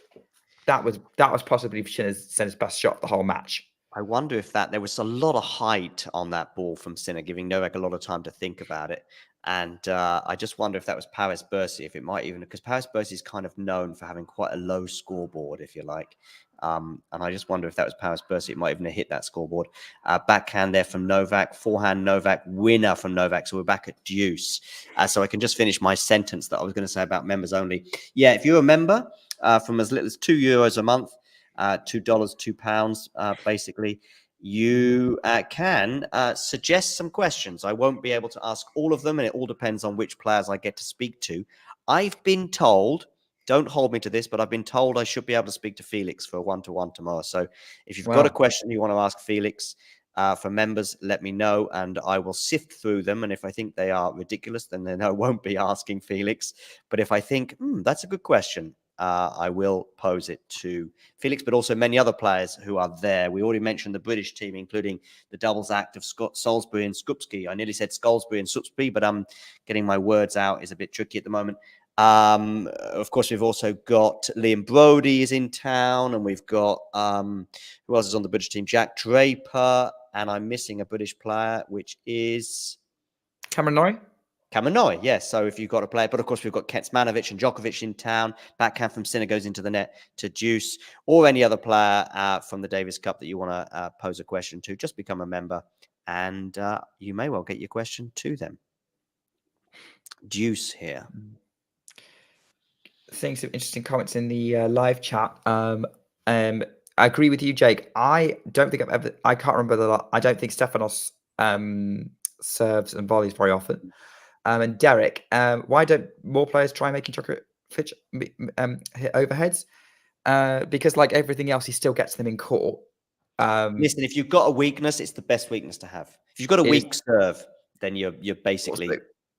That was possibly Sinner's best shot of the whole match. I wonder if there was a lot of height on that ball from Sinner, giving Novak a lot of time to think about it. And I just wonder if that was Paris Bercy, if it might even, because Paris Bercy is kind of known for having quite a low scoreboard, if you like. And I just wonder if that was Paris Bercy, it might even have hit that scoreboard. Backhand there from Novak, forehand Novak, winner from Novak. So we're back at deuce. So I can just finish my sentence that I was going to say about members only. Yeah, if you're a member from as little as €2 a month, $2, £2, basically, you can suggest some questions. I won't be able to ask all of them, and it all depends on which players I get to speak to. I've been told, don't hold me to this, but I've been told I should be able to speak to Felix for a one-to-one tomorrow. So if you've got a question you want to ask Felix for members, let me know, and I will sift through them. And if I think they are ridiculous, then I won't be asking Felix. But if I think, that's a good question, I will pose it to Felix, but also many other players who are there. We already mentioned the British team, including the doubles act of Salisbury and Skupski. I nearly said Salisbury and Supsby, but getting my words out is a bit tricky at the moment. Of course, we've also got Liam Brodie is in town, and we've got who else is on the British team? Jack Draper, and I'm missing a British player, which is Cameron Norrie. Cameron Norrie, yes. So if you've got a player, but of course we've got Kecmanovic and Djokovic in town. Backhand from Sinner goes into the net to Deuce, or any other player from the Davis Cup that you want to pose a question to. Just become a member, and you may well get your question to them. Deuce here. Seeing some interesting comments in the live chat. I agree with you, Jake. I don't think I can't remember I don't think Stefanos serves and volleys very often. And Derek, why don't more players try making Djokovic hit overheads? Because like everything else, he still gets them in court. Listen, if you've got a weakness, it's the best weakness to have. If you've got a weak serve, then you're basically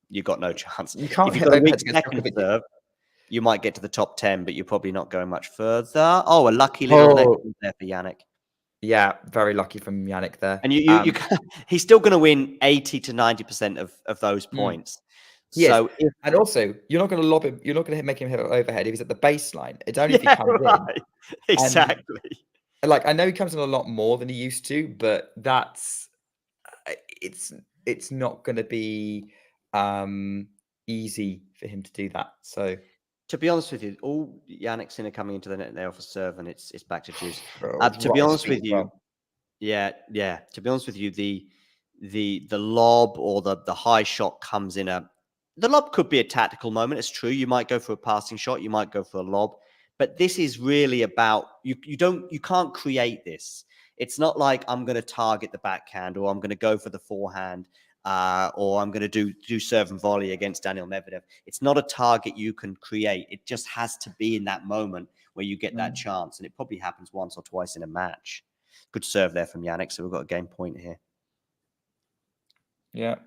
you've got no chance. You can't if you've hit got a weak overheads second against serve, you might get to the top 10, but you're probably not going much further. Oh, a lucky little net there for Jannik. Yeah, very lucky from Jannik there. And he's still going to win 80 to 90% of those points. So, and also, you're not going to lob him. You're not going to make him hit an overhead if he's at the baseline. It's only if he comes in. Exactly. And, like, I know he comes in a lot more than he used to, but it's not going to be easy for him to do that. So, to be honest with you, all Jannik Sinner coming into the net there off a serve, and it's back to Deuce. To be honest with you, to be honest with you, the lob or the high shot comes in the lob could be a tactical moment. It's true. You might go for a passing shot. You might go for a lob. But this is really about you can't create this. It's not like I'm going to target the backhand, or I'm going to go for the forehand, or I'm going to do serve and volley against Daniil Medvedev. It's not a target you can create. It just has to be in that moment where you get that chance. And it probably happens once or twice in a match. Good serve there from Jannik. So we've got a game point here. Yeah.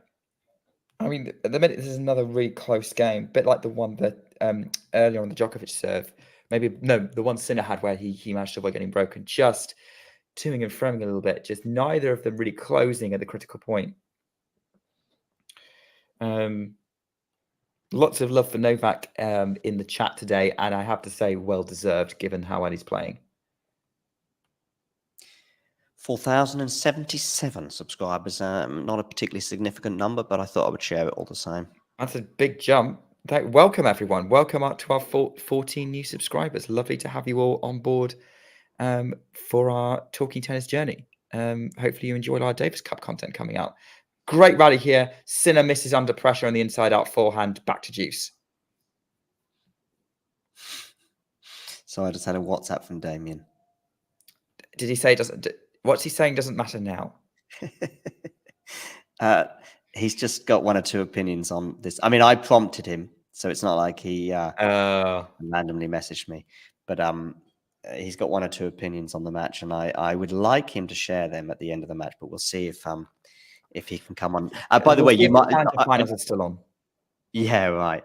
I mean, at the minute, this is another really close game, a bit like the one that earlier on the Djokovic serve. The one Sinner had where he managed to avoid getting broken, just toing and froing a little bit, just neither of them really closing at the critical point. Lots of love for Novak in the chat today, and I have to say, well deserved given how well he's playing. 4,077 subscribers. Not a particularly significant number, but I thought I would share it all the same. That's a big jump. Welcome, everyone. Welcome up to our 14 new subscribers. Lovely to have you all on board for our Talking Tennis journey. Hopefully you enjoyed our Davis Cup content coming out. Great rally here. Sinner misses under pressure on the inside-out forehand. Back to Deuce. So I just had a WhatsApp from Damien. Did he say what's he saying doesn't matter now? He's just got one or two opinions on this. I mean, I prompted him, so it's not like he randomly messaged me. But he's got one or two opinions on the match, and I would like him to share them at the end of the match. But we'll see if he can come on. By the way, you might. Finals are still on. Yeah, right.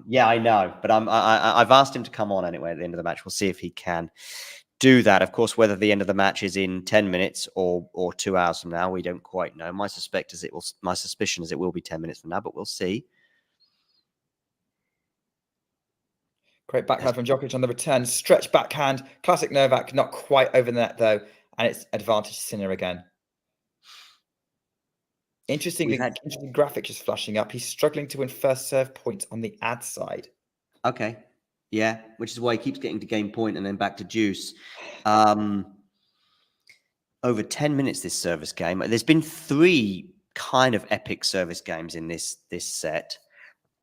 Yeah, I know, but I've asked him to come on anyway at the end of the match. We'll see if he can do that. Of course, whether the end of the match is in 10 minutes or 2 hours from now, we don't quite know. My suspicion is it will be 10 minutes from now, but we'll see. Great backhand from Djokovic on the return. Stretch backhand. Classic Novak. Not quite over the net, though. And it's advantage Sinner again. Interesting graphic just flashing up. He's struggling to win first serve points on the ad side. Okay. Yeah, which is why he keeps getting to game point and then back to Deuce. Over 10 minutes this service game. There's been 3 kind of epic service games in this set.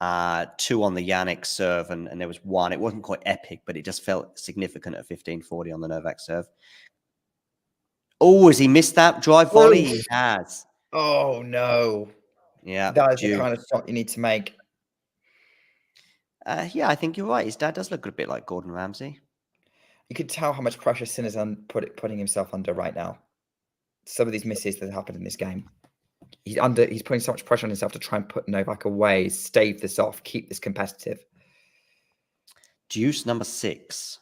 2 on the Jannik serve, and there was 1. It wasn't quite epic, but it just felt significant at 15-40 on the Novak serve. Oh, has he missed that drive volley? He Oof. has. Oh no. Yeah. That is the Juice. kind of shot you need to make. Yeah, I think you're right. His dad does look a bit like Gordon Ramsay. You could tell how much pressure Sinner's putting himself under right now. Some of these misses that happened in this game. He's putting so much pressure on himself to try and put Novak away, stave this off, keep this competitive. Juice number 6.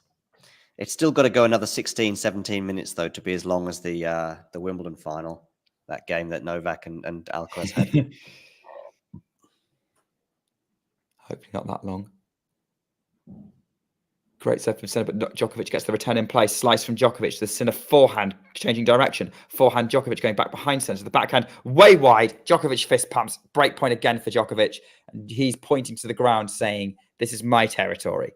It's still got to go another 16, 17 minutes, though, to be as long as the Wimbledon final, that game that Novak and Alcaraz had. Hopefully not that long. Great serve from Sinner, but Djokovic gets the return in play. Slice from Djokovic. The Sinner forehand changing direction. Forehand Djokovic going back behind Sinner. The backhand way wide. Djokovic fist pumps. Break point again for Djokovic. And he's pointing to the ground saying, "This is my territory."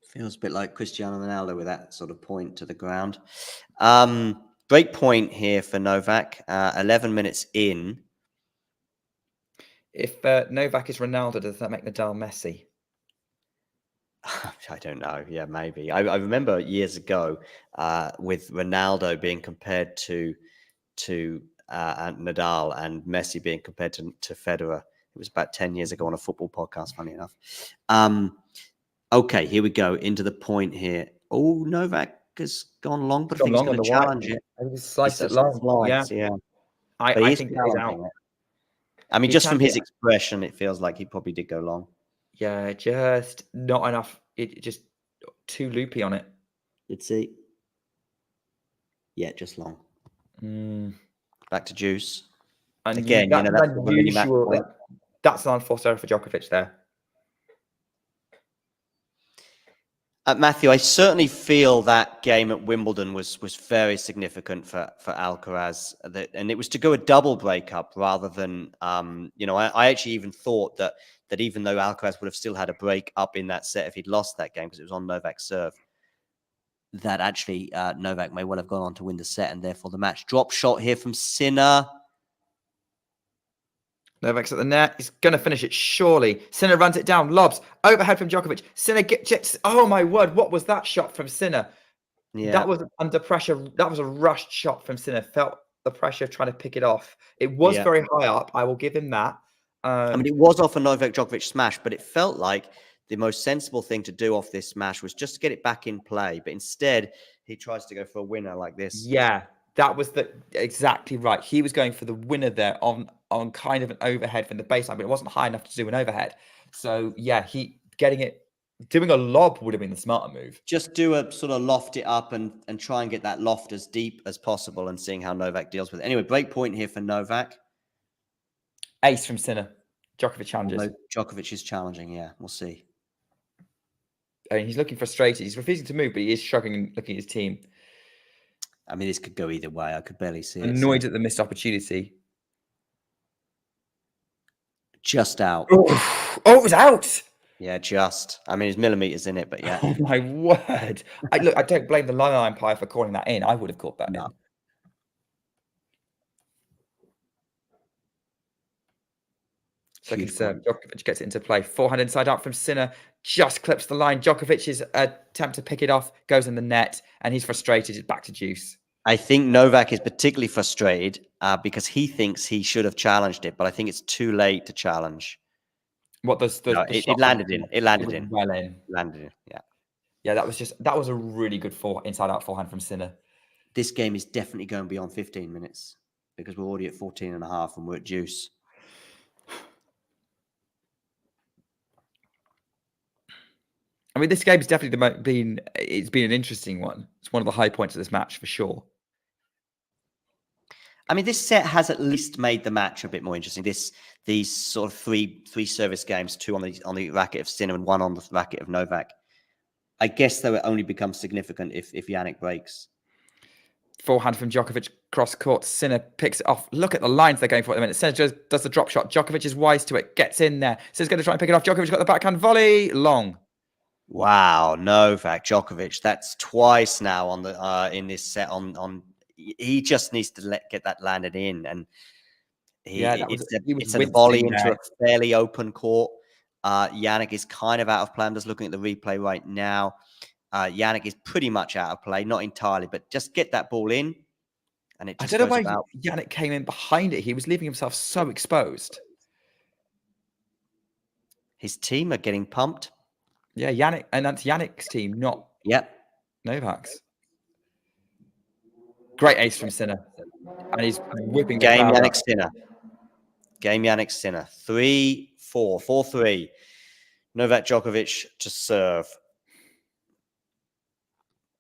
Feels a bit like Cristiano Ronaldo with that sort of point to the ground. Break point here for Novak. 11 minutes in. If Novak is Ronaldo, does that make Nadal Messi? I don't know. Yeah, maybe. I remember years ago with Ronaldo being compared to Nadal and Messi being compared to Federer. It was about 10 years ago on a football podcast, funny enough. Okay, here we go into the point here. Oh, Novak has gone long, but I think he's going to challenge it. He sliced it long. Yeah. I think he's out. I mean, just from his expression, it feels like he probably did go long. Yeah, just not enough. It just too loopy on it. Let's see. Yeah, just long. Back to Juice. And again, that's unusual. That's an unforced error for Djokovic there. Matthew, I certainly feel that game at Wimbledon was very significant for Alcaraz, and it was to go a double breakup rather than, I actually even thought that even though Alcaraz would have still had a break up in that set if he'd lost that game because it was on Novak's serve, that actually Novak may well have gone on to win the set and therefore the match. Drop shot here from Sinner. Novak's at the net. He's going to finish it, surely. Sinner runs it down, lobs. Overhead from Djokovic. Sinner gets... Oh, my word. What was that shot from Sinner? Yeah. That was under pressure. That was a rushed shot from Sinner. Felt the pressure of trying to pick it off. It was very high up. I will give him that. I mean, it was off a Novak Djokovic smash, but it felt like the most sensible thing to do off this smash was just to get it back in play. But instead, he tries to go for a winner like this. Yeah, that was exactly right. He was going for the winner there on kind of an overhead from the baseline, but it wasn't high enough to do an overhead. So yeah, doing a lob would have been the smarter move. Just do a sort of loft it up and try and get that loft as deep as possible and seeing how Novak deals with it. Anyway, break point here for Novak. Ace from Sinner. Djokovic challenges. Although Djokovic is challenging, yeah. We'll see. I mean, he's looking frustrated. He's refusing to move, but he is struggling and looking at his team. I mean, this could go either way. I could barely see it. Annoyed at the missed opportunity. Just out. Oh, it was out. Yeah, just. I mean, there's millimeters in it, but yeah. Oh, my word. I don't blame the line umpire for calling that in. I would have called that in. Second serve. Djokovic gets it into play. Forehand inside out from Sinner. Just clips the line. Djokovic's attempt to pick it off goes in the net, and he's frustrated. It's back to Juice. I think Novak is particularly frustrated because he thinks he should have challenged it, but I think it's too late to challenge. What does it landed in? It landed in. Well in. Landed in. Yeah. Yeah, that was a really good inside out forehand from Sinner. This game is definitely going beyond 15 minutes because we're already at 14 and a half and we're at Juice. I mean, this game's definitely been an interesting one. It's one of the high points of this match for sure. I mean, this set has at least made the match a bit more interesting. These sort of three service games, 2 on the racket of Sinner and 1 on the racket of Novak. I guess they will only become significant if Jannik breaks. Forehand from Djokovic, cross court. Sinner picks it off. Look at the lines they're going for at the minute. Sinner just does the drop shot. Djokovic is wise to it. Gets in there. Sinner's going to try and pick it off. Djokovic got the backhand volley. Long. Wow, Novak Djokovic. That's twice now on the in this set. He just needs to get that landed in, and it's a volley into a fairly open court. Jannik is kind of out of plan. Just looking at the replay right now. Jannik is pretty much out of play, not entirely, but just get that ball in, and it I just don't know goes why about. Jannik came in behind it. He was leaving himself so exposed. His team are getting pumped. Yeah, Jannik, and that's Jannik's team, not Yep. Novak's. Great ace from Sinner. And he's whipping the Game crowd Jannik up. Sinner. Game Jannik Sinner. 3-4. 4-3. Novak Djokovic to serve.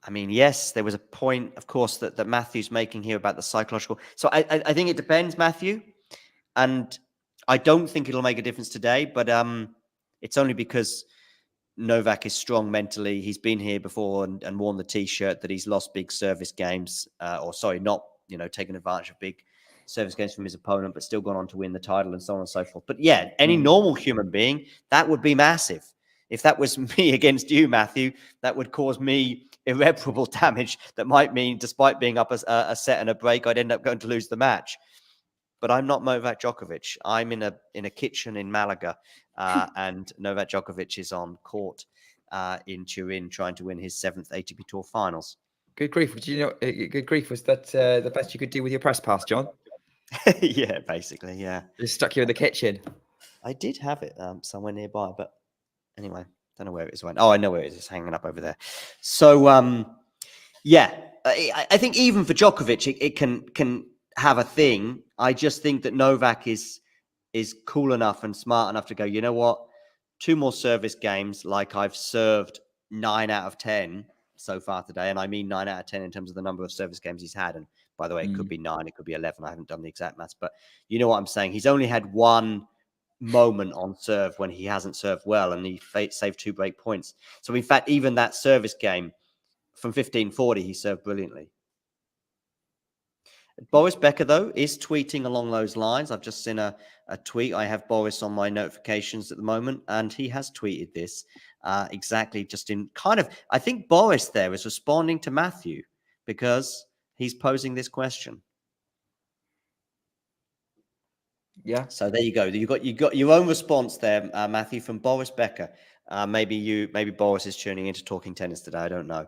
I mean, yes, there was a point, of course, that Matthew's making here about the psychological. So I think it depends, Matthew. And I don't think it'll make a difference today, but it's only because Novak is strong mentally. He's been here before and worn the T-shirt that he's lost big service games, not taken advantage of big service games from his opponent, but still gone on to win the title and so on and so forth. But yeah, any normal human being, that would be massive. If that was me against you, Matthew, that would cause me irreparable damage. That might mean, despite being up a set and a break, I'd end up going to lose the match. But I'm not Novak Djokovic. I'm in a kitchen in Malaga, and Novak Djokovic is on court in Turin trying to win his 7th ATP Tour Finals. Good grief! Good grief was that the best you could do with your press pass, John? Yeah, basically, yeah. Just stuck you in the kitchen. I did have it somewhere nearby, but anyway, don't know where it is. Oh, I know where it is. It's hanging up over there. So, yeah, I think even for Djokovic, it can have a thing. I just think that Novak is cool enough and smart enough to go, you know what? 2 more service games, like I've served 9 out of 10 so far today. And I mean 9 out of 10 in terms of the number of service games he's had. And by the way, it could be 9, it could be 11. I haven't done the exact maths, but you know what I'm saying? He's only had one moment on serve when he hasn't served well, and he saved 2 break points. So in fact, even that service game from 15-40, he served brilliantly. Boris Becker, though, is tweeting along those lines. I've just seen a tweet. I have Boris on my notifications at the moment, and he has tweeted this exactly just in kind of, I think Boris there is responding to Matthew because he's posing this question. Yeah. So there you go. You got your own response there, Matthew, from Boris Becker. Maybe Boris is tuning into Talking Tennis today. I don't know.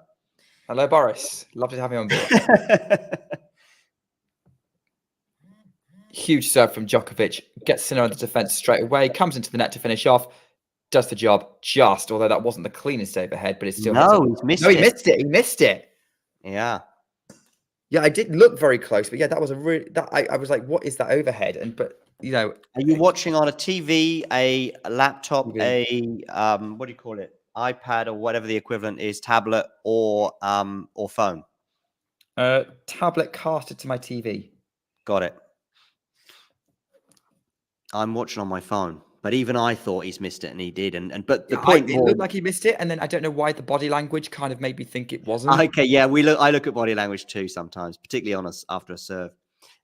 Hello, Boris. Lovely to have you on board. Huge serve from Djokovic. Gets Sinner on the defense straight away. Comes into the net to finish off. Does the job just, although that wasn't the cleanest save ahead, but it's still. He missed it. He missed it. Yeah. Yeah, I did look very close, but yeah, that was a really. I was like, what is that overhead? But are you watching on a TV, a laptop, TV. What do you call it? iPad or whatever the equivalent is, tablet or phone? Tablet casted to my TV. Got it. I'm watching on my phone, but even I thought he's missed it, and he did. But the point, it looked like he missed it, and then I don't know why the body language kind of made me think it wasn't. Okay, yeah, I look at body language too sometimes, particularly on us after a serve.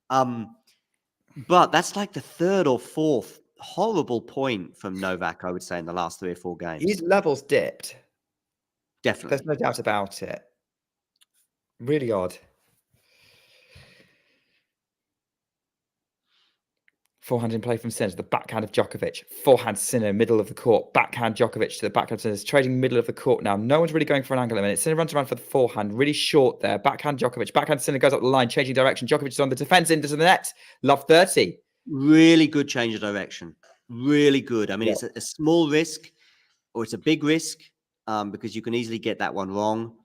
But that's like the 3rd or 4th horrible point from Novak, I would say, in the last 3 or 4 games. His levels dipped. Definitely. There's no doubt about it. Really odd. Forehand in play from Sinner to the backhand of Djokovic. Forehand Sinner, middle of the court. Backhand Djokovic to the backhand Sinner. Trading middle of the court now. No one's really going for an angle at the minute. Sinner runs around for the forehand. Really short there. Backhand Djokovic. Backhand Sinner goes up the line, changing direction. Djokovic is on the defense into the net. Love 30. Really good change of direction. Really good. I mean, it's a small risk or it's a big risk because you can easily get that one wrong.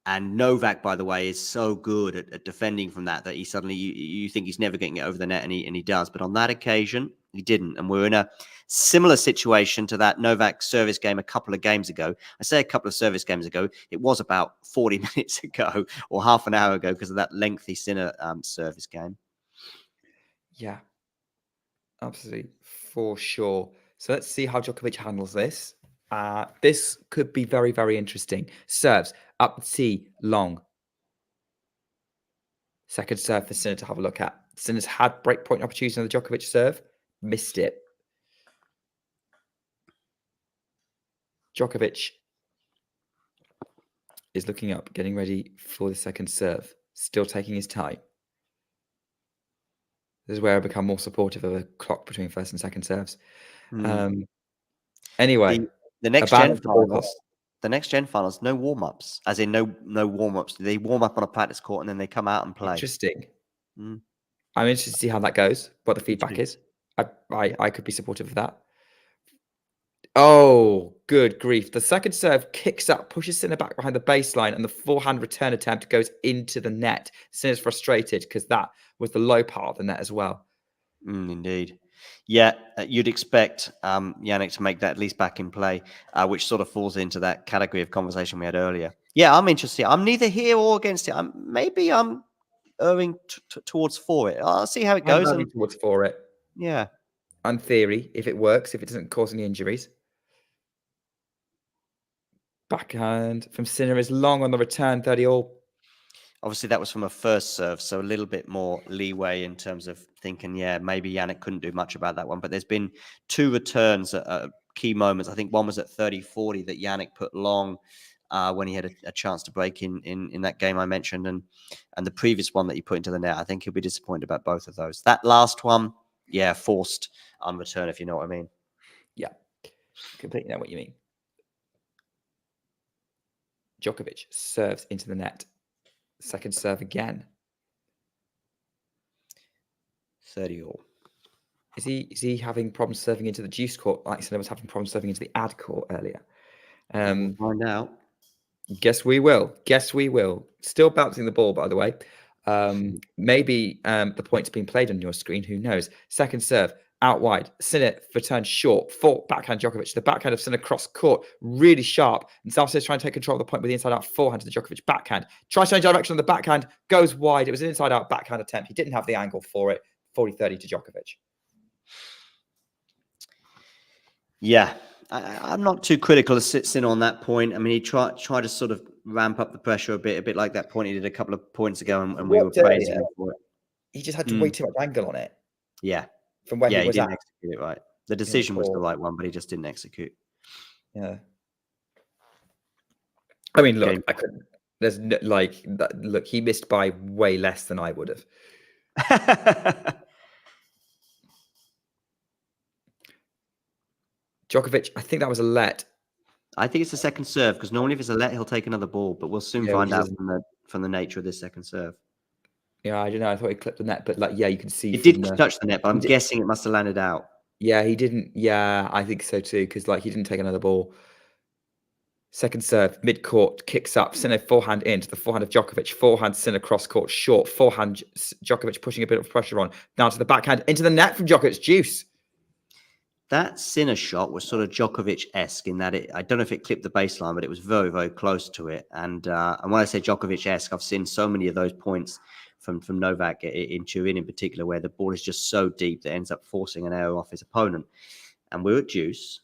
And Novak, by the way, is so good at defending from that he suddenly you think he's never getting it over the net, and he does. But on that occasion, he didn't. And we're in a similar situation to that Novak service game a couple of games ago. I say a couple of service games ago. It was about 40 minutes ago or half an hour ago because of that lengthy Sinner service game. Yeah, absolutely, for sure. So let's see how Djokovic handles this. This could be very, very interesting. Serves up the tee, long. Second serve for Sinner to have a look at. Sinner's had breakpoint opportunity on the Djokovic serve. Missed it. Djokovic is looking up, getting ready for the second serve. Still taking his time. This is where I become more supportive of a clock between first and second serves. Anyway, the next gen finals. the next gen finals, no warm-ups, as in no warm-ups. They warm up on a practice court and then they come out and play. Interesting. Mm. I'm interested to see how that goes, what the feedback too. is. I could be supportive of that. Oh, good grief. The second serve kicks up, pushes Sinner back behind the baseline, and the forehand return attempt goes into the net. Sinner's frustrated because that was the low part of the net as well. Indeed. Yeah, you'd expect Jannik to make that at least back in play, which sort of falls into that category of conversation we had earlier. Yeah, I'm interested. I'm neither here or against it. Maybe I'm erring towards for it. I'll see how it I'm goes. leaning towards for it. Yeah. On theory, if it works, if it doesn't cause any injuries. Backhand from Sinner is long on the return, 30 all. Obviously, that was from a first serve, so a little bit more leeway in terms of thinking, yeah, maybe Jannik couldn't do much about that one. But there's been 2 returns at key moments. I think one was at 30-40 that Jannik put long when he had a chance to break in that game I mentioned. And the previous one that he put into the net, I think he'll be disappointed about both of those. That last one, yeah, forced on return, if you know what I mean. Yeah, completely know what you mean. Djokovic serves into the net. Second serve again. 30 all. Is he having problems serving into the juice court like Sinner was having problems serving into the ad court earlier? We'll find out. Guess we will. Guess we will. Still bouncing the ball, by the way. Maybe the point's being played on your screen. Who knows? Second serve. Out wide. Sinner return short. Backhand Djokovic. The backhand of Sinner cross court. Really sharp. And Salcedo's trying to take control of the point with the inside out forehand to the Djokovic backhand. Tries to change direction on the backhand. Goes wide. It was an inside out backhand attempt. He didn't have the angle for it. 40-30 to Djokovic. Yeah. I'm not too critical of Sinner on that point. I mean, he tried to sort of ramp up the pressure a bit like that point he did a couple of points ago, and we were praising him for it. He just had to way too much angle on it. Yeah. From where he was didn't at. execute it right. The decision was the right one, but he just didn't execute. Yeah. I mean, look, I couldn't. There's no, like, look, he missed by way less than I would have. Djokovic, I think that was a let. I think it's the second serve because normally if it's a let, he'll take another ball, but we'll soon find out from the nature of this second serve. Yeah, I don't know. I thought he clipped the net, but like, yeah, you can see it did touch the net, but I'm guessing it must have landed out. Yeah, he didn't. Yeah, I think so too, because like he didn't take another ball. Second serve, mid-court, kicks up, Sinner forehand into the forehand of Djokovic, forehand Sinner cross-court, short, forehand Djokovic pushing a bit of pressure on, down to the backhand, into the net from Djokovic, juice. That Sinner shot was sort of Djokovic-esque in that I don't know if it clipped the baseline, but it was very, very close to it. And when I say Djokovic-esque, I've seen so many of those points from Novak in Turin in particular, where the ball is just so deep that it ends up forcing an error off his opponent. And we're at juice.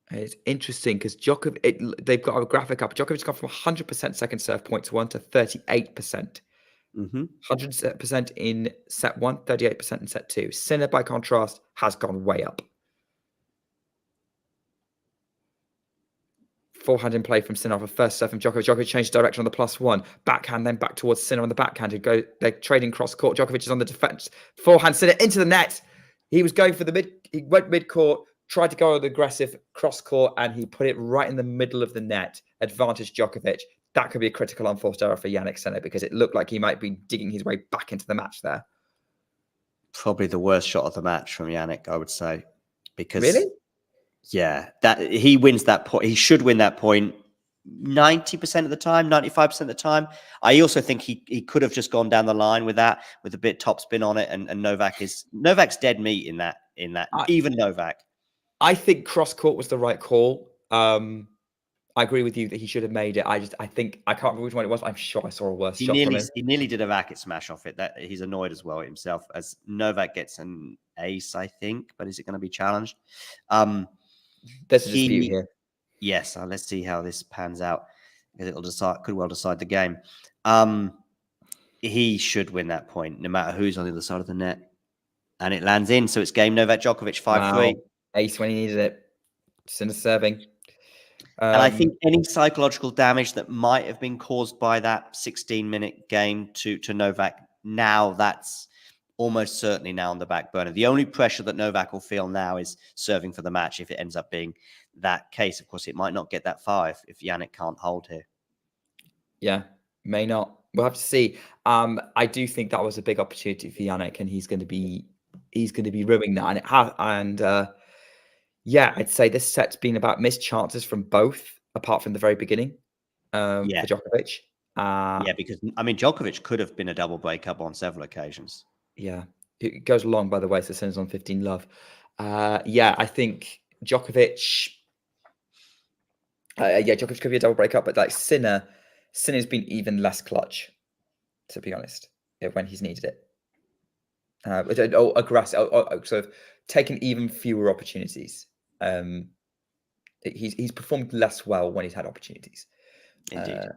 It's interesting because they've got a graphic up. Djokovic's gone from 100% second serve points 1 to 38%. 100% in set 1, 38% in set 2. Sinner, by contrast, has gone way up. Forehand in play from Sinner off a first serve from Djokovic. Djokovic changed direction on the +1. Backhand, then back towards Sinner on the backhand. They're trading cross court. Djokovic is on the defense. Forehand, Sinner into the net. He was going for he went mid-court, tried to go with aggressive cross court, and he put it right in the middle of the net. Advantage Djokovic. That could be a critical unforced error for Jannik Sinner because it looked like he might be digging his way back into the match there. Probably the worst shot of the match from Jannik, I would say. Because really? Yeah, that he wins that point. He should win that point 90% of the time, 95% of the time. I also think he could have just gone down the line with that, with a bit topspin on it, and Novak's dead meat in that. Even Novak. I think cross court was the right call. I agree with you that he should have made it. I think I can't remember which one it was. I'm sure I saw a worse shot from him. He nearly did a racket smash off it. That he's annoyed as well himself, as Novak gets an ace, I think. But is it going to be challenged? There's a dispute here. Yes, let's see how this pans out. Could well decide the game. He should win that point, no matter who's on the other side of the net. And it lands in, so it's game Novak Djokovic 5-3. Wow. Ace when he needed it. Sinner serving. And I think any psychological damage that might have been caused by that 16-minute game to Novak, now that's almost certainly now on the back burner. The only pressure that Novak will feel now is serving for the match if it ends up being that case. Of course, it might not get that far if Jannik can't hold here. Yeah, may not. We'll have to see. I do think that was a big opportunity for Jannik, and he's going to be ruining that. And it has. And yeah, I'd say this set's been about missed chances from both, apart from the very beginning for Djokovic. Yeah, because I mean, Djokovic could have been a double breakup on several occasions. Yeah, it goes along, by the way. So Sinner's on 15 love. Yeah, I think Djokovic. Djokovic could be a double breakup, but like Sinner's been even less clutch, to be honest, when he's needed it. Aggressive, sort of taken even fewer opportunities. He's performed less well when he's had opportunities. Indeed.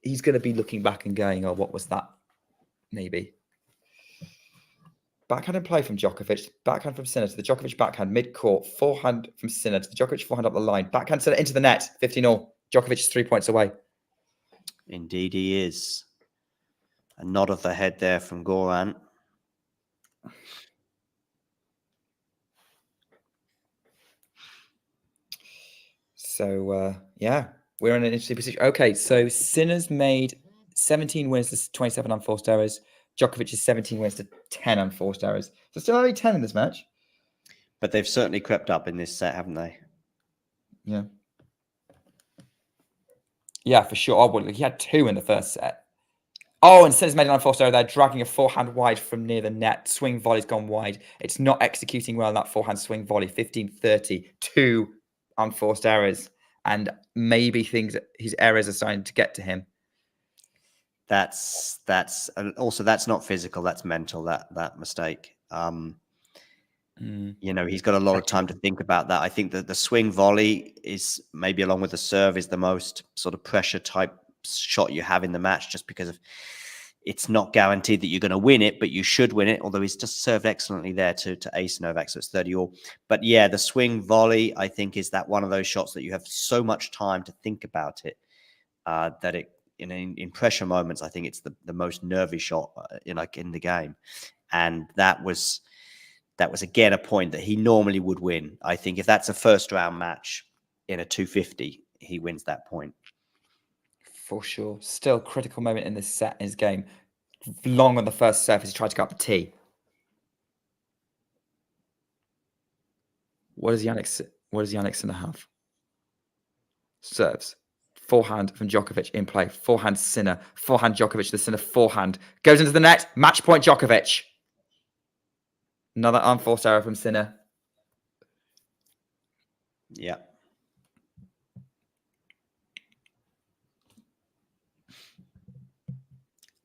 He's going to be looking back and going, "Oh, what was that?" Maybe. Backhand and play from Djokovic. Backhand from Sinner to the Djokovic backhand mid-court. Forehand from Sinner to the Djokovic forehand up the line. Backhand Sinner into the net. 15-all. Djokovic is 3 points away. Indeed, he is. A nod of the head there from Goran. So, we're in an interesting position. Okay, so Sinner's made 17 wins to 27 unforced errors. Djokovic is 17 wins to 10 unforced errors. So still only 10 in this match. But they've certainly crept up in this set, haven't they? Yeah. Yeah, for sure. Oh, well, he had 2 in the first set. Oh, and Sinner's made an unforced error there, dragging a forehand wide from near the net. Swing volley's gone wide. It's not executing well, that forehand swing volley. 15-30. 2 unforced errors. And maybe his errors are starting to get to him. That's not physical. That's mental. That mistake. He's got a lot of time to think about that. I think that the swing volley is maybe, along with the serve, is the most sort of pressure type shot you have in the match, just because of it's not guaranteed that you're going to win it, but you should win it. Although he's just served excellently there to ace Novak, so it's 30-all. But yeah, the swing volley, I think, is that one of those shots that you have so much time to think about it that it. In pressure moments, I think it's the most nervy shot in the game, and that was again a point that he normally would win. I think if that's a first round match in a 250, he wins that point for sure. Still critical moment in this set in his game. Long on the first surface, he tried to go up the tee. What does Jannik Sinner have? Serves. Forehand from Djokovic in play. Forehand Sinner. Forehand Djokovic. The Sinner forehand. Goes into the net. Match point Djokovic. Another unforced error from Sinner. Yeah.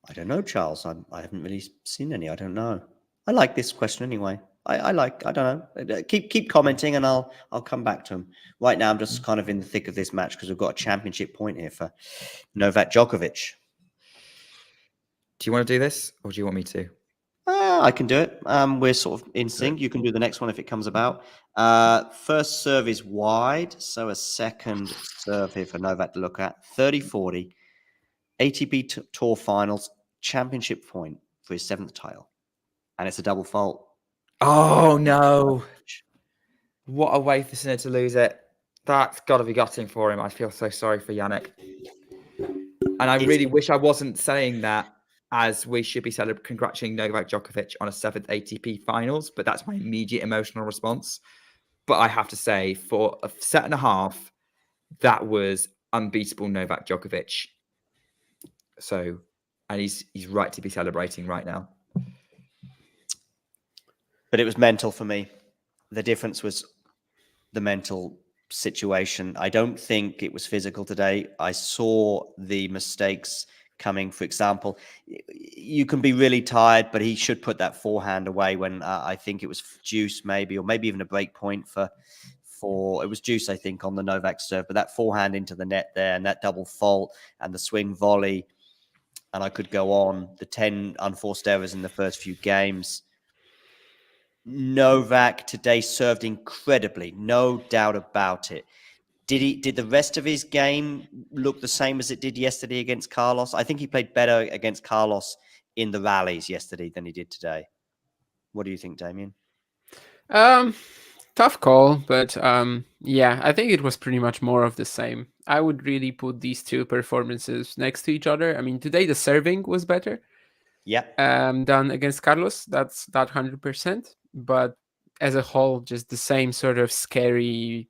I don't know, Charles. I haven't really seen any. I don't know. I like this question anyway. I don't know. Keep commenting, and I'll come back to them. Right now, I'm just kind of in the thick of this match because we've got a championship point here for Novak Djokovic. Do you want to do this, or do you want me to? I can do it. We're sort of in sync. You can do the next one if it comes about. First serve is wide, so a second serve here for Novak to look at. 30-40, ATP Tour Finals, championship point for his 7th title. And it's a double fault. Oh, no. What a way for Sinner to lose it. That's got to be gutting for him. I feel so sorry for Jannik. And I really wish I wasn't saying that, as we should be congratulating Novak Djokovic on a 7th ATP Finals, but that's my immediate emotional response. But I have to say, for a set and a half, that was unbeatable Novak Djokovic. So, and he's right to be celebrating right now. But it was mental for me. The difference was the mental situation. I don't think it was physical today. I saw the mistakes coming. For example, you can be really tired, but he should put that forehand away when I think it was deuce maybe, or maybe even a break point for it was deuce, I think, on the Novak serve. But that forehand into the net there, and that double fault, and the swing volley, and I could go on. The 10 unforced errors in the first few games. Novak today served incredibly, no doubt about it. Did the rest of his game look the same as it did yesterday against Carlos? I think he played better against Carlos in the rallies yesterday than he did today. What do you think, Damien? Tough call, but yeah, I think it was pretty much more of the same. I would really put these two performances next to each other. I mean, today the serving was better Yeah. than against Carlos. That's that 100%. But as a whole, just the same sort of scary,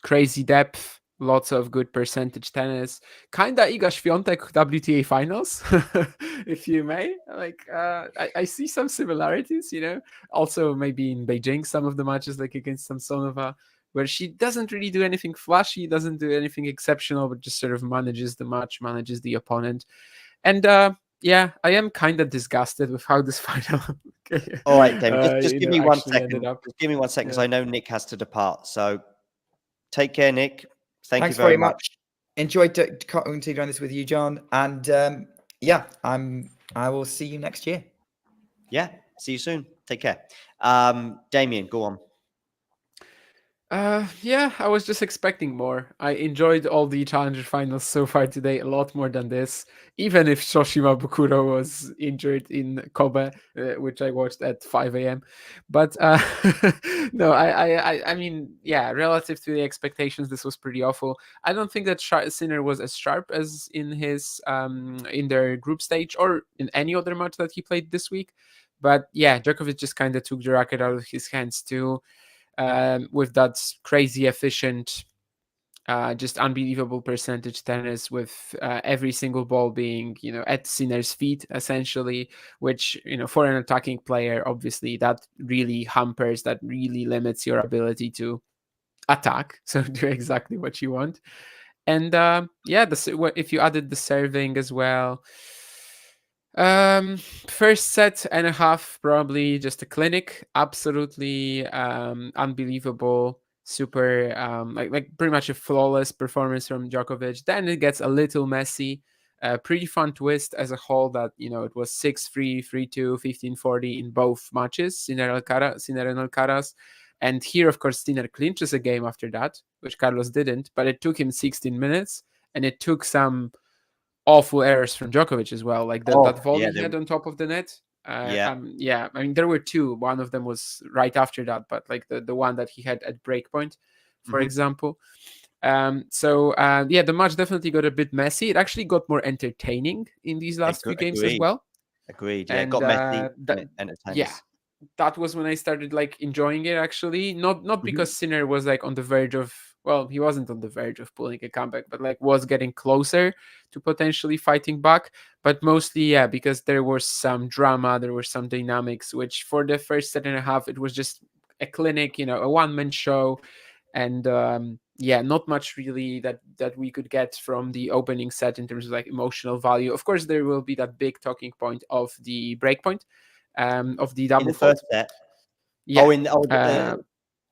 crazy depth. Lots of good percentage tennis. Kinda Iga Świątek WTA finals, if you may. Like, I see some similarities, Also, maybe in Beijing, some of the matches, like against Samsonova, where she doesn't really do anything flashy, doesn't do anything exceptional, but just sort of manages the match, manages the opponent. And yeah, I am kind of disgusted with how this final. All right, David. Just give me 1 actually ended second. up. Just give me 1 second, because Yeah. I know Nick has to depart. So take care, Nick. Thanks Thanks you very much. Enjoyed doing this with you, John. And yeah, I will see you next year. Yeah. See you soon. Take care. Damien, go on. Yeah, I was just expecting more. I enjoyed all the Challenger finals so far today a lot more than this. Even if Shoshima Bukuro was injured in Kobe, which I watched at 5 a.m. But no, I mean, yeah, relative to the expectations, this was pretty awful. I don't think that Sinner was as sharp as in his in their group stage or in any other match that he played this week. But yeah, Djokovic just kind of took the racket out of his hands too. With that crazy efficient, just unbelievable percentage tennis, with every single ball being, at Sinner's feet, essentially, which, for an attacking player, obviously that really hampers, that really limits your ability to attack, so do exactly what you want. And yeah, if you added the serving as well, first set and a half, probably just a clinic. Absolutely unbelievable. Super like pretty much a flawless performance from Djokovic. Then it gets a little messy. Pretty fun twist as a whole, that it was 6-3, 3-2, 15-40 in both matches, Sinner and Alcaraz. And here, of course, Sinner clinches a game after that, which Carlos didn't, but it took him 16 minutes, and it took some awful errors from Djokovic as well, like that volley he had on top of the net. Yeah, I mean, there were two. One of them was right after that, but like the one that he had at breakpoint, for example. So yeah, the match definitely got a bit messy. It actually got more entertaining in these last few games as well. Agreed. Yeah, And it got messy and entertaining. Yeah, that was when I started like enjoying it, actually. Not because Sinner was like on the verge of, well, he wasn't on the verge of pulling a comeback, but like was getting closer to potentially fighting back. But mostly, yeah, because there was some drama, there were some dynamics, which for the first set and a half, it was just a clinic, a one-man show. And yeah, not much really that we could get from the opening set in terms of like emotional value. Of course, there will be that big talking point of the breakpoint, of the double in the fault. first set. Yeah.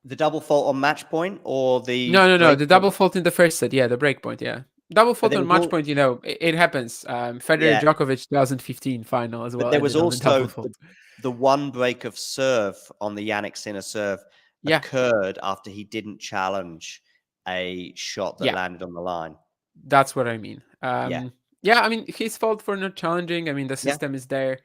The double fault on match point, or the no, the double fault in the first set. Yeah, the break point. Yeah, double fault on match point. It happens. Federer Djokovic 2015 final as well. But there was also the the one break of serve on the Jannik Sinner serve occurred after he didn't challenge a shot that landed on the line. That's what I mean. Yeah, I mean, his fault for not challenging. I mean, the system is there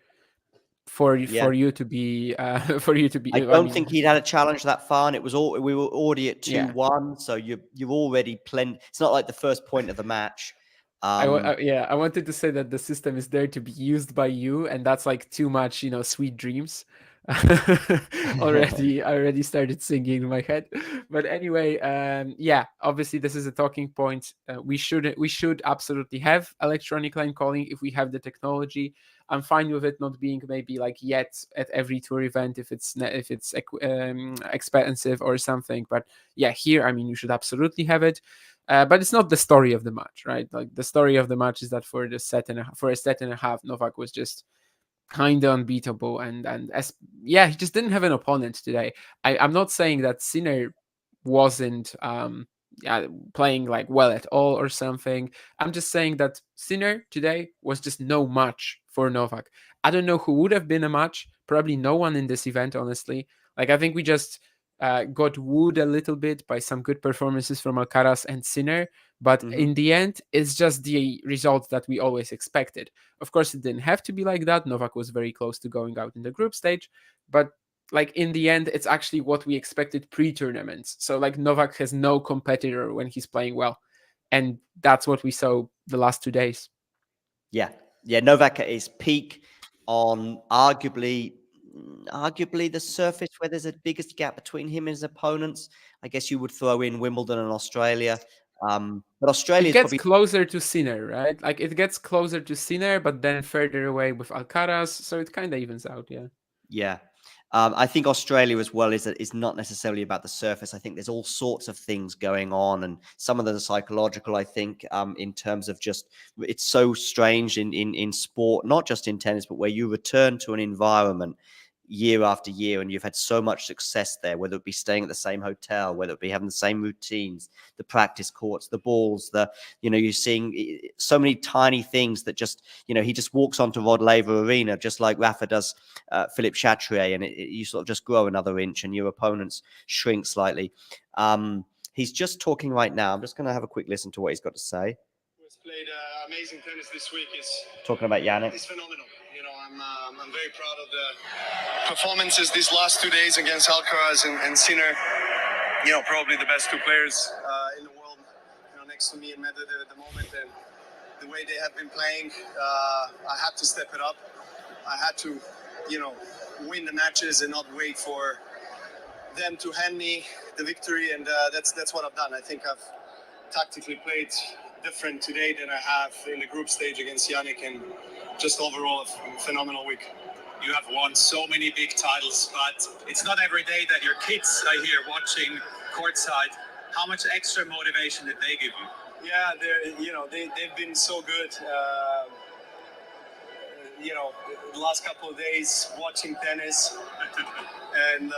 for you to be for you to be. I don't think he'd had a challenge that far, and it was all we were already at 2-1. So you're already plenty. It's not like the first point of the match. I wanted to say that the system is there to be used by you, and that's like too much, sweet dreams. I already started singing in my head. But anyway, yeah, obviously this is a talking point. We should absolutely have electronic line calling if we have the technology. I'm fine with it not being maybe like yet at every tour event if it's expensive or something. But yeah, here, I mean, you should absolutely have it. But it's not the story of the match, right? Like the story of the match is that for a set and a half, Novak was just kind of unbeatable, and he just didn't have an opponent today. I'm not saying that Sinner wasn't playing like well at all or something. I'm just saying that Sinner today was just no match for Novak. I don't know who would have been a match. Probably no one in this event, honestly. Like, I think we just got wooed a little bit by some good performances from Alcaraz and Sinner, but in the end, it's just the result that we always expected. Of course, it didn't have to be like that. Novak was very close to going out in the group stage, but like in the end, it's actually what we expected pre-tournaments. So like Novak has no competitor when he's playing well, and that's what we saw the last 2 days. Yeah, Novak at his peak on arguably the surface where there's a biggest gap between him and his opponents. I guess you would throw in Wimbledon and Australia. But Australia It is gets probably closer to Sinner, right? Like it gets closer to Sinner, but then further away with Alcaraz, so it kind of evens out. Yeah. Yeah. I think Australia as well is not necessarily about the surface. I think there's all sorts of things going on, and some of them are psychological. I think in terms of just it's so strange in sport, not just in tennis, but where you return to an environment year after year, and you've had so much success there, whether it be staying at the same hotel, whether it be having the same routines, the practice courts, the balls, you're seeing so many tiny things that just, he just walks onto Rod Laver Arena, just like Rafa does Philippe Chatrier, and you sort of just grow another inch and your opponents shrink slightly. He's just talking right now. I'm just going to have a quick listen to what he's got to say. Who's played amazing tennis this week is Talking about Jannik. It's phenomenal. I'm very proud of the performances these last 2 days against Alcaraz and Sinner. Probably the best two players in the world. Next to me and Medvedev at the moment, and the way they have been playing, I had to step it up. I had to, win the matches and not wait for them to hand me the victory, and that's what I've done. I think I've tactically played different today than I have in the group stage against Jannik, and just overall a phenomenal week. You have won so many big titles, but it's not every day that your kids are here watching courtside. How much extra motivation did they give you? Yeah, they've been so good. The last couple of days watching tennis, and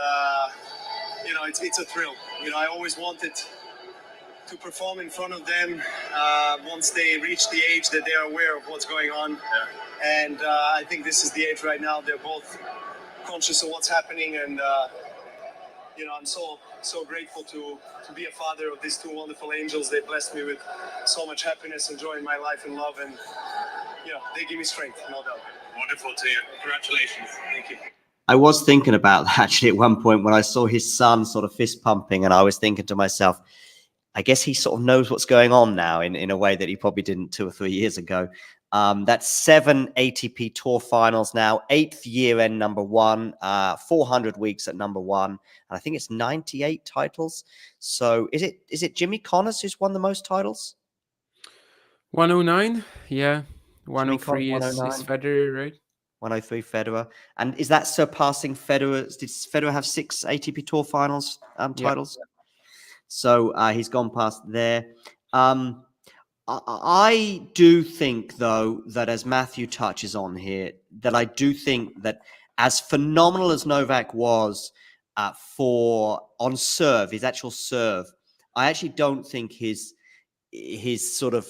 it's a thrill. I always wanted to perform in front of them once they reach the age that they are aware of what's going on. Yeah. And I think this is the age right now. They're both conscious of what's happening, and I'm so grateful to be a father of these two wonderful angels. They blessed me with so much happiness and joy in my life and love, and they give me strength, no doubt. Wonderful to hear. Congratulations. Thank you. I was thinking about that actually at one point when I saw his son sort of fist pumping, and I was thinking to myself, I guess he sort of knows what's going on now in a way that he probably didn't 2 or 3 years ago. That's 7 ATP Tour finals now, 8th year end number 1, 400 weeks at number 1, and I think it's 98 titles. So is it Jimmy Connors who's won the most titles? 109, yeah. 103 is Federer, right? 103 Federer. And is that surpassing Federer? Did Federer have 6 ATP Tour finals titles? Yep. So he's gone past there. I do think, though, that as Matthew touches on here, that I do think that as phenomenal as Novak was on serve, his actual serve, I actually don't think his sort of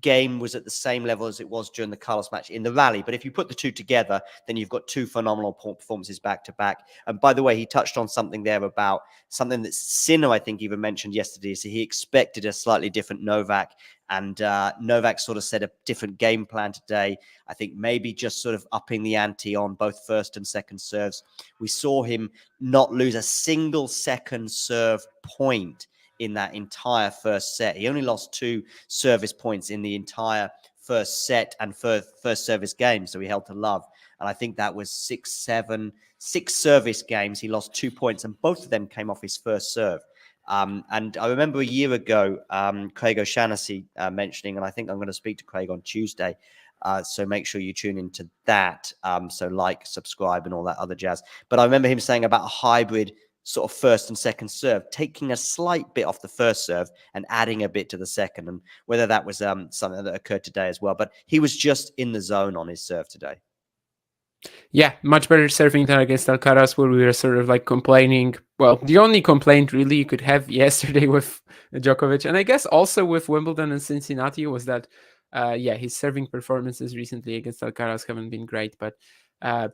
game was at the same level as it was during the Carlos match in the rally. But if you put the two together, then you've got 2 phenomenal performances back to back. And by the way, he touched on something there about something that Sinner, I think, even mentioned yesterday. So he expected a slightly different Novak, and Novak sort of set a different game plan today. I think maybe just sort of upping the ante on both first and second serves. We saw him not lose a single second serve point in that entire first set. He only lost 2 service points in the entire first set and first service game, so he held to love. And I think that was 6 service games. He lost 2 points, and both of them came off his first serve. And I remember a year ago, Craig O'Shaughnessy mentioning, and I think I'm going to speak to Craig on Tuesday, so make sure you tune into that. So like, subscribe, and all that other jazz. But I remember him saying about a hybrid sort of first and second serve, taking a slight bit off the first serve and adding a bit to the second, and whether that was something that occurred today as well. But he was just in the zone on his serve today. Yeah, much better serving than against Alcaraz, where we were sort of like complaining. Well, the only complaint really you could have yesterday with Djokovic, and I guess also with Wimbledon and Cincinnati, was that, his serving performances recently against Alcaraz haven't been great. But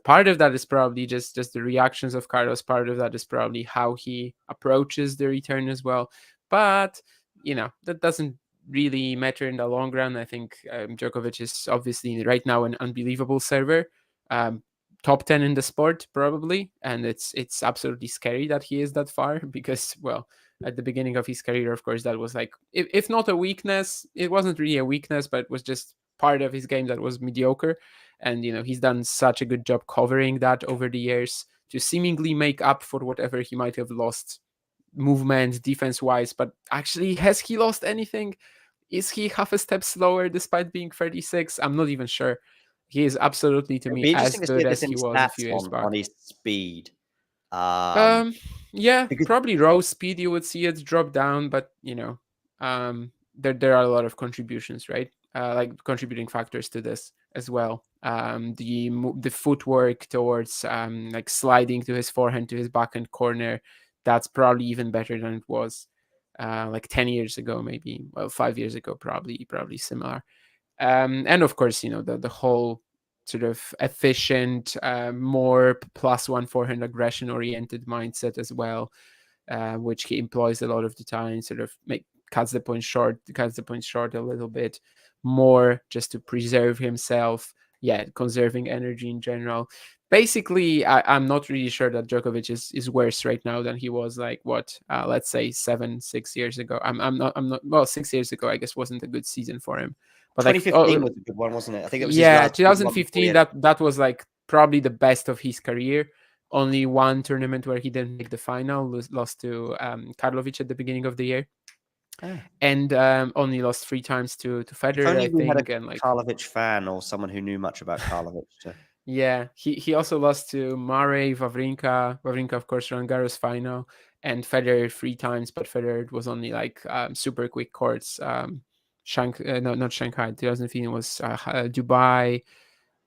part of that is probably just the reactions of Carlos. Part of that is probably how he approaches the return as well. But, that doesn't really matter in the long run. I think Djokovic is obviously right now an unbelievable server. top 10 in the sport probably, and it's absolutely scary that he is that far because, well, at the beginning of his career, of course, that was like, if not a weakness, it wasn't really a weakness, but it was just part of his game that was mediocre. And he's done such a good job covering that over the years to seemingly make up for whatever he might have lost movement defense wise. But actually, has he lost anything? Is he half a step slower despite being 36? I'm not even sure. He is absolutely, to It'll me, be as interesting to see good if as there's any he was a stats few years back. on his speed. Yeah, because- probably raw speed. You would see it drop down, but there are a lot of contributions, right? Like contributing factors to this as well. The footwork towards like sliding to his forehand to his backhand corner, that's probably even better than it was like 10 years ago, maybe. Well, 5 years ago, probably similar. And of course, the whole sort of efficient, more plus one forehand aggression oriented mindset as well, which he employs a lot of the time. Sort of cuts the point short a little bit more just to preserve himself. Yeah, conserving energy in general. Basically, I'm not really sure that Djokovic is worse right now than he was like let's say 6 years ago. I'm not. Well, 6 years ago, I guess, wasn't a good season for him. But 2015 was a good one, wasn't it? I think it was his yeah, last big one before he 2015. had- That was like probably the best of his career. Only one tournament where he didn't make the final, lost to Karlovic at the beginning of the year, and only lost 3 times to If Federer, only I we had think, a and like Karlovic fan or someone who knew much about Karlovic. yeah, he also lost to Murray, Wawrinka, of course, Roland Garros final, and Federer 3 times, but Federer was only like super quick courts. No, not Shanghai. 2015 was Dubai,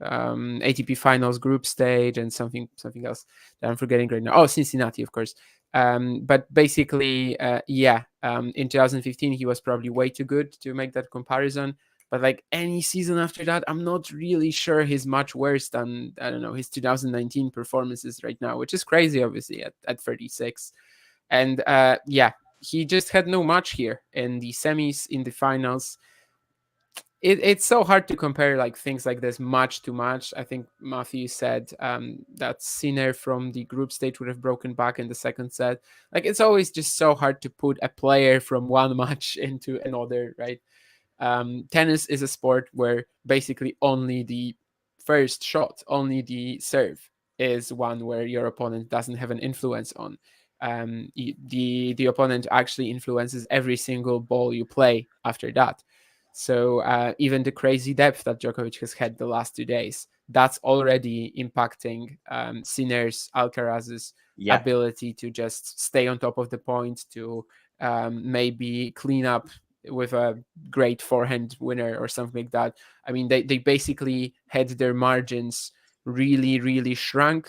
ATP finals group stage, and something else that I'm forgetting right now. Oh, Cincinnati, of course. But basically, in 2015 he was probably way too good to make that comparison. But like any season after that, I'm not really sure he's much worse than, I don't know, his 2019 performances right now, which is crazy, obviously, at 36. And he just had no match here in the semis, in the finals. It's so hard to compare like things like this match to match. I think Matthew said that Sinner from the group stage would have broken back in the second set. Like, it's always just so hard to put a player from one match into another, right? Tennis is a sport where basically only the first shot, only the serve is one where your opponent doesn't have an influence on. The opponent actually influences every single ball you play after that. So even the crazy depth that Djokovic has had the last 2 days, that's already impacting Sinner's, Alcaraz's ability to just stay on top of the point, to maybe clean up with a great forehand winner or something like that. I mean, they basically had their margins really, really shrunk,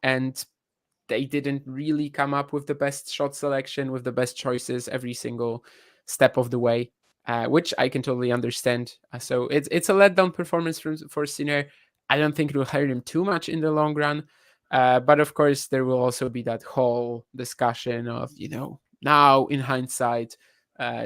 and they didn't really come up with the best shot selection, with the best choices every single step of the way, which I can totally understand. So it's a letdown performance for Sinner. I don't think it will hurt him too much in the long run. But of course, there will also be that whole discussion of, now in hindsight,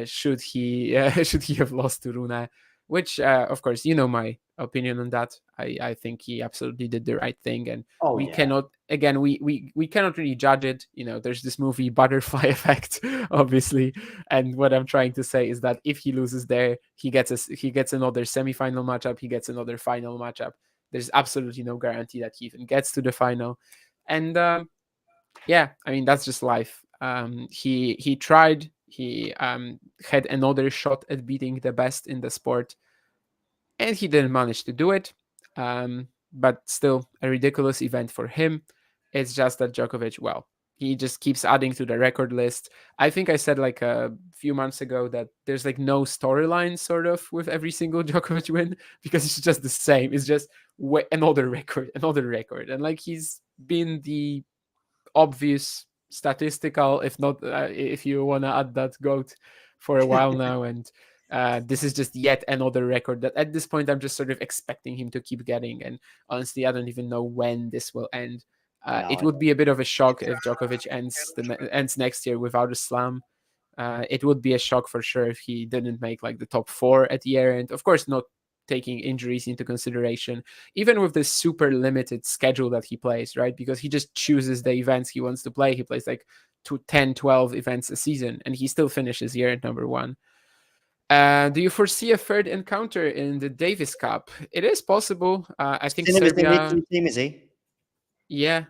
should he have lost to Rune? Which, of course, my opinion on that. I think he absolutely did the right thing, and we cannot really judge it. There's this movie Butterfly Effect, obviously, and what I'm trying to say is that if he loses there, he gets another semi-final matchup, he gets another final matchup. There's absolutely no guarantee that he even gets to the final, and I mean, that's just life. He tried. He had another shot at beating the best in the sport, and he didn't manage to do it. But still, a ridiculous event for him. It's just that Djokovic, well, he just keeps adding to the record list. I think I said like a few months ago that there's like no storyline sort of with every single Djokovic win, because it's just the same. It's just another record. And like, he's been the obvious statistical, if not, if you want to add that GOAT, for a while now. And this is just yet another record that at this point I'm just sort of expecting him to keep getting. And honestly, I don't even know when this will end. It would be a bit of a shock if Djokovic ends next year without a slam. It would be a shock for sure if he didn't make like the top 4 at the year end. Of course, not taking injuries into consideration, even with this super limited schedule that he plays, right? Because he just chooses the events he wants to play. He plays like 10, 12 events a season, and he still finishes here at number 1. Do you foresee a third encounter in the Davis Cup? It is possible. I think Sinner is in the Serbia... Italy team, is he? Yeah.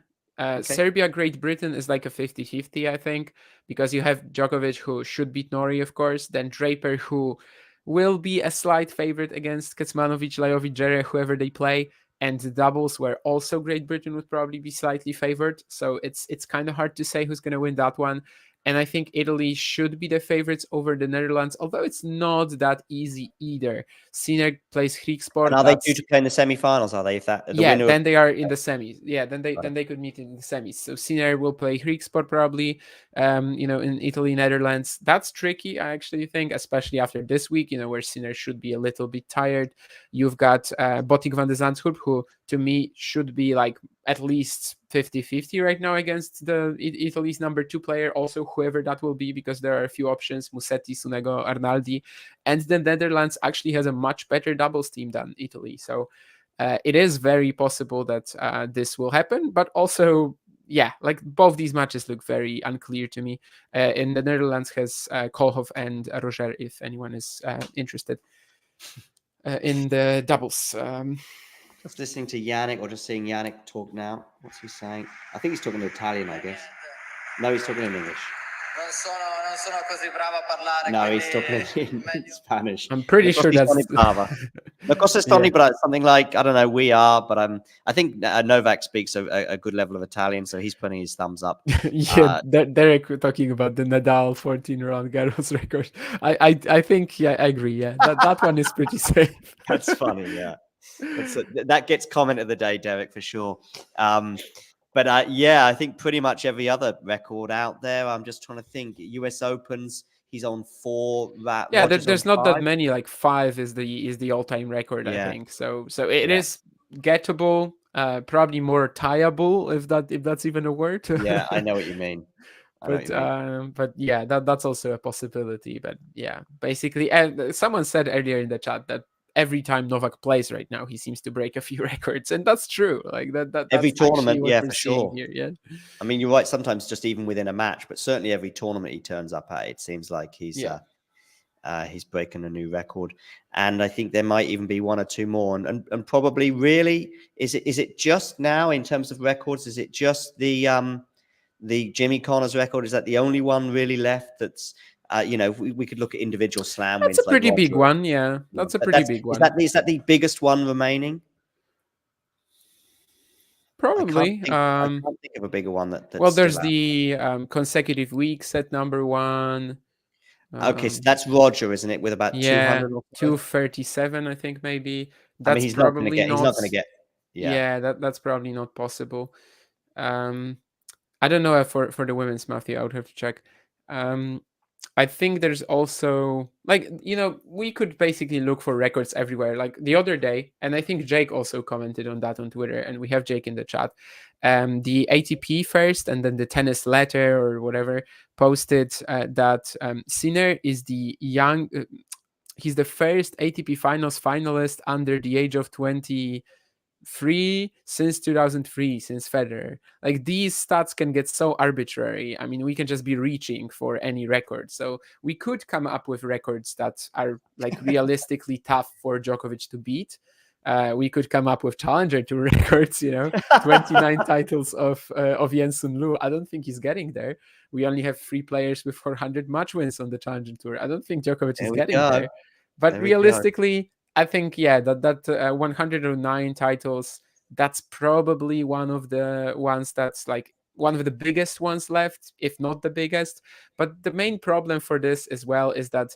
Serbia, Great Britain is like a 50-50, I think, because you have Djokovic, who should beat Nori, of course, then Draper, who will be a slight favorite against Kecmanovic, Lajovic, Jere, whoever they play, and the doubles, where also Great Britain would probably be slightly favored. So it's kind of hard to say who's going to win that one. And I think Italy should be the favorites over the Netherlands, although it's not that easy either. Sinner plays Griekspoor. And are they due to play in the semi-finals? Are they? If that the winner then they are in the semis. Yeah, then they could meet in the semis. So Sinner will play Griekspoor probably. In Italy, Netherlands. That's tricky, I actually think, especially after this week. Where Sinner should be a little bit tired. You've got Botic van de Zandschulp, who to me should be like at least 50-50 right now against the Italy's number 2 player, also whoever that will be, because there are a few options: Musetti, Sunego, Arnaldi, and the Netherlands actually has a much better doubles team than Italy. So it is very possible that this will happen, but also, like both these matches look very unclear to me. In the Netherlands has Koolhof and Roger, if anyone is interested in the doubles. Just listening to Jannik or just seeing Jannik talk now. What's he saying? I think he's talking in Italian, I guess. No, he's talking in English. No, he's talking in Spanish. I'm pretty sure that's... No cosa sto but something like, I don't know, we are, but I think Novak speaks a good level of Italian, so he's putting his thumbs up. Derek talking about the Nadal 14-round Garros record. I think, I agree, that one is pretty safe. That's funny, yeah. That gets comment of the day, Derek, for sure. But I think pretty much every other record out there. I'm just trying to think. US Opens, he's on 4. There's not that many. Like 5 is the all-time record, I think. So it is gettable. Probably more tieable, if that's even a word. Yeah, I know what you mean. But that's also a possibility. But basically, someone said earlier in the chat that every time Novak plays right now, he seems to break a few records, and that's true. Like that's every tournament, for sure. Here, I mean, you're right. Sometimes just even within a match, but certainly every tournament he turns up at, it seems like he's breaking a new record. And I think there might even be 1 or 2 more. And probably, really, is it just now in terms of records? Is it just the Jimmy Connors record? Is that the only one really left? That's we could look at individual slam wins. That's a pretty big one, yeah. That's a pretty big one. Is that the biggest one remaining? Probably. I can't think of a bigger one that's there's the consecutive weeks at number 1. Okay, so that's Roger, isn't it? With about 200 or 237, I think maybe. That's I mean, he's not going to get. That's probably not possible. I don't know if for the women's, Matthew, I would have to check. I think there's also, we could basically look for records everywhere. Like the other day, and I think Jake also commented on that on Twitter, and we have Jake in the chat. The ATP first, and then the tennis letter or whatever posted that Sinner is he's the first ATP finals finalist under the age of 23 since 2003, since Federer. Like these stats can get so arbitrary. I mean, we can just be reaching for any record. So we could come up with records that are like realistically tough for Djokovic to beat. We could come up with Challenger Tour records, 29 titles of Yen Sun Lu. I don't think he's getting there. We only have 3 players with 400 match wins on the Challenger Tour. I don't think Djokovic is getting there. But realistically, I think, that 109 titles, that's probably one of the ones that's like one of the biggest ones left, if not the biggest. But the main problem for this as well is that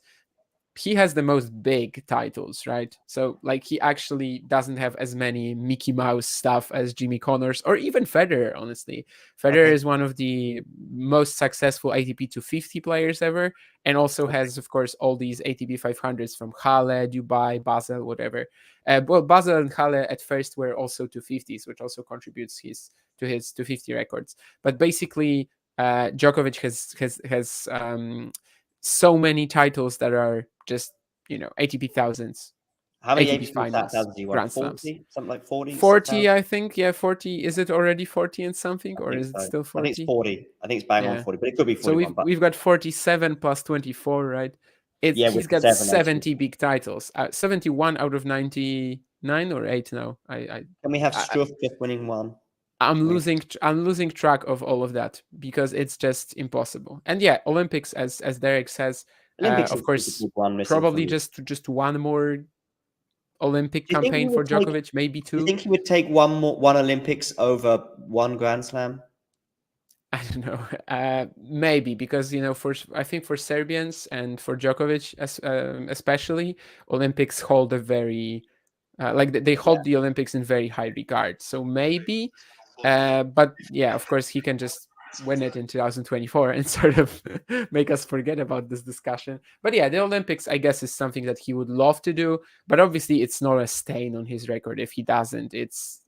he has the most big titles, right? So like he actually doesn't have as many Mickey Mouse stuff as Jimmy Connors or even Federer, honestly. Federer is one of the most successful ATP 250 players ever, and also has, of course, all these ATP 500s from Halle, Dubai, Basel, whatever. Basel and Halle at first were also 250s, which also contributes to his 250 records. But basically, Djokovic has so many titles that are just ATP thousands. How many ATP ATP finals, thousands do you want? Grand Slams. 40? Something like 40? 40, I think. Yeah, 40. Is it already 40 and something, I or think is it so. still I think it's 40? 40. I think it's bang on Yeah. 40, but it could be So 41. But we've got 47 plus 24, right? yeah, He's with got 7 ATP. 70 big titles. 71 out of 99 or 8 now. Can we have I Struff just winning one? I'm Wait. losing track of all of that because it's just impossible. And yeah, Olympics, as Derek says, Olympics of is course, a one missing probably from you. just one more Olympic Do you think he campaign for would take? Djokovic, maybe Do you two. think he would take one Olympics over one Grand Slam? I don't know. Maybe because I think for Serbians and for Djokovic, especially, Olympics hold a very they hold the Olympics in very high regard. So maybe, but yeah, of course, he can just win it in 2024 and sort of make us forget about this discussion. But yeah, the Olympics, I guess, is something that he would love to do. But obviously, it's not a stain on his record if he doesn't. It's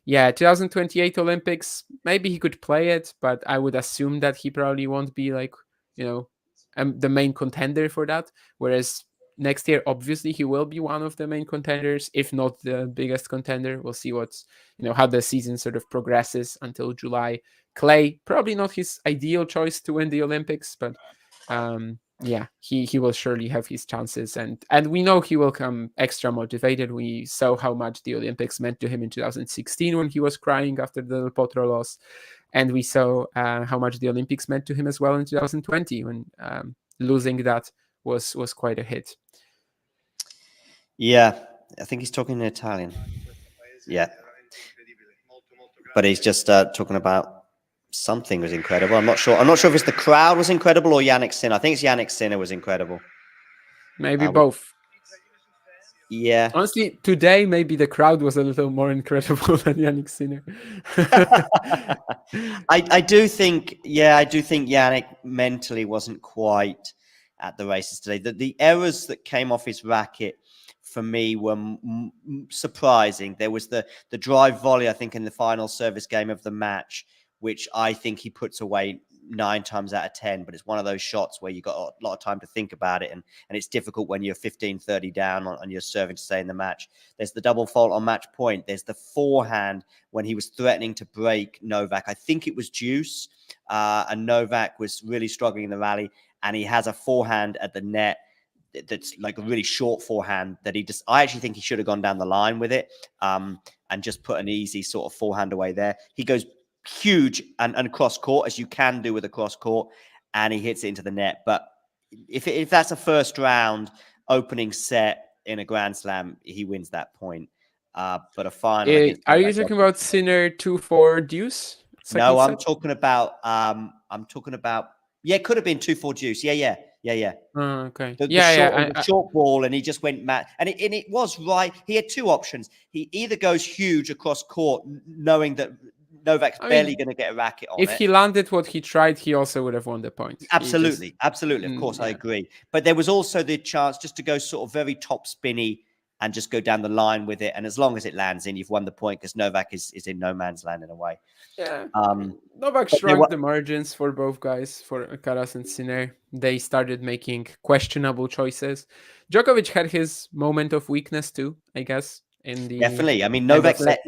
2028 Olympics, maybe he could play it, but I would assume that he probably won't be like, the main contender for that. Whereas next year, obviously, he will be one of the main contenders, if not the biggest contender. We'll see how the season sort of progresses until July. Clay, probably not his ideal choice to win the Olympics, but he will surely have his chances, and we know he will come extra motivated. We saw how much the Olympics meant to him in 2016 when he was crying after the Del Potro loss, and we saw how much the Olympics meant to him as well in 2020 when losing that was quite a hit. Yeah, I think he's talking in Italian. Yeah, but he's just talking about something was incredible. I'm not sure if it's the crowd was incredible or Jannik Sinner. I think it's Jannik Sinner was incredible. Maybe both. Yeah. Honestly, today maybe the crowd was a little more incredible than Jannik Sinner. I do think Jannik mentally wasn't quite at the races today. The errors that came off his racket for me were surprising. There was the drive volley, I think, in the final service game of the match, which I think he puts away 9 times out of 10, but it's one of those shots where you got a lot of time to think about it, and it's difficult when you're 15-30 down and you're serving to stay in the match. There's the double fault on match point. There's the forehand when he was threatening to break Novak. I think it was deuce, and Novak was really struggling in the rally, and he has a forehand at the net that's like a really short forehand that I actually think he should have gone down the line with it, and just put an easy sort of forehand away there. He goes huge and cross court, as you can do with a cross court, and he hits it into the net. But if that's a first round opening set in a Grand Slam, he wins that point. But a final against are you talking about Sinner 2-4 deuce? No, I'm talking about it could have been 2-4 deuce. Yeah. Okay. The short ball, and he just went mad. And it was right. He had two options. He either goes huge across court, knowing that Novak's barely going to get a racket on it. If he landed what he tried, he also would have won the point. Absolutely. Of course, I agree. But there was also the chance just to go sort of very top spinny and just go down the line with it. And as long as it lands in, you've won the point, because Novak is in no man's land in a way. Yeah. Novak shrunk the margins for both guys, for Alcaraz and Sinner. They started making questionable choices. Djokovic had his moment of weakness too, I guess. Definitely. I mean, Novak let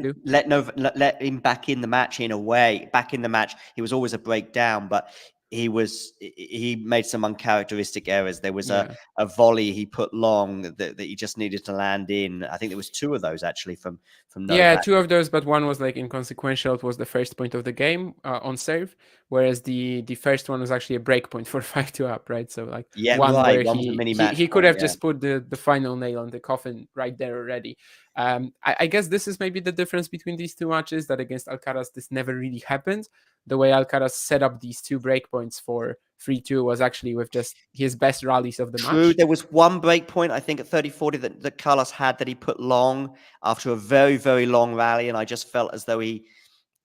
him back in the match in a way. Back in the match, he was always a breakdown, but he made some uncharacteristic errors. There was a volley he put long that he just needed to land in. I think there was 2 of those actually from Novak. Yeah, 2 of those, but one was like inconsequential. It was the first point of the game on serve, whereas the first one was actually a break point for 5-2 up, right? So like where he could have just put the final nail on the coffin right there already. I guess this is maybe the difference between these 2 matches, that against Alcaraz this never really happened. The way Alcaraz set up these 2 breakpoints for 3-2 was actually with just his best rallies of the match. There was one break point, I think, at 30-40 that Carlos had that he put long after a very, very long rally, and I just felt as though he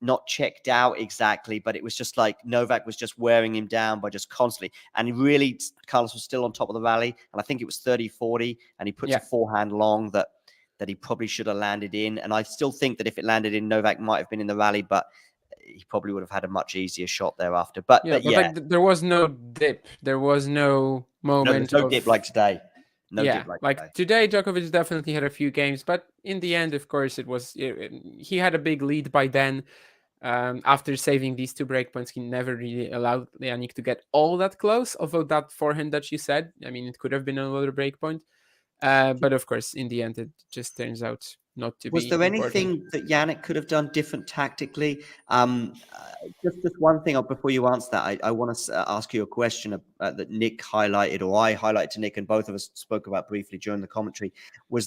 not checked out exactly, but it was just like Novak was just wearing him down by just constantly. And really, Carlos was still on top of the rally, and I think it was 30-40, and he puts a forehand long that he probably should have landed in. And I still think that if it landed in, Novak might have been in the rally, but he probably would have had a much easier shot thereafter. But like, there was no dip. There was no moment. There's no dip like today. No Yeah, dip like like today, Djokovic definitely had a few games, but in the end, of course, he had a big lead by then. After saving these 2 breakpoints, he never really allowed Jannik to get all that close. Although that forehand that you said, I mean, it could have been another breakpoint. But of course, in the end, it just turns out not to Was be there important. anything that Jannik could have done different tactically? Just one thing before you answer that, I want to ask you a question that Nick highlighted, or I highlighted to Nick, and both of us spoke about briefly during the commentary.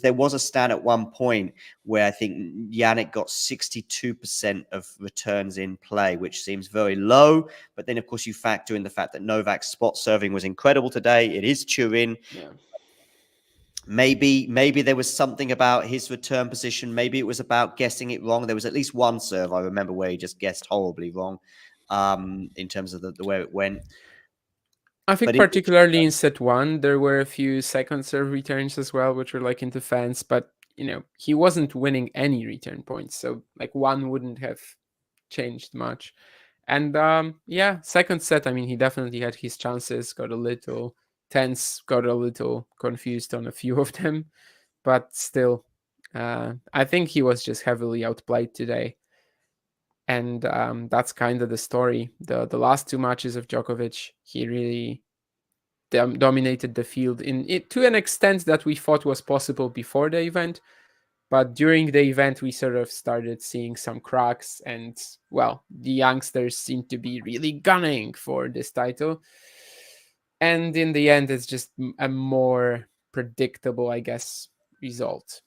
There was a stat at one point where I think Jannik got 62% of returns in play, which seems very low. But then, of course, you factor in the fact that Novak's spot serving was incredible today. It is Turin. Yeah. Maybe there was something about his return position. Maybe it was about guessing it wrong. There was at least one serve I remember where he just guessed horribly wrong in terms of the way it went. I think But particularly in set 1, there were a few second serve returns as well, which were like into fans, but he wasn't winning any return points. So like one wouldn't have changed much. And yeah, second set, I mean, he definitely had his chances, got a little tense, got a little confused on a few of them, but still, I think he was just heavily outplayed today. And that's kind of the story. The last 2 matches of Djokovic, he really dominated the field to an extent that we thought was possible before the event. But during the event, we sort of started seeing some cracks, and well, the youngsters seem to be really gunning for this title. And in the end, it's just a more predictable, I guess, result.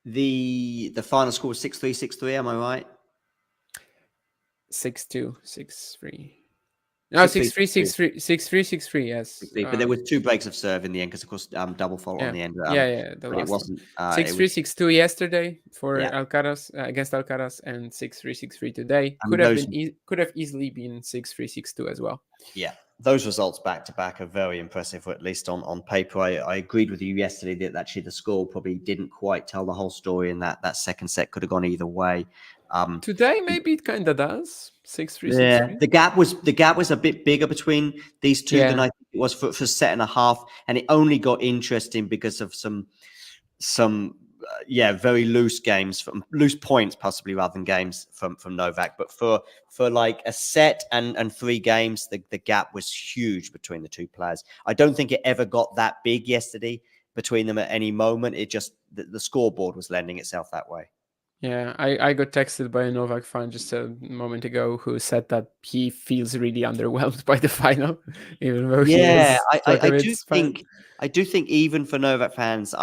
the final score was 6-3, 6-3. Am I right? 6-2, 6-3. No, 6-3, 6-3, 6-3, 6-3. Yes, but there was 2 breaks of serve in the end because, of course, double fault on the end. The but last it wasn't. 6-3, 6-2 yesterday for Yeah. Alcaraz against Alcaraz, and 6-3, 6-3 today. And Could have easily been 6-3, 6-2 as well. Yeah, those results back to back are very impressive, or at least on paper. I agreed with you yesterday that actually the score probably didn't quite tell the whole story, and that second set could have gone either way. Today, maybe it kind of does. 6-3, Yeah, 6-3. the gap was a bit bigger between these two than I think it was for set and a half, and it only got interesting because of some very loose games, from loose points possibly rather than games from Novak. But for like a set and 3 games, the gap was huge between the 2 players. I don't think it ever got that big yesterday between them at any moment. It just the scoreboard was lending itself that way. Yeah, I got texted by a Novak fan just a moment ago who said that he feels really underwhelmed by the final, even though he is I do think even for Novak fans,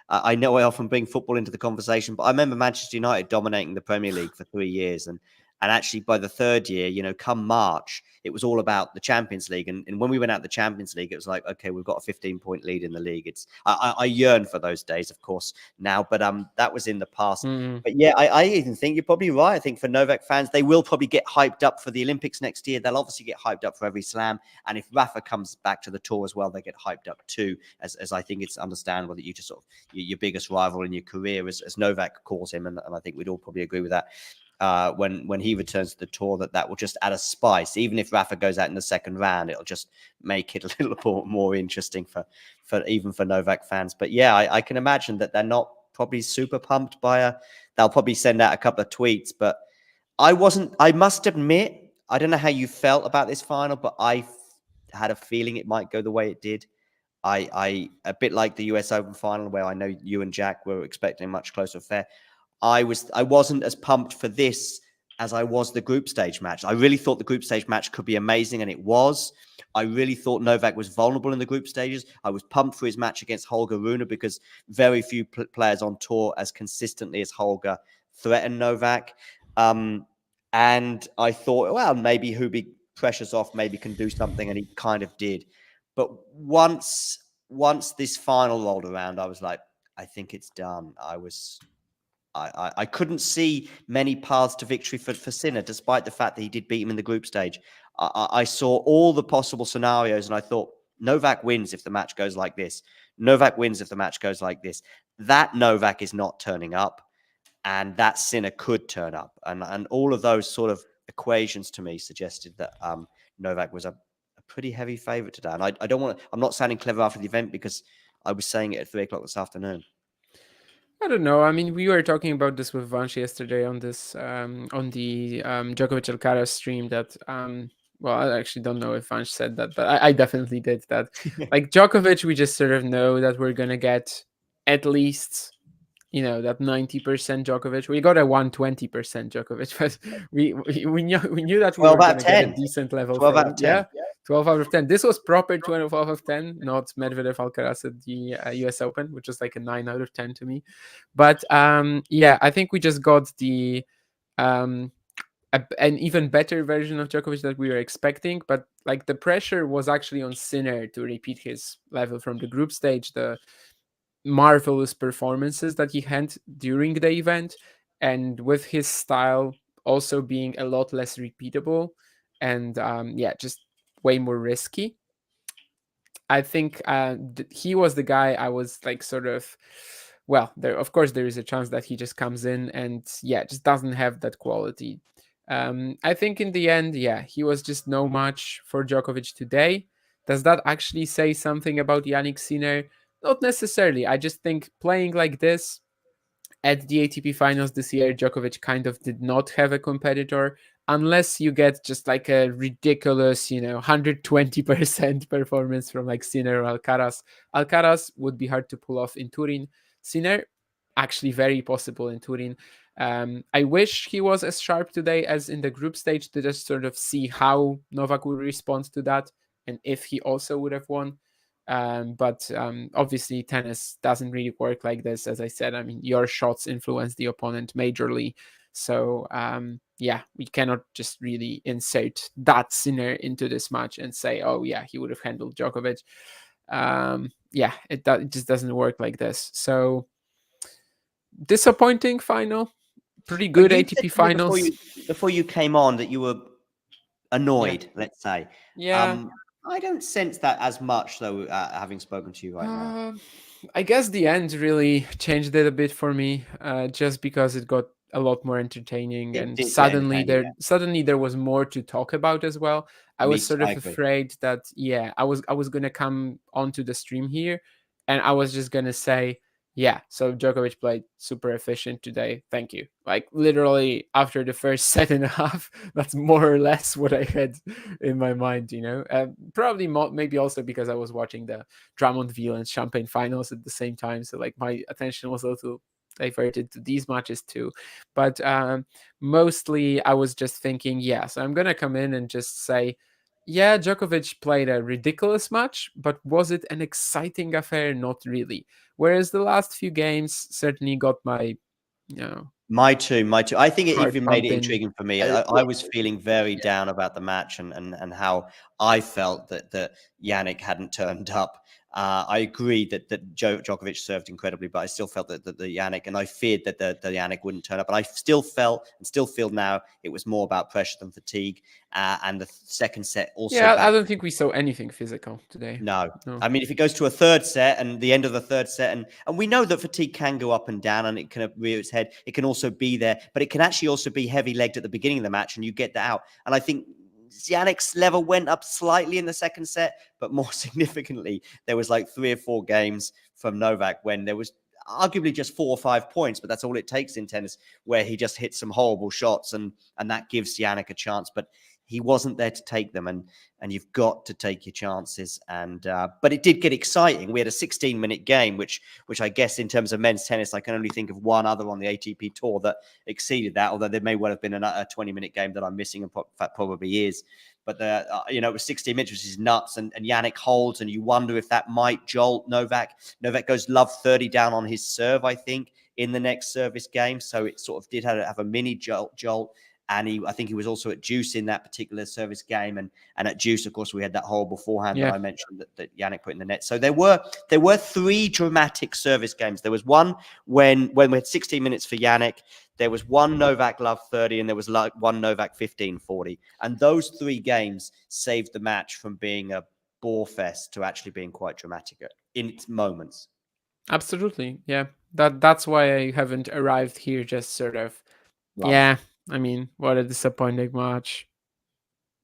I know I often bring football into the conversation, but I remember Manchester United dominating the Premier League for 3 years, and actually by the 3rd year, come March, it was all about the Champions League. And when we went out the Champions League, it was like, okay, we've got a 15-point lead in the league. I yearn for those days, of course, now, but that was in the past. But yeah, I even think you're probably right. I think for Novak fans, they will probably get hyped up for the Olympics next year. They'll obviously get hyped up for every slam. And if Rafa comes back to the tour as well, they get hyped up too, as I think it's understandable that you just sort of your biggest rival in your career, as Novak calls him. And I think we'd all probably agree with that. When he returns to the tour, that will just add a spice. Even if Rafa goes out in the second round, it'll just make it a little more interesting for Novak fans. But yeah, I can imagine that they're not probably super pumped by they'll probably send out a couple of tweets. But I must admit, I don't know how you felt about this final, but I had a feeling it might go the way it did. I a bit like the US Open final, where I know you and Jack were expecting a much closer affair. I wasn't as pumped for this as I was the group stage match. I really thought the group stage match could be amazing, and it was. I really thought Novak was vulnerable in the group stages. I was pumped for his match against Holger Rune, because very few players on tour as consistently as Holger threatened Novak. And I thought, well, maybe Hubie pressures off, maybe can do something, and he kind of did. But once this final rolled around, I was like, I think it's done. I couldn't see many paths to victory for Sinner, despite the fact that he did beat him in the group stage. I saw all the possible scenarios, and I thought, Novak wins if the match goes like this. Novak wins if the match goes like this. That Novak is not turning up, and that Sinner could turn up. And all of those sort of equations to me suggested that Novak was a pretty heavy favourite today. And I'm not sounding clever after the event, because I was saying it at 3 o'clock this afternoon. I don't know. I mean, we were talking about this with Vansh yesterday on this on the Djokovic Alcaraz stream. That well, I actually don't know if Vansh said that, but I definitely did that. Like Djokovic, we just sort of know that we're gonna get at least that 90% Djokovic. We got a 120% Djokovic, but we knew that we 12 were out gonna of get a 10. decent level 12 from out of 10. yeah. 12 out of 10. This was proper 12 out of 10, not Medvedev Alcaraz at the US Open, which is like a 9 out of 10 to me. But yeah, I think we just got the an even better version of Djokovic that we were expecting. But like the pressure was actually on Sinner to repeat his level from the group stage, the marvelous performances that he had during the event, and with his style also being a lot less repeatable and yeah, just way more risky. I think he was the guy I was like sort of, well, there of course there is a chance that he just comes in and yeah, just doesn't have that quality. I think in the end, yeah, he was just no match for Djokovic today. Does that actually say something about Jannik Sinner? Not necessarily. I just think playing like this at the ATP finals this year, Djokovic kind of did not have a competitor unless you get just like a ridiculous, 120% performance from like Sinner or Alcaraz. Alcaraz would be hard to pull off in Turin. Sinner, actually very possible in Turin. I wish he was as sharp today as in the group stage to just sort of see how Novak would respond to that and if he also would have won. But obviously tennis doesn't really work like this. As I said, I mean, your shots influence the opponent majorly. So yeah, we cannot just really insert that Sinner into this match and say, oh yeah, he would have handled Djokovic. Yeah, it just doesn't work like this. So disappointing final. Pretty good But you ATP said to me finals. before you came on that you were annoyed, let's say. Yeah. I don't sense that as much, though, having spoken to you right now. I guess the end really changed it a bit for me, just because it got a lot more entertaining, It and did get suddenly entertaining, there was more to talk about as well. I was sort I of agree. afraid that I was gonna come onto the stream here, and I was just gonna say, yeah, so Djokovic played super efficient today. Thank you. Like literally after the first set and a half, that's more or less what I had in my mind. Probably maybe also because I was watching the Drummondville and Champagne finals at the same time, so like my attention was a little diverted to these matches too. But mostly I was just thinking, yeah, so I'm gonna come in and just say, yeah, Djokovic played a ridiculous match, but was it an exciting affair? Not really. Whereas the last few games certainly got my, you know, My too. I think it heart even made it pumping. intriguing for me. I was feeling very down about the match and how I felt that Jannik hadn't turned up. I agreed that Djokovic served incredibly, but I still felt that the Jannik, and I feared that the Jannik wouldn't turn up. But I still felt and still feel now it was more about pressure than fatigue. And the second set also. Yeah, I don't think we saw anything physical today. No. No. I mean, if it goes to a third set and the end of the third set, and we know that fatigue can go up and down and it can rear its head. It can also be there, but it can actually also be heavy legged at the beginning of the match and you get that out. And I think Jannik's level went up slightly in the second set, but more significantly, there was like 3 or 4 games from Novak when there was arguably just 4 or 5 points, but that's all it takes in tennis, where he just hits some horrible shots and that gives Jannik a chance. But he wasn't there to take them, and you've got to take your chances. And but it did get exciting. We had a 16-minute game, which I guess in terms of men's tennis, I can only think of one other on the ATP tour that exceeded that. Although there may well have been a 20-minute game that I'm missing, and that probably is. But it was 16 minutes, which is nuts. And Jannik holds, and you wonder if that might jolt Novak. Novak goes love 30 down on his serve, I think, in the next service game. So it sort of did have a mini jolt. And I think he was also at Juice in that particular service game. And at Juice, of course, we had that horrible forehand that I mentioned that Jannik put in the net. So there were 3 dramatic service games. There was one when we had 16 minutes for Jannik. There was one Novak love 30, and there was one Novak 15-40. And those 3 games saved the match from being a bore fest to actually being quite dramatic in its moments. Absolutely. Yeah. That's why I haven't arrived here just sort of, yeah, I mean, what a disappointing match.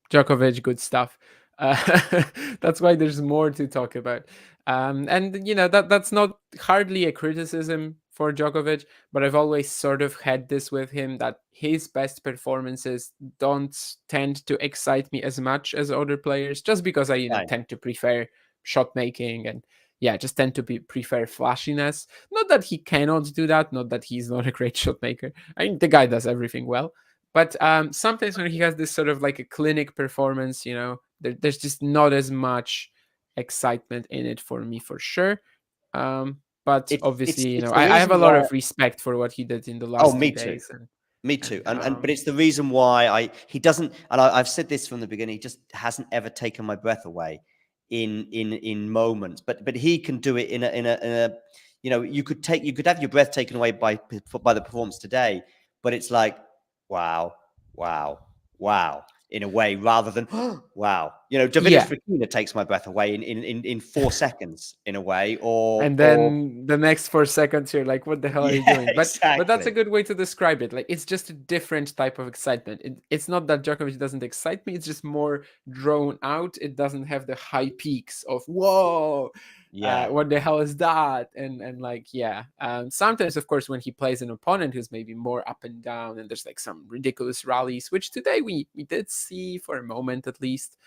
Djokovic, good stuff. That's why there's more to talk about. And that's not hardly a criticism for Djokovic, but I've always sort of had this with him that his best performances don't tend to excite me as much as other players, just because I Right. tend to prefer shot making and just tend to prefer flashiness. Not that he cannot do that, not that he's not a great shot maker. I mean, the guy does everything well. But sometimes when he has this sort of like a clinic performance, there's just not as much excitement in it for me, for sure. But obviously, It's the I have reason a lot why. of respect for what he did in the Oh, last me 2 too. days. Me too. And but Um, it's the reason why he doesn't, and I've said this from the beginning, he just hasn't ever taken my breath away in moments. But he can do it in a you could have your breath taken away by the performance today, but it's like wow, wow, wow in a way rather than wow. Davidas yeah. Fokina takes my breath away in 4 seconds in a way, or And then the next 4 seconds you're like, what the hell are you yeah, doing? But that's a exactly. good way to describe it. Like, it's just a different type of excitement. It's not that Djokovic doesn't excite me, it's just more drawn out. It doesn't have the high peaks of whoa, Yeah. what the hell is that? And like, yeah, sometimes of course when he plays an opponent who's maybe more up and down and there's like some ridiculous rallies, which today we did see for a moment at least.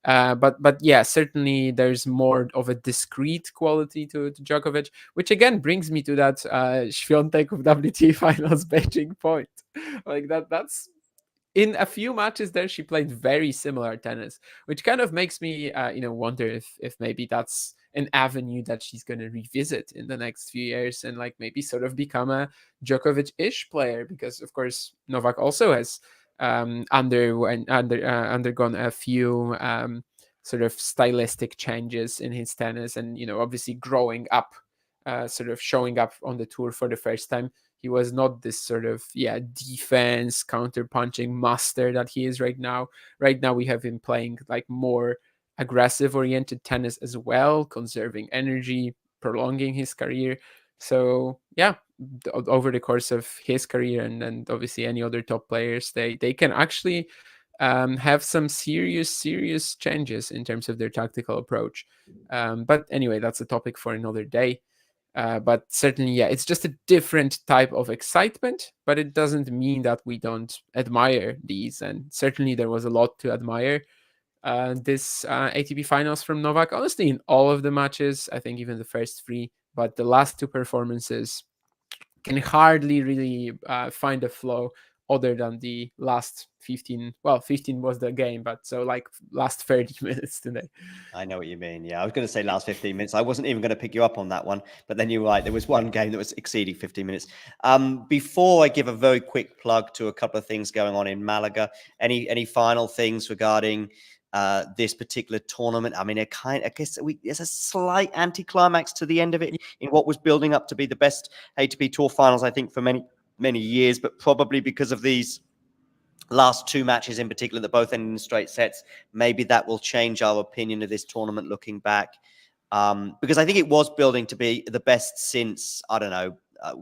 But yeah, certainly there's more of a discreet quality to Djokovic, which again brings me to that Świątek of WTA Finals Beijing point. Like that's in a few matches there, she played very similar tennis, which kind of makes me wonder if maybe that's an avenue that she's going to revisit in the next few years and like maybe sort of become a Djokovic-ish player, because of course Novak also has undergone a few sort of stylistic changes in his tennis, and obviously growing up, sort of showing up on the tour for the first time. He was not this sort of defense counter punching master that he is right now. Right now we have him playing like more aggressive oriented tennis as well, conserving energy, prolonging his career. So yeah, over the course of his career and obviously any other top players, they can actually have some serious changes in terms of their tactical approach. But anyway, that's a topic for another day. But certainly, yeah, it's just a different type of excitement, but it doesn't mean that we don't admire these. And certainly there was a lot to admire this ATP finals from Novak. Honestly, in all of the matches, I think even the first three, but the last two performances can hardly really find a flaw other than the last 15. Well, 15 was the game, but so like last 30 minutes today. I know what you mean. Yeah, I was going to say last 15 minutes. I wasn't even going to pick you up on that one, but then you're right. There was one game that was exceeding 15 minutes. Before I give a very quick plug to a couple of things going on in Malaga, any final things regarding this particular tournament? I mean, I guess there's a slight anticlimax to the end of it in what was building up to be the best ATP Tour finals, I think, for many years, but probably because of these last two matches in particular that both ended in straight sets, maybe that will change our opinion of this tournament looking back. Because I think it was building to be the best since, I don't know,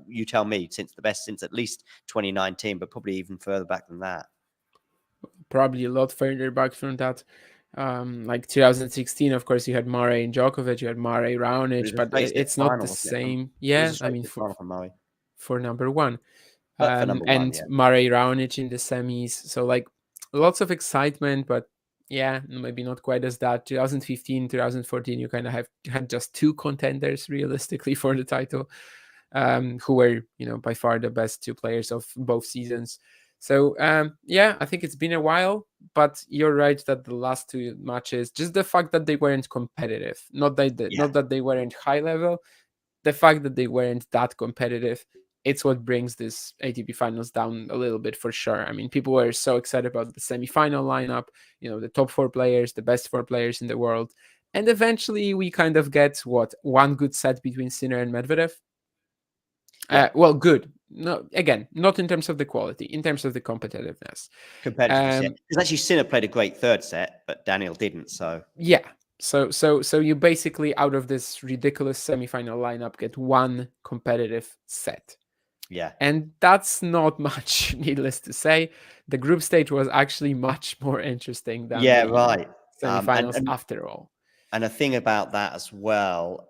you tell me, the best since at least 2019, but probably even further back than that. Probably a lot further back from that. Like 2016, of course, you had Murray and Djokovic, you had Murray Raonic, but it's not the same. It was Yeah, a I straight mean, set final for Murray. for number one. But for number one, And yeah. Murray Raonic in the semis. So like lots of excitement, but yeah, maybe not quite as that. 2015, 2014, you kind of had just two contenders realistically for the title, who were by far the best two players of both seasons. So yeah, I think it's been a while, but you're right that the last two matches, just the fact that they weren't competitive, not that they weren't high level, the fact that they weren't that competitive, it's what brings this ATP finals down a little bit for sure. I mean, people were so excited about the semifinal lineup, the top four players, the best four players in the world. And eventually we kind of get one good set between Sinner and Medvedev. Well, good. No, again, not in terms of the quality, in terms of the competitiveness. Competitiveness, yeah. Because actually Sinner played a great third set, but Daniel didn't, so. Yeah. So you basically, out of this ridiculous semifinal lineup, get one competitive set. Yeah. And that's not much, needless to say. The group stage was actually much more interesting than the semifinals And after all. a thing about that as well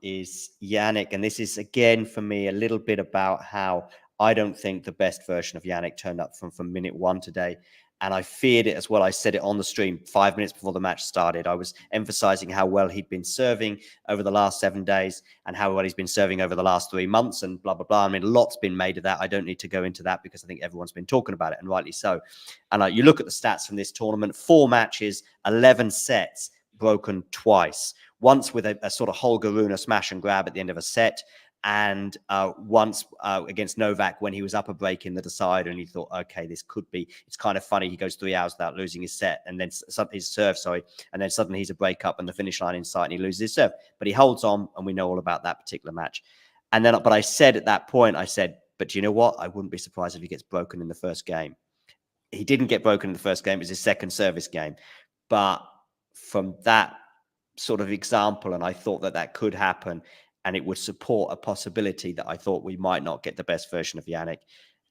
is Jannik, and this is again for me a little bit about how I don't think the best version of Jannik turned up from minute one today. And I feared it as well. I said it on the stream 5 minutes before the match started. I was emphasizing how well he'd been serving over the last 7 days and how well he's been serving over the last 3 months and blah, blah, blah. I mean, a lot's been made of that. I don't need to go into that because I think everyone's been talking about it, and rightly so. And you look at the stats from this tournament, 4 matches, 11 sets, broken twice. Once with a sort of Holger Rune smash and grab at the end of a set, and once against Novak when he was up a break in the decider and he thought, okay, this could be, it's kind of funny. He goes 3 hours without losing his set and then his serve, and then suddenly he's a break up and the finish line in sight and he loses his serve. But he holds on, and we know all about that particular match. And then, but I said at that point, but do you know what? I wouldn't be surprised if he gets broken in the first game. He didn't get broken in the first game. It was his second service game. But from that sort of example, and I thought that could happen, and it would support a possibility that I thought we might not get the best version of Jannik.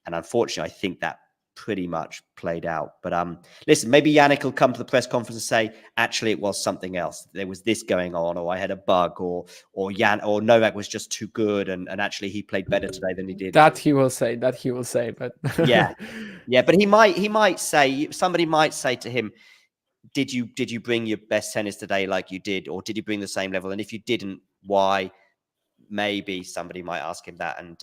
And unfortunately, I think that pretty much played out. But listen, maybe Jannik will come to the press conference and say, actually, it was something else. There was this going on, or I had a bug, or Novak was just too good, and actually he played better today than he did. That he will say, but yeah. But he might say, somebody might say to him, did you bring your best tennis today like you did, or did you bring the same level? And if you didn't, why? Maybe somebody might ask him that. And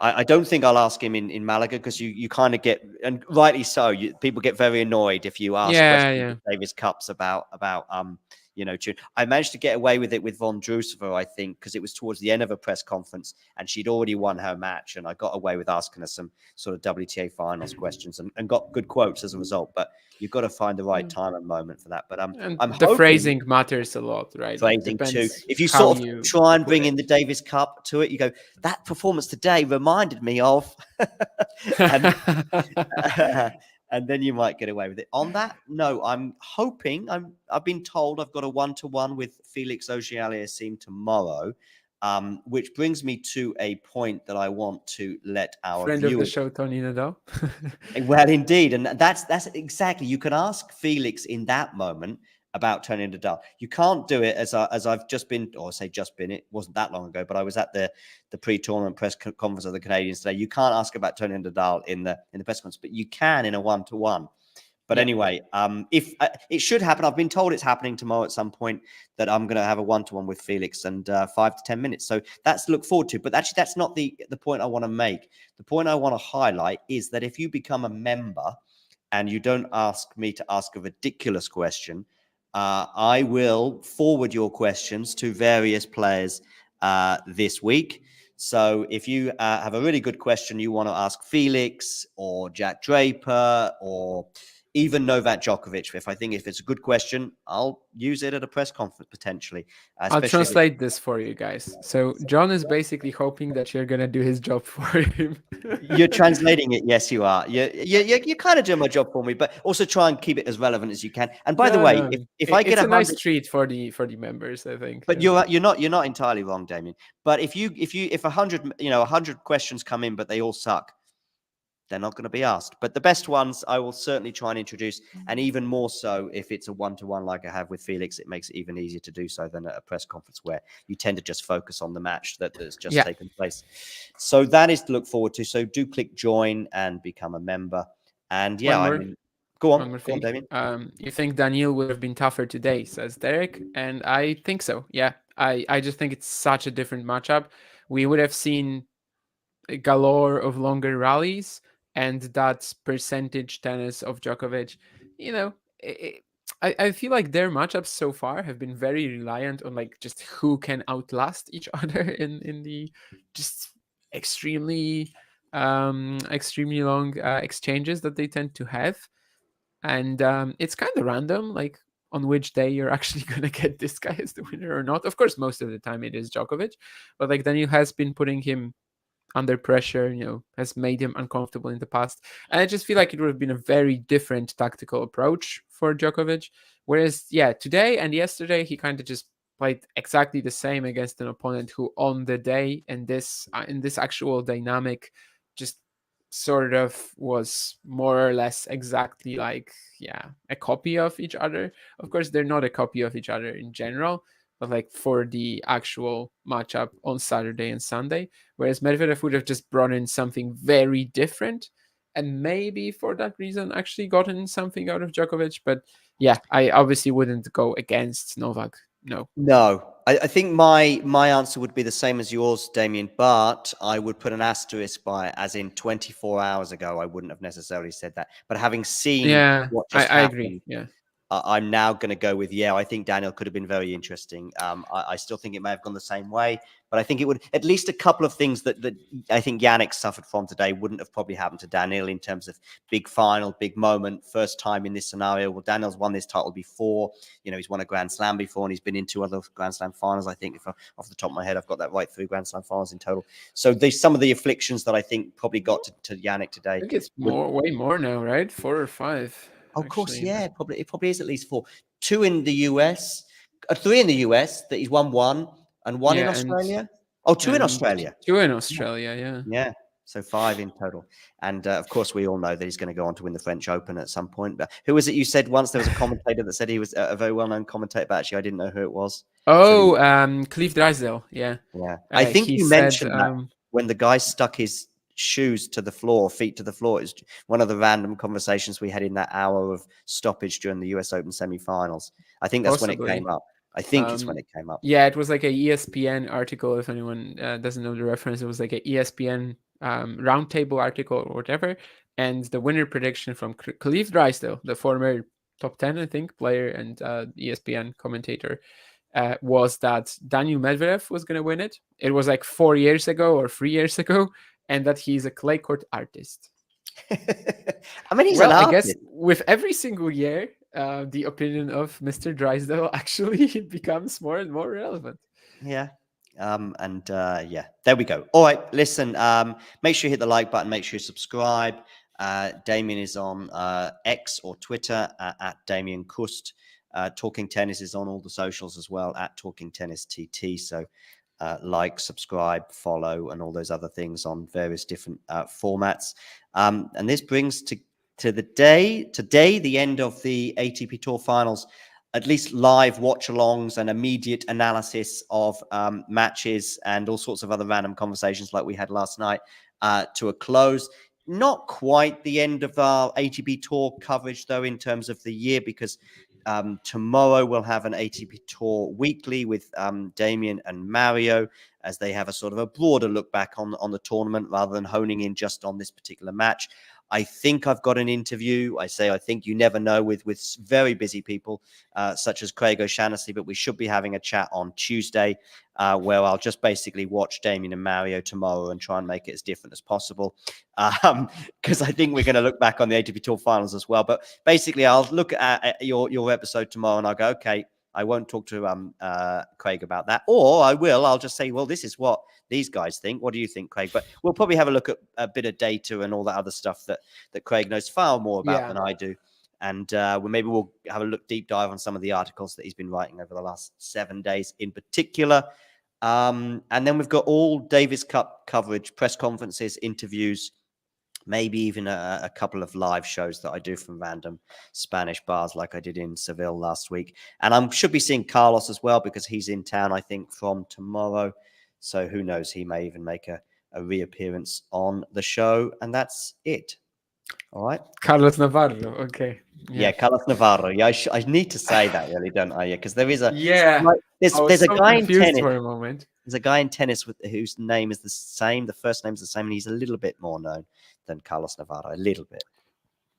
I don't think I'll ask him in Malaga, because you kind of get, and rightly so, people get very annoyed if you ask questions at Davis Cups about Turin. I managed to get away with it with Von Drusova, I think, because it was towards the end of a press conference and she'd already won her match, and I got away with asking her some sort of WTA finals questions and got good quotes as a result. But you've got to find the right time and moment for that. But I'm hoping phrasing matters a lot, right? Phrasing too. If you sort of try and bring in the Davis Cup to it, you go, that performance today reminded me of, and then you might get away with it. On that, no, I'm hoping. I've been told I've got a 1-to-1 with Felix Auger-Aliassime tomorrow, which brings me to a point that I want to let our friend viewers... of the show, Tony Nadal. Well, indeed, and that's exactly. You can ask Felix in that moment about Tony Nadal. You can't do it as I've just been, or say just been. It wasn't that long ago, but I was at the pre-tournament press conference of the Canadians today. You can't ask about Tony Nadal in the press conference, but you can in a 1-to-1. But anyway, if it should happen, I've been told it's happening tomorrow at some point, that I'm going to have a 1-to-1 with Felix, and 5 to 10 minutes. So that's to look forward to. But actually, that's not the point I want to make. The point I want to highlight is that if you become a member and you don't ask me to ask a ridiculous question, I will forward your questions to various players this week. So if you have a really good question you want to ask Felix or Jack Draper or even Novak Djokovic, if it's a good question, I'll use it at a press conference potentially. I'll translate this for you guys. So John is basically hoping that you're going to do his job for him. You're translating it. Yes, you are. You're kind of doing my job for me, but also try and keep it as relevant as you can. And by the way, if I get a nice treat for the members, I think. But you're not entirely wrong, Damien. But if 100 questions come in, but they all suck, they're not going to be asked. But the best ones I will certainly try and introduce, and even more so if it's a 1-to-1 like I have with Felix, it makes it even easier to do so than at a press conference where you tend to just focus on the match that's just taken place. So that is to look forward to. So do click join and become a member. And go on, Damien. You think Daniil would have been tougher today, says Derek, and I think so. Yeah, I just think it's such a different matchup. We would have seen a galore of longer rallies, and that percentage tennis of Djokovic, I feel like their matchups so far have been very reliant on like just who can outlast each other in the just extremely long exchanges that they tend to have. And it's kind of random, like on which day you're actually going to get this guy as the winner or not. Of course, most of the time it is Djokovic, but like Daniil has been putting him under pressure, has made him uncomfortable in the past. And I just feel like it would have been a very different tactical approach for Djokovic. Whereas, today and yesterday, he kind of just played exactly the same against an opponent who on the day and in this actual dynamic just sort of was more or less exactly like, a copy of each other. Of course, they're not a copy of each other in general, but like for the actual matchup on Saturday and Sunday. Whereas Medvedev would have just brought in something very different, and maybe for that reason actually gotten something out of Djokovic. But yeah, I obviously wouldn't go against Novak. No. No, I think my answer would be the same as yours, Damien, but I would put an asterisk by it, as in 24 hours ago, I wouldn't have necessarily said that. But having seen Yeah, what just I agree. happened, Yeah. I'm now going to go with, I think Daniel could have been very interesting. I still think it may have gone the same way, but I think it would, at least a couple of things that I think Jannik suffered from today wouldn't have probably happened to Daniel in terms of big final, big moment, first time in this scenario. Well, Daniel's won this title before. He's won a Grand Slam before, and he's been in 2 other Grand Slam finals. I think, if off the top of my head, I've got that right, 3 Grand Slam finals in total. So there's some of the afflictions that I think probably got to Jannik today. I think it's way more now, right? 4 or 5. Of course, actually. yeah. It probably is at least 4. 2 in the US, 3 in the US that he's won 1, and 1 in Yeah, Australia. 2 in and Australia. 2 in Australia, yeah. Yeah. So 5 in total. And of course, we all know that he's going to go on to win the French Open at some point. But who was it you said once? There was a commentator that said he was a very well-known commentator, but actually I didn't know who it was. Oh, Cliff Drysdale, yeah. Yeah. I think he you said, mentioned that when the guy stuck his shoes to the floor, feet to the floor. It's one of the random conversations we had in that hour of stoppage during the US Open semi-finals. I think that's when it came up. I think it's when it came up. Yeah, it was like a ESPN article. If anyone doesn't know the reference, it was like a ESPN roundtable article or whatever. And the winner prediction from Cliff Drysdale, the former top 10, I think, player and ESPN commentator, was that Daniil Medvedev was going to win it. It was like 4 years ago or 3 years ago, and that he's a clay court artist. I mean, he's an artist. I guess with every single year, the opinion of Mr. Drysdale actually becomes more and more relevant. Yeah. There we go. All right, listen, make sure you hit the like button, make sure you subscribe. Damien is on X or Twitter at Damien Kust. Talking Tennis is on all the socials as well at Talking Tennis TT. So like, subscribe, follow, and all those other things on various different formats. And this brings to today, the end of the ATP Tour Finals, at least live watch-alongs and immediate analysis of matches and all sorts of other random conversations like we had last night to a close. Not quite the end of our ATP Tour coverage, though, in terms of the year, because tomorrow we'll have an ATP Tour weekly with Damien and Mario, as they have a sort of a broader look back on the tournament rather than honing in just on this particular match. I think I've got an interview. I think, you never know, with very busy people such as Craig O'Shaughnessy, but we should be having a chat on Tuesday where I'll just basically watch Damien and Mario tomorrow and try and make it as different as possible, because I think we're going to look back on the ATP Tour Finals as well. But basically, I'll look at your episode tomorrow and I'll go, okay, I won't talk to Craig about that, or I will. I'll just say, well, this is what these guys think. What do you think, Craig? But we'll probably have a look at a bit of data and all that other stuff that Craig knows far more about than I do. And maybe we'll have a deep dive on some of the articles that he's been writing over the last 7 days in particular. And then we've got all Davis Cup coverage, press conferences, interviews, maybe even a couple of live shows that I do from random Spanish bars like I did in Seville last week. And I should be seeing Carlos as well, because he's in town, I think, from tomorrow. So who knows, he may even make a reappearance on the show. And that's it. All right. Carlos Navarro. Okay. Yeah, Carlos Navarro. Yeah, I need to say that, really, don't I? Yeah, because there is a... Yeah. There's a guy in tennis. For a moment. There's a guy in tennis whose name is the same. The first name is the same, and he's a little bit more known than Carlos Navarro. A little bit.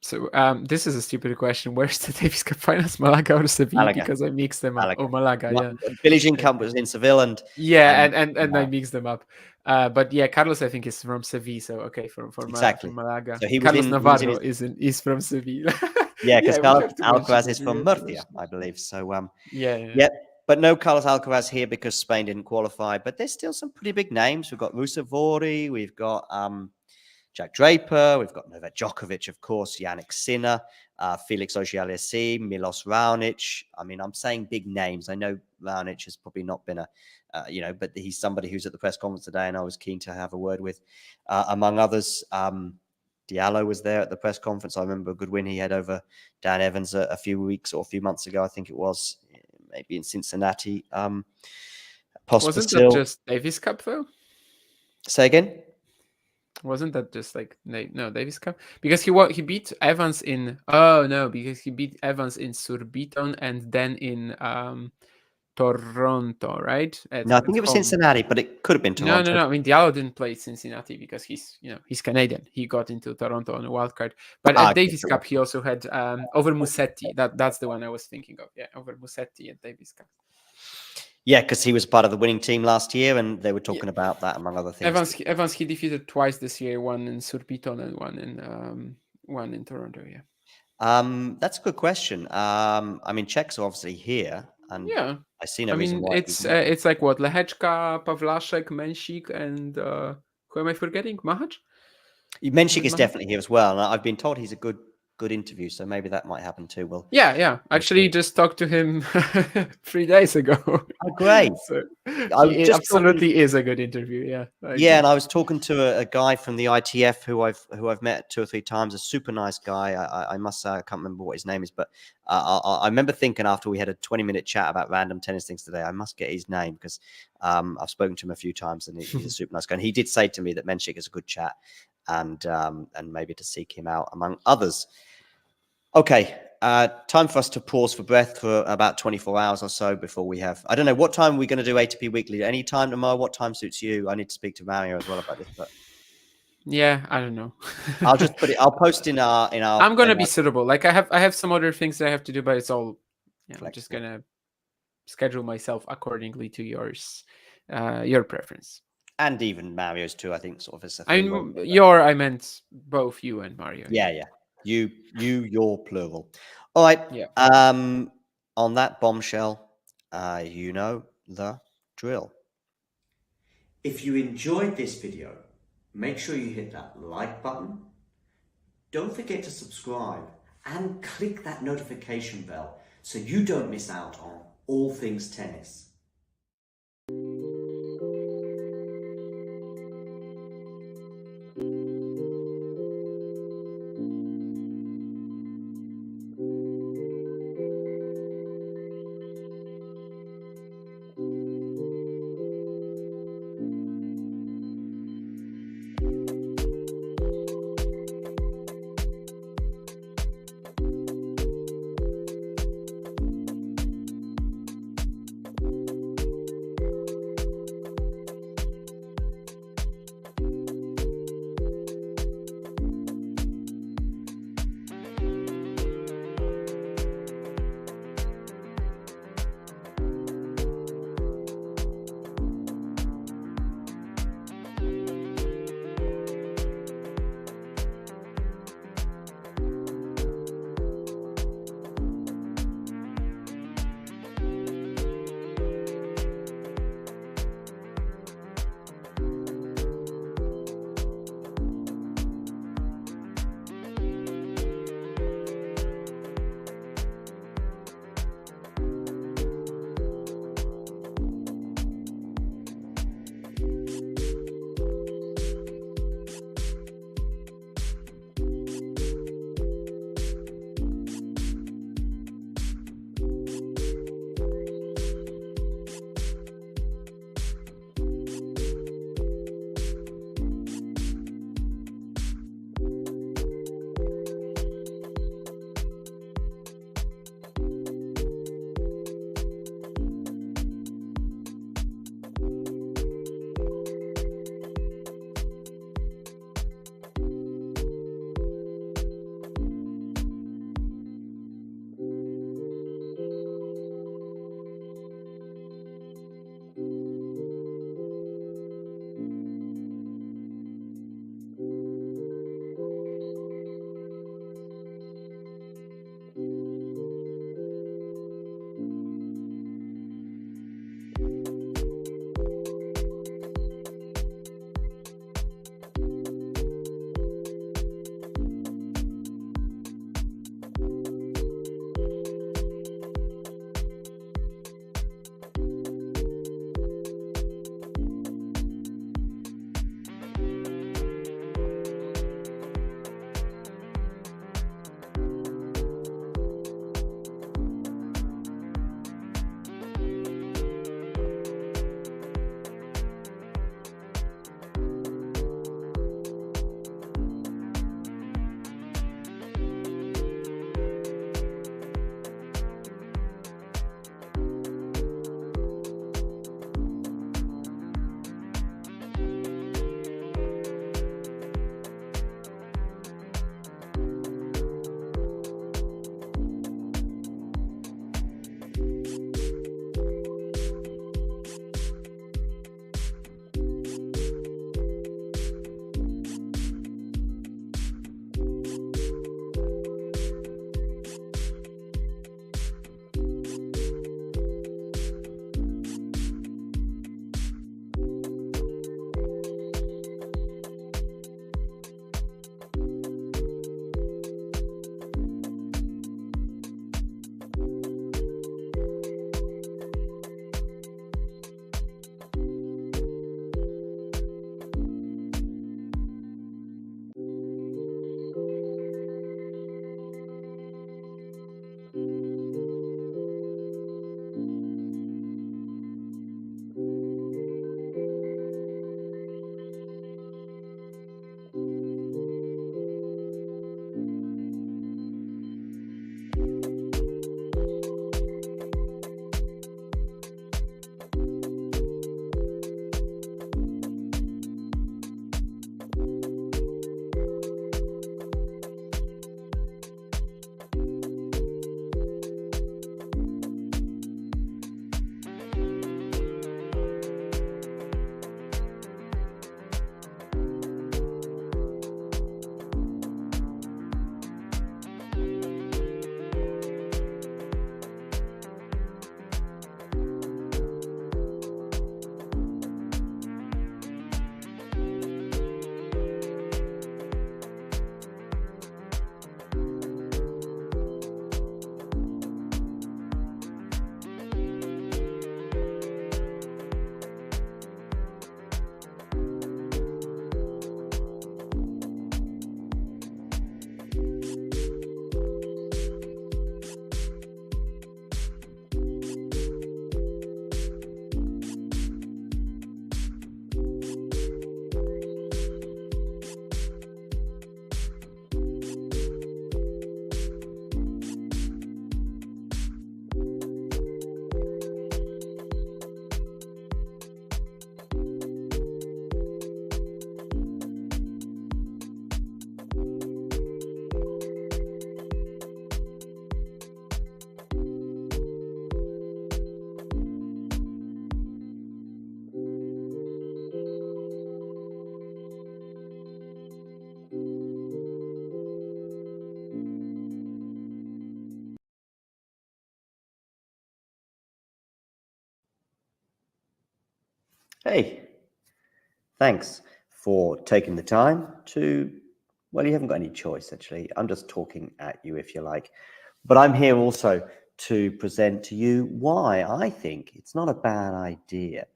So this is a stupid question. Where's the Davis Cup Finals? Malaga or Seville? Malaga. Because I mixed them up. Malaga. Oh, Malaga, yeah. Billie Jean Cup was in Seville, and I mixed them up. But yeah, Carlos, I think, is from Seville. So okay, from exactly. from Malaga. So Carlos Navarro is from Seville. Yeah, because Carlos Alcaraz is from Murcia, I believe. So yeah. But no Carlos Alcaraz here because Spain didn't qualify. But there's still some pretty big names. We've got Rusevori, we've got Jack Draper, we've got Novak Djokovic, of course, Jannik Sinner, Felix Auger-Aliassime, Milos Raonic. I mean, I'm saying big names. I know Raonic has probably not been but he's somebody who's at the press conference today, and I was keen to have a word with, among others. Diallo was there at the press conference. I remember a good win he had over Dan Evans a few weeks or a few months ago. I think it was maybe in Cincinnati. Wasn't that Pospisil. just Davis Cup though? Say again? Wasn't that just like no Davis Cup? Because he beat Evans in because he beat Evans in Surbiton and then in Toronto, right? No, I think it was home. Cincinnati, but it could have been Toronto. No. I mean, Diallo didn't play Cincinnati because he's Canadian. He got into Toronto on a wild card. But at Davis Cup, he also had over Musetti. That's the one I was thinking of. Yeah, over Musetti at Davis Cup. Yeah, because he was part of the winning team last year, and they were talking about that among other things. Evans he defeated twice this year. One in Surbiton and one in Toronto. Yeah. That's a good question. I mean, Czechs are obviously here, and Yeah. I see no reason why. It's like what, Lehečka, Pavlášek, Menšík, and who am I forgetting? Mahach? Menšík is definitely here as well, and I've been told he's a good interview, so maybe that might happen too. Well, yeah. Actually, just talked to him 3 days ago. Oh, great! So it absolutely is a good interview. Yeah. Yeah, and I was talking to a guy from the ITF who I've met 2 or 3 times. A super nice guy. I must say I can't remember what his name is, but I remember thinking after we had a 20-minute chat about random tennis things today, I must get his name because I've spoken to him a few times, and he's a super nice guy. And he did say to me that Menšík is a good chat, and maybe to seek him out among others. Okay, time for us to pause for breath for about 24 hours or so before we have. I don't know what time we're going to do ATP Weekly. Any time tomorrow? What time suits you? I need to speak to Mario as well about this. But yeah, I don't know. I'll just put it. I'll post in our. I'm gonna be suitable. Like I have some other things that I have to do, but it's all. I'm just gonna schedule myself accordingly to yours, your preference. And even Mario's too. I think sort of. I meant both you and Mario. Yeah. Your plural. All right. Yeah. On that bombshell, you know the drill. If you enjoyed this video, make sure you hit that like button. Don't forget to subscribe and click that notification bell so you don't miss out on all things tennis. Hey, thanks for taking the time to, well, you haven't got any choice, actually. I'm just talking at you, if you like. But I'm here also to present to you why I think it's not a bad idea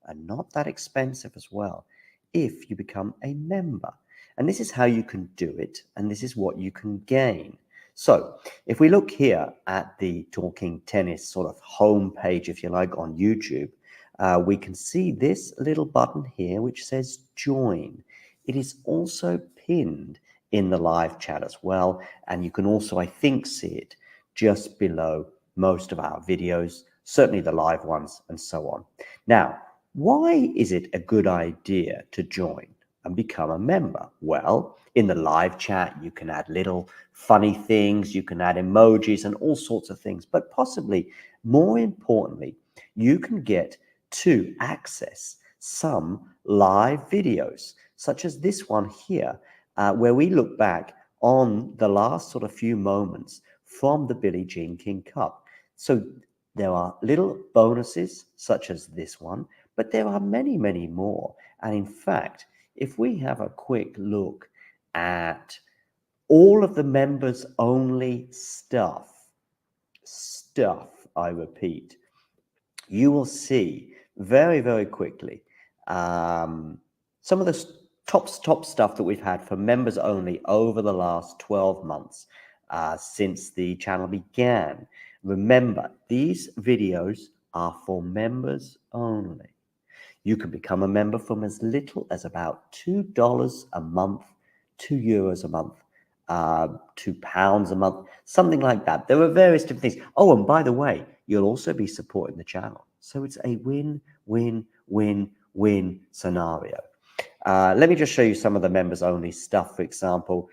and not that expensive as well if you become a member. And this is how you can do it, and this is what you can gain. So if we look here at the Talking Tennis sort of home page, if you like, on YouTube, we can see this little button here which says join. It is also pinned in the live chat as well, and you can also, I think, see it just below most of our videos, certainly the live ones and so on. Now, why is it a good idea to join and become a member? Well, in the live chat, you can add little funny things, you can add emojis and all sorts of things, but possibly more importantly, you can get to access some live videos, such as this one here, where we look back on the last sort of few moments from the Billie Jean King Cup. So there are little bonuses such as this one, but there are many, many more. And in fact, if we have a quick look at all of the members only stuff, I repeat, you will see very, very quickly some of the top stuff that we've had for members only over the last 12 months since the channel began. Remember, these videos are for members only. You can become a member from as little as about $2 a month, €2 a month, £2 a month, something like that. There are various different things. Oh, and by the way, you'll also be supporting the channel. So it's a win-win-win-win scenario. Let me just show you some of the members only stuff. For example,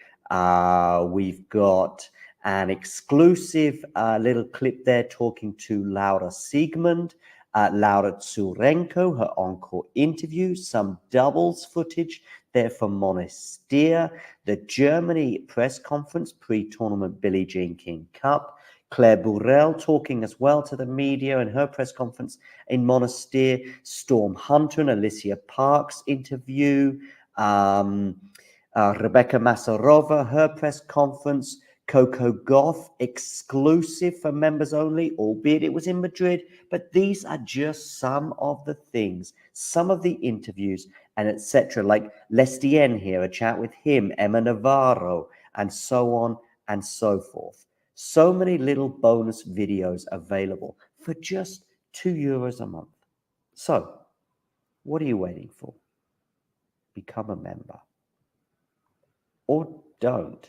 we've got an exclusive little clip there talking to Laura Siegmund, Laura Tsurenko, her encore interview, some doubles footage there from Monastir, the Germany press conference pre-tournament Billie Jean King Cup, Claire Burrell talking as well to the media in her press conference in Monastir, Storm Hunter and Alicia Parks interview, Rebecca Masarova, her press conference, Coco Gauff exclusive for members only, albeit it was in Madrid, but these are just some of the things, some of the interviews and etc. Like Lestien here, a chat with him, Emma Navarro, and so on and so forth. So many little bonus videos available for just €2 a month. So, what are you waiting for? Become a member. Or don't.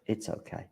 It's okay.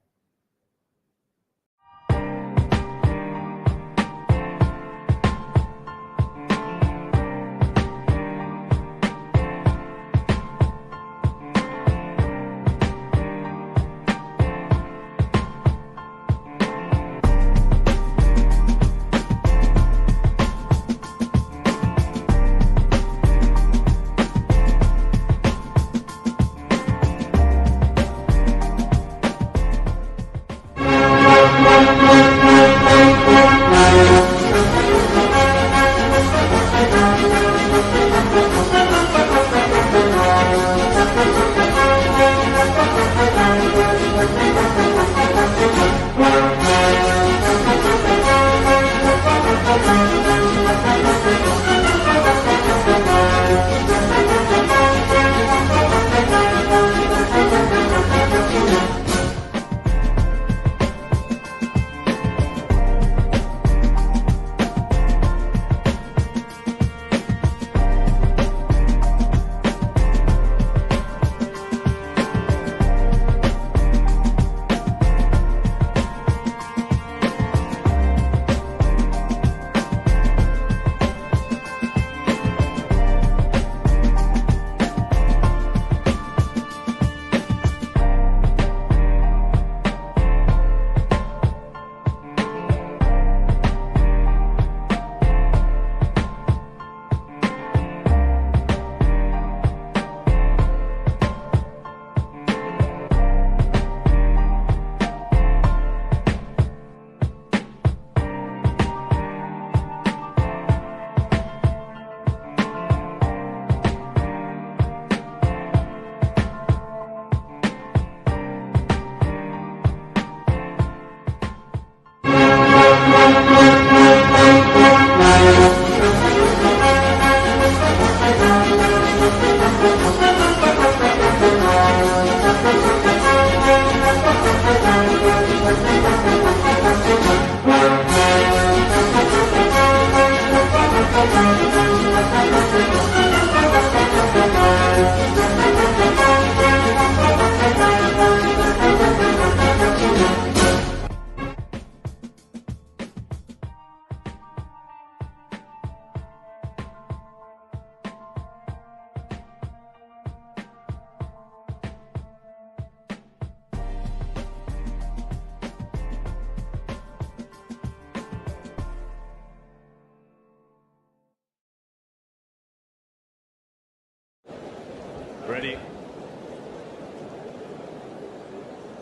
Ready.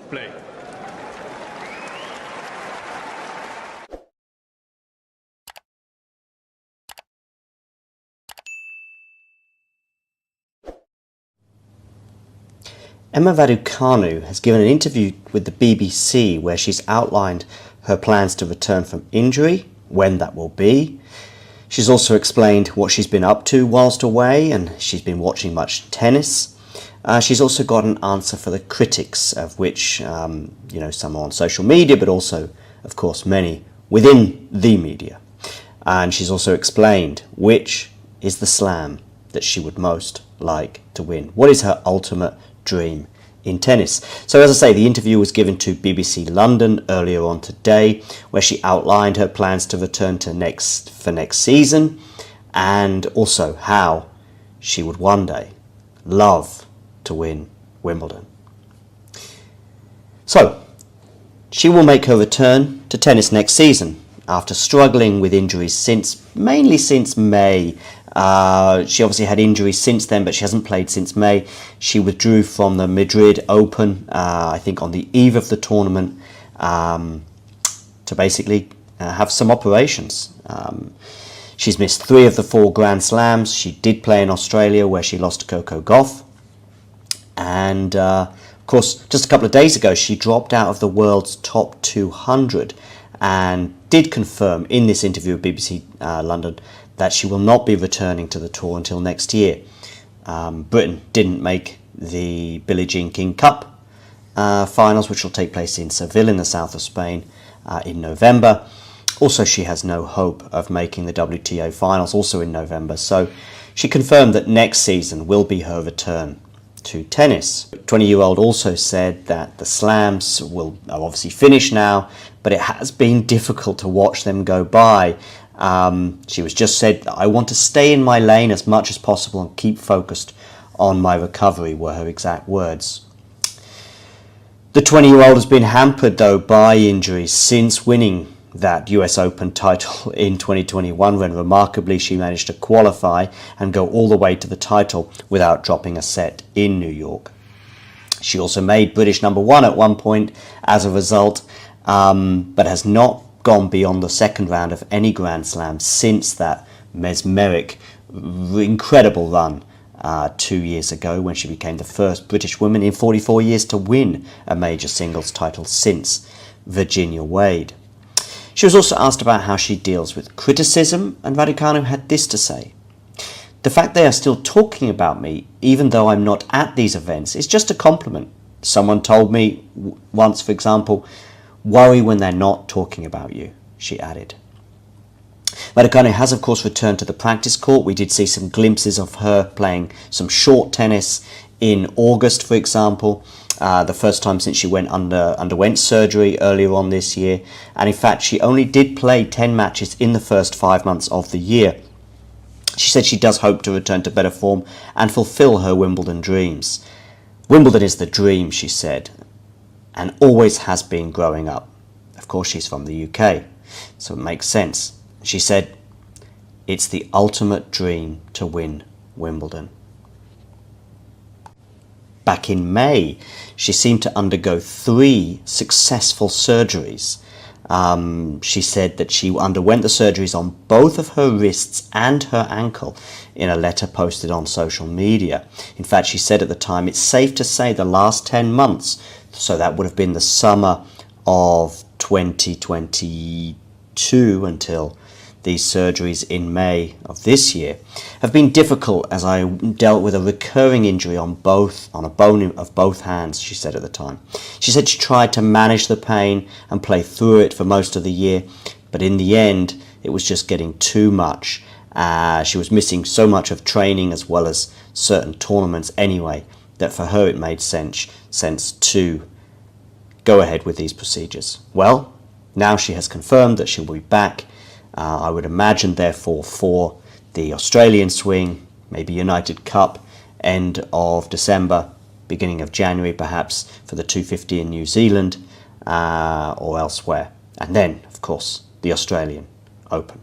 Play. Emma Raducanu has given an interview with the BBC where she's outlined her plans to return from injury, when that will be. She's also explained what she's been up to whilst away, and she's been watching much tennis. She's also got an answer for the critics, of which some are on social media, but also, of course, many within the media. And she's also explained which is the slam that she would most like to win. What is her ultimate dream in tennis? So as I say, the interview was given to BBC London earlier on today, where she outlined her plans to return to next season, and also how she would one day love to win Wimbledon. So she will make her return to tennis next season after struggling with injuries mainly since May. She obviously had injuries since then, but she hasn't played since May. She withdrew from the Madrid Open, I think on the eve of the tournament, to basically have some operations. She's missed 3 of the 4 Grand Slams. She did play in Australia, where she lost to Coco Gauff. And of course, just a couple of days ago, she dropped out of the world's top 200 and did confirm in this interview with BBC London that she will not be returning to the tour until next year. Britain didn't make the Billie Jean King Cup finals, which will take place in Seville in the south of Spain in November. Also, she has no hope of making the WTA finals, also in November. So she confirmed that next season will be her return to tennis. 20-year-old also said that the slams are obviously finished now, but it has been difficult to watch them go by. She was just said, "I want to stay in my lane as much as possible and keep focused on my recovery," were her exact words. The 20-year-old has been hampered though by injuries since winning that US Open title in 2021, when remarkably she managed to qualify and go all the way to the title without dropping a set in New York. She also made British number 1 at one point as a result, but has not gone beyond the second round of any Grand Slam since that mesmeric, incredible run 2 years ago, when she became the first British woman in 44 years to win a major singles title since Virginia Wade. She was also asked about how she deals with criticism, and Raducanu had this to say: "The fact they are still talking about me, even though I'm not at these events, is just a compliment. Someone told me once, for example, 'Worry when they're not talking about you,'" she added. Raducanu has, of course, returned to the practice court. We did see some glimpses of her playing some short tennis in August, for example, the first time since she underwent surgery earlier on this year. And in fact, she only did play 10 matches in the first 5 months of the year. She said she does hope to return to better form and fulfill her Wimbledon dreams. "Wimbledon is the dream," she said, "and always has been growing up." Of course, she's from the UK, so it makes sense. She said, "It's the ultimate dream to win Wimbledon." Back in May, she seemed to undergo 3 successful surgeries. She said that she underwent the surgeries on both of her wrists and her ankle in a letter posted on social media. In fact, she said at the time, "It's safe to say the last 10 months, so that would have been the summer of 2022 until these surgeries in May of this year, have been difficult as I dealt with a recurring injury on a bone of both hands," she said at the time. She said she tried to manage the pain and play through it for most of the year, but in the end it was just getting too much, She was missing so much of training as well as certain tournaments anyway, that for her it made sense to go ahead with these procedures. Well, now she has confirmed that she will be back. I would imagine, therefore, for the Australian swing, maybe United Cup, end of December, beginning of January perhaps, for the 250 in New Zealand or elsewhere. And then, of course, the Australian Open.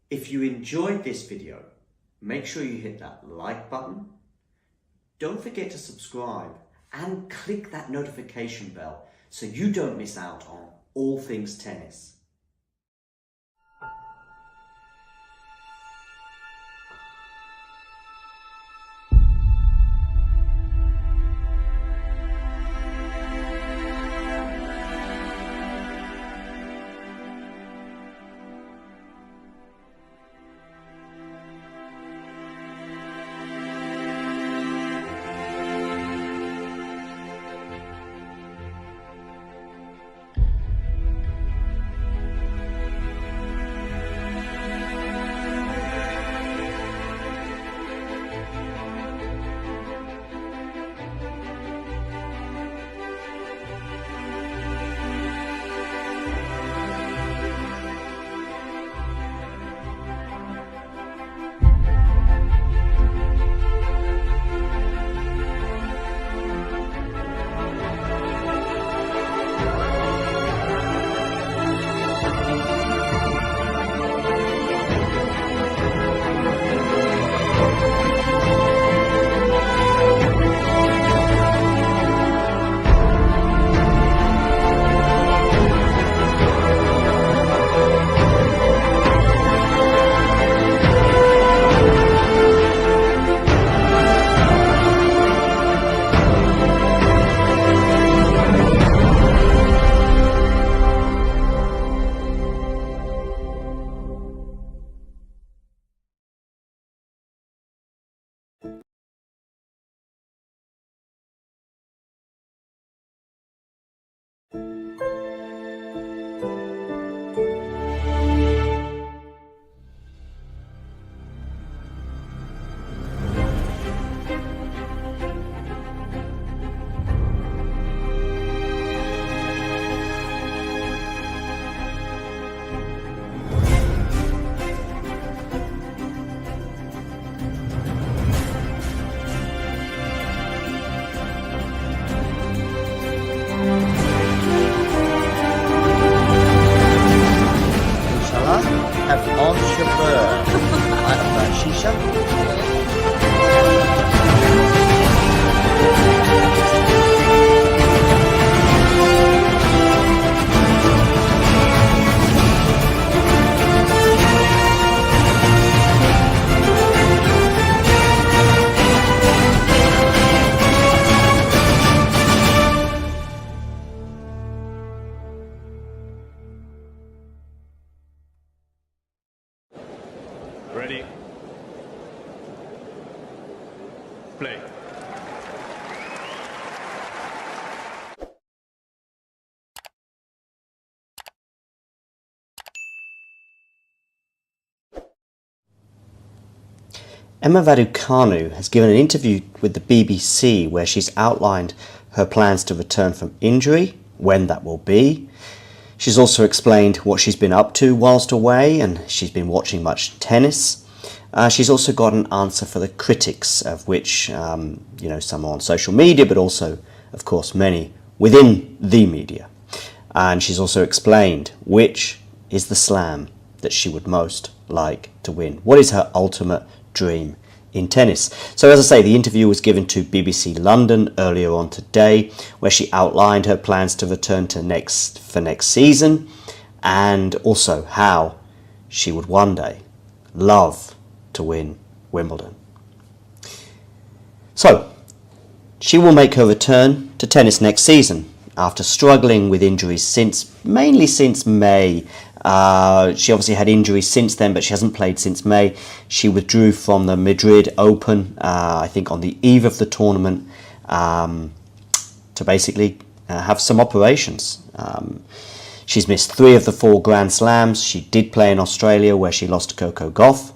If you enjoyed this video, make sure you hit that like button. Don't forget to subscribe and click that notification bell so you don't miss out on all things tennis. Ready. Play. Emma Raducanu has given an interview with the BBC where she's outlined her plans to return from injury, when that will be. She's also explained what she's been up to whilst away, and she's been watching much tennis. She's also got an answer for the critics, of which some are on social media, but also, of course, many within the media. And she's also explained which is the slam that she would most like to win. What is her ultimate dream in tennis? So as I say, the interview was given to BBC London earlier on today, where she outlined her plans to return to next season, and also how she would one day love to win Wimbledon. So she will make her return to tennis next season after struggling with injuries mainly since May. She obviously had injuries since then, but she hasn't played since May. She withdrew from the Madrid Open, I think on the eve of the tournament, to basically have some operations. She's missed 3 of the 4 Grand Slams. She did play in Australia where she lost to Coco Gauff.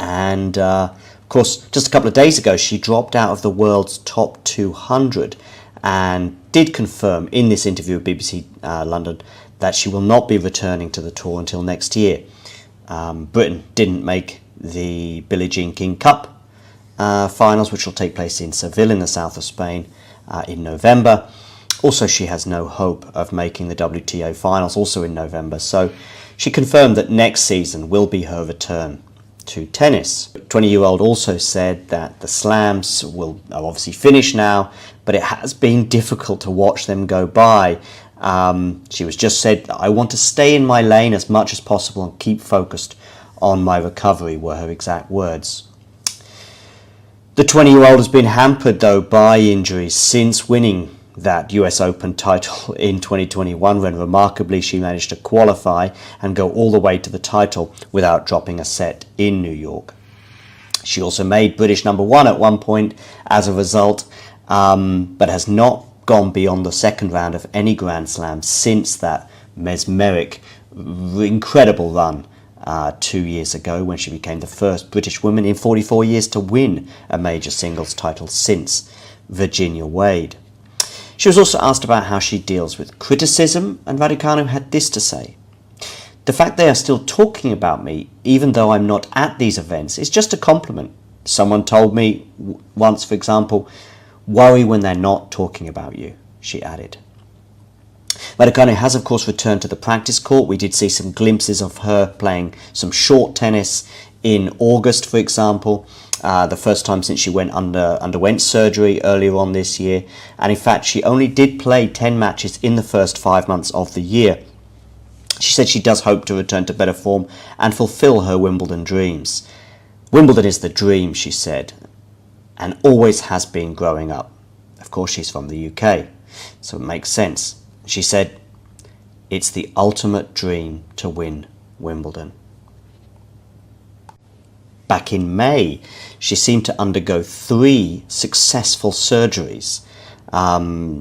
And of course, just a couple of days ago, she dropped out of the world's top 200 and did confirm in this interview with BBC London that she will not be returning to the tour until next year. Britain didn't make the Billie Jean King Cup finals, which will take place in Seville in the south of Spain in November. Also, she has no hope of making the WTA finals, also in November. So she confirmed that next season will be her return to tennis. 20-year-old also said that the slams are obviously finished now, but it has been difficult to watch them go by. She was just said, "I want to stay in my lane as much as possible and keep focused on my recovery," were her exact words. The 20-year-old has been hampered, though, by injuries since winning that US Open title in 2021, when remarkably she managed to qualify and go all the way to the title without dropping a set in New York. She also made British #1 at one point as a result, but has not gone beyond the second round of any Grand Slam since that mesmeric, incredible run 2 years ago, when she became the first British woman in 44 years to win a major singles title since Virginia Wade. She was also asked about how she deals with criticism, and Raducanu had this to say: "The fact they are still talking about me, even though I'm not at these events, is just a compliment. Someone told me once, for example, 'Worry when they're not talking about you,'" she added. Raducanu has, of course, returned to the practice court. We did see some glimpses of her playing some short tennis in August, for example, the first time since she underwent surgery earlier on this year. And in fact, she only did play 10 matches in the first 5 months of the year. She said she does hope to return to better form and fulfill her Wimbledon dreams. "Wimbledon is the dream," she said, "and always has been growing up." Of course, she's from the UK, so it makes sense. She said, "It's the ultimate dream to win Wimbledon." Back in May, she seemed to undergo 3 successful surgeries.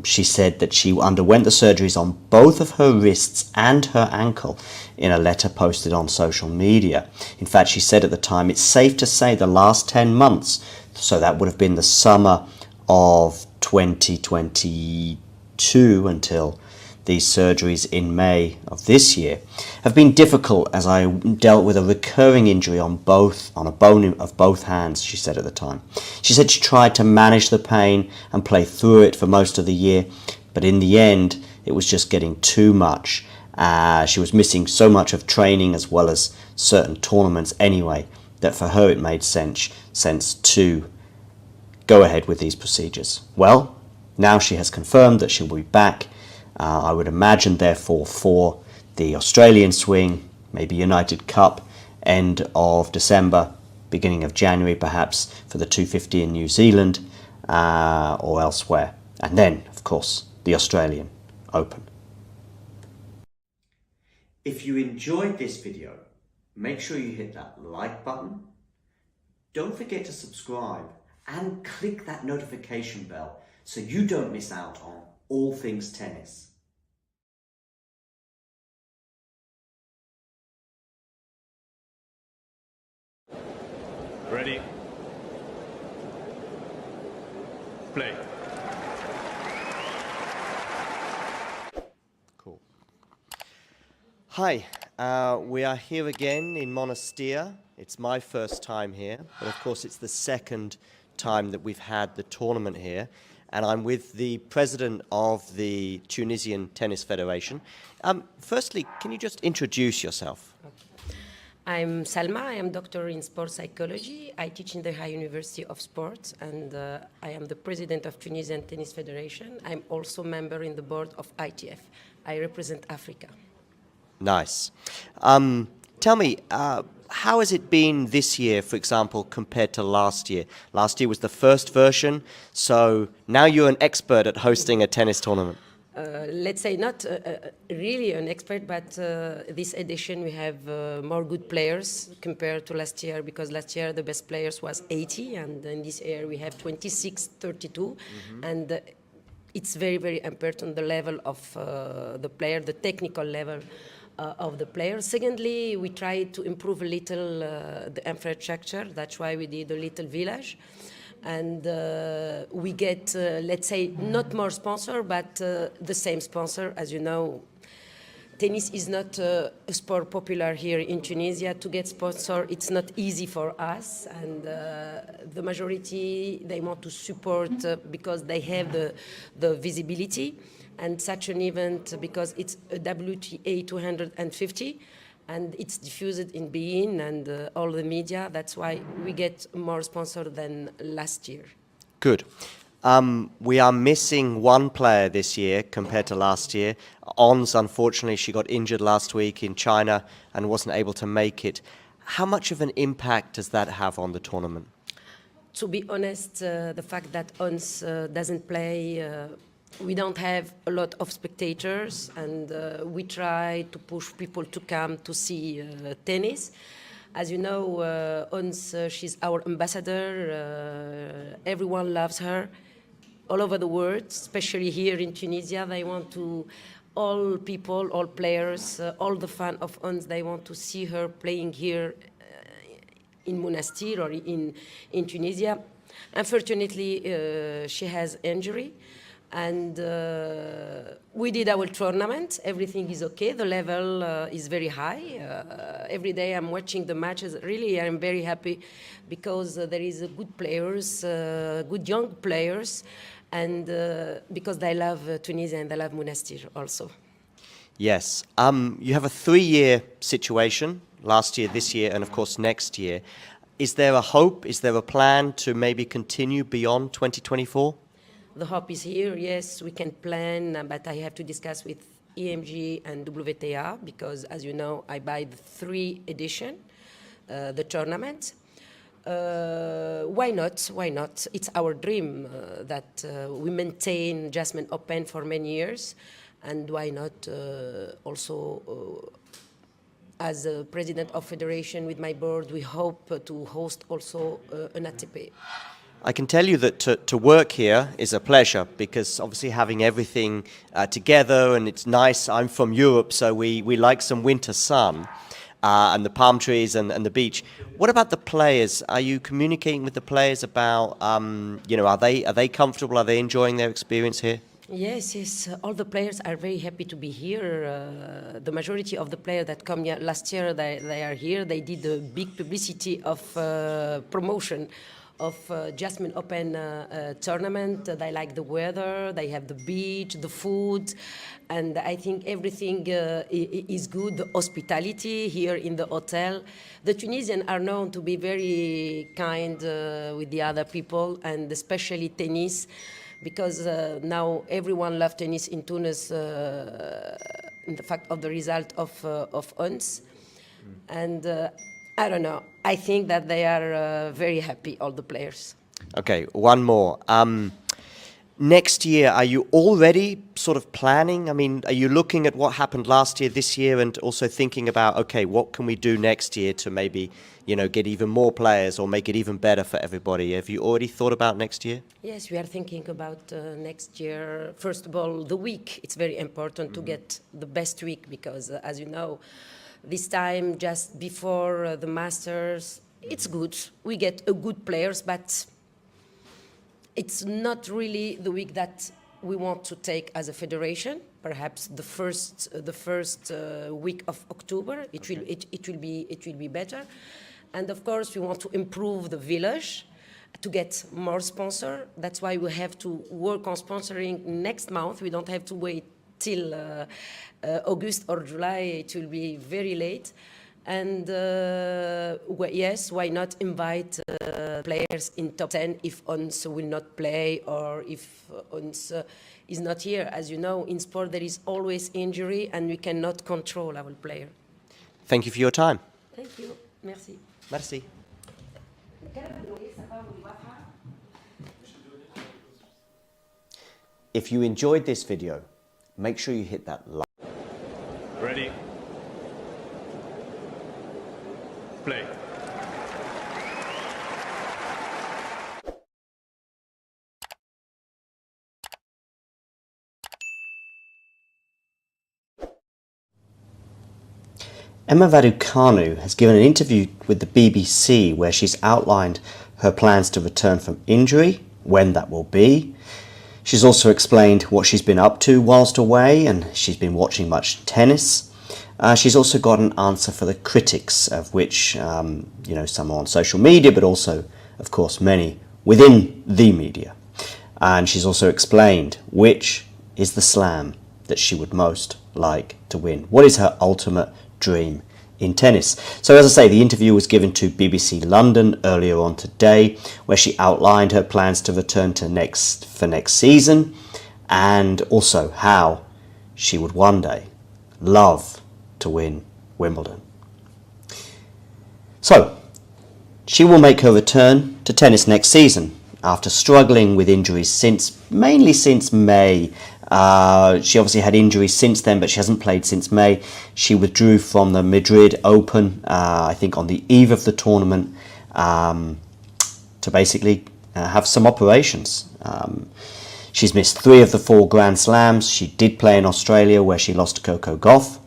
She said that she underwent the surgeries on both of her wrists and her ankle in a letter posted on social media. In fact, she said at the time, "It's safe to say the last 10 months, so that would have been the summer of 2022 until these surgeries in May of this year, have been difficult as I dealt with a recurring injury on a bone of both hands," she said at the time. She said she tried to manage the pain and play through it for most of the year, but in the end, it was just getting too much. She was missing so much of training as well as certain tournaments anyway, that for her it made sense to go ahead with these procedures. Well, now she has confirmed that she will be back. I would imagine, therefore, for the Australian swing, maybe United Cup, end of December, beginning of January perhaps, for the 250 in New Zealand or elsewhere. And then, of course, the Australian Open. If you enjoyed this video, make sure you hit that like button. Don't forget to subscribe and click that notification bell so you don't miss out on all things tennis. Ready? Play. Cool. Hi, we are here again in Monastir. It's my first time here, but of course it's the second time that we've had the tournament here. And I'm with the president of the Tunisian Tennis Federation. Firstly, can you just introduce yourself? I'm Salma. I am doctor in sports psychology. I teach in the High University of Sports, and I am the president of Tunisian Tennis Federation. I'm also member in the board of ITF. I represent Africa. Nice. Tell me, how has it been this year, for example, compared to last year? Last year was the first version, so now you're an expert at hosting a tennis tournament. Let's say not really an expert, but this edition we have more good players compared to last year, because last year the best players was 80, and in this year we have 26, 32, and it's very, very important, the level of the player, the technical level of the player. Secondly, we tried to improve a little the infrastructure. That's why we did a little village. And we get, let's say, not more sponsor, but the same sponsor. As you know, tennis is not a sport popular here in Tunisia. To get sponsor, it's not easy for us. And the majority, they want to support because they have the visibility. And such an event, because it's a WTA 250, and it's diffused in beIN and all the media. That's why we get more sponsor than last year. Good. We are missing one player this year compared to last year. Ons, unfortunately, she got injured last week in China and wasn't able to make it. How much of an impact does that have on the tournament? To be honest, the fact that Ons doesn't play, we don't have a lot of spectators, and we try to push people to come to see tennis. As you know, Ons, she's our ambassador. Everyone loves her all over the world, especially here in Tunisia. They want to, all people, all players, all the fans of Ons, they want to see her playing here in Monastir or in Tunisia. Unfortunately, she has injury. And we did our tournament. Everything is okay. The level is very high. Every day I'm watching the matches. Really, I'm very happy because there is good players, good young players, and because they love Tunisia and they love Monastir also. Yes. You have a 3-year situation, last year, this year, and of course next year. Is there a hope? Is there a plan to maybe continue beyond 2024? The hope is here, yes, we can plan, but I have to discuss with EMG and WTA because, as you know, I buy the 3 edition, the tournament. Why not? Why not? It's our dream that we maintain Jasmine Open for many years, and why not also as a president of federation with my board, we hope to host also an ATP. I can tell you that to work here is a pleasure because obviously having everything together, and it's nice. I'm from Europe, so we like some winter sun and the palm trees and the beach. What about the players? Are you communicating with the players about, are they comfortable? Are they enjoying their experience here? Yes, yes. All the players are very happy to be here. The majority of the players that come here last year, they are here. They did a big publicity of promotion of Jasmine Open tournament. They like the weather, they have the beach, the food, and I think everything is good. The hospitality here in the hotel. The Tunisians are known to be very kind with the other people, and especially tennis, because now everyone loves tennis in Tunis in the fact of the result of Ons. And I don't know. I think that they are very happy, all the players. Okay, one more. Next year, are you already sort of planning? I mean, are you looking at what happened last year, this year, and also thinking about, okay, what can we do next year to maybe, get even more players or make it even better for everybody? Have you already thought about next year? Yes, we are thinking about next year. First of all, the week. It's very important to get the best week because, as you know, this time, just before the Masters, it's good. We get a good players, but it's not really the week that we want to take as a federation. Perhaps the first week of October, it will be better. And of course, we want to improve the village to get more sponsor. That's why we have to work on sponsoring next month. We don't have to wait till August or July. It will be very late. And yes, why not invite players in top 10 if Ons will not play or if Ons is not here. As you know, in sport there is always injury and we cannot control our player. Thank you for your time. Thank you. Merci. Merci. If you enjoyed this video, make sure you hit that like. Ready? Play. Emma Raducanu has given an interview with the BBC where she's outlined her plans to return from injury, when that will be. She's also explained what she's been up to whilst away, and she's been watching much tennis. She's also got an answer for the critics, of which, some are on social media, but also, of course, many within the media. And she's also explained which is the slam that she would most like to win. What is her ultimate dream in tennis? So as I say, the interview was given to BBC London earlier on today, where she outlined her plans to return to next season, and also how she would one day love to win Wimbledon. So she will make her return to tennis next season after struggling with injuries mainly since May. She obviously had injuries since then, but she hasn't played since May. She withdrew from the Madrid Open, I think on the eve of the tournament, to basically have some operations. She's missed 3 of the 4 Grand Slams. She did play in Australia, where she lost to Coco Gauff.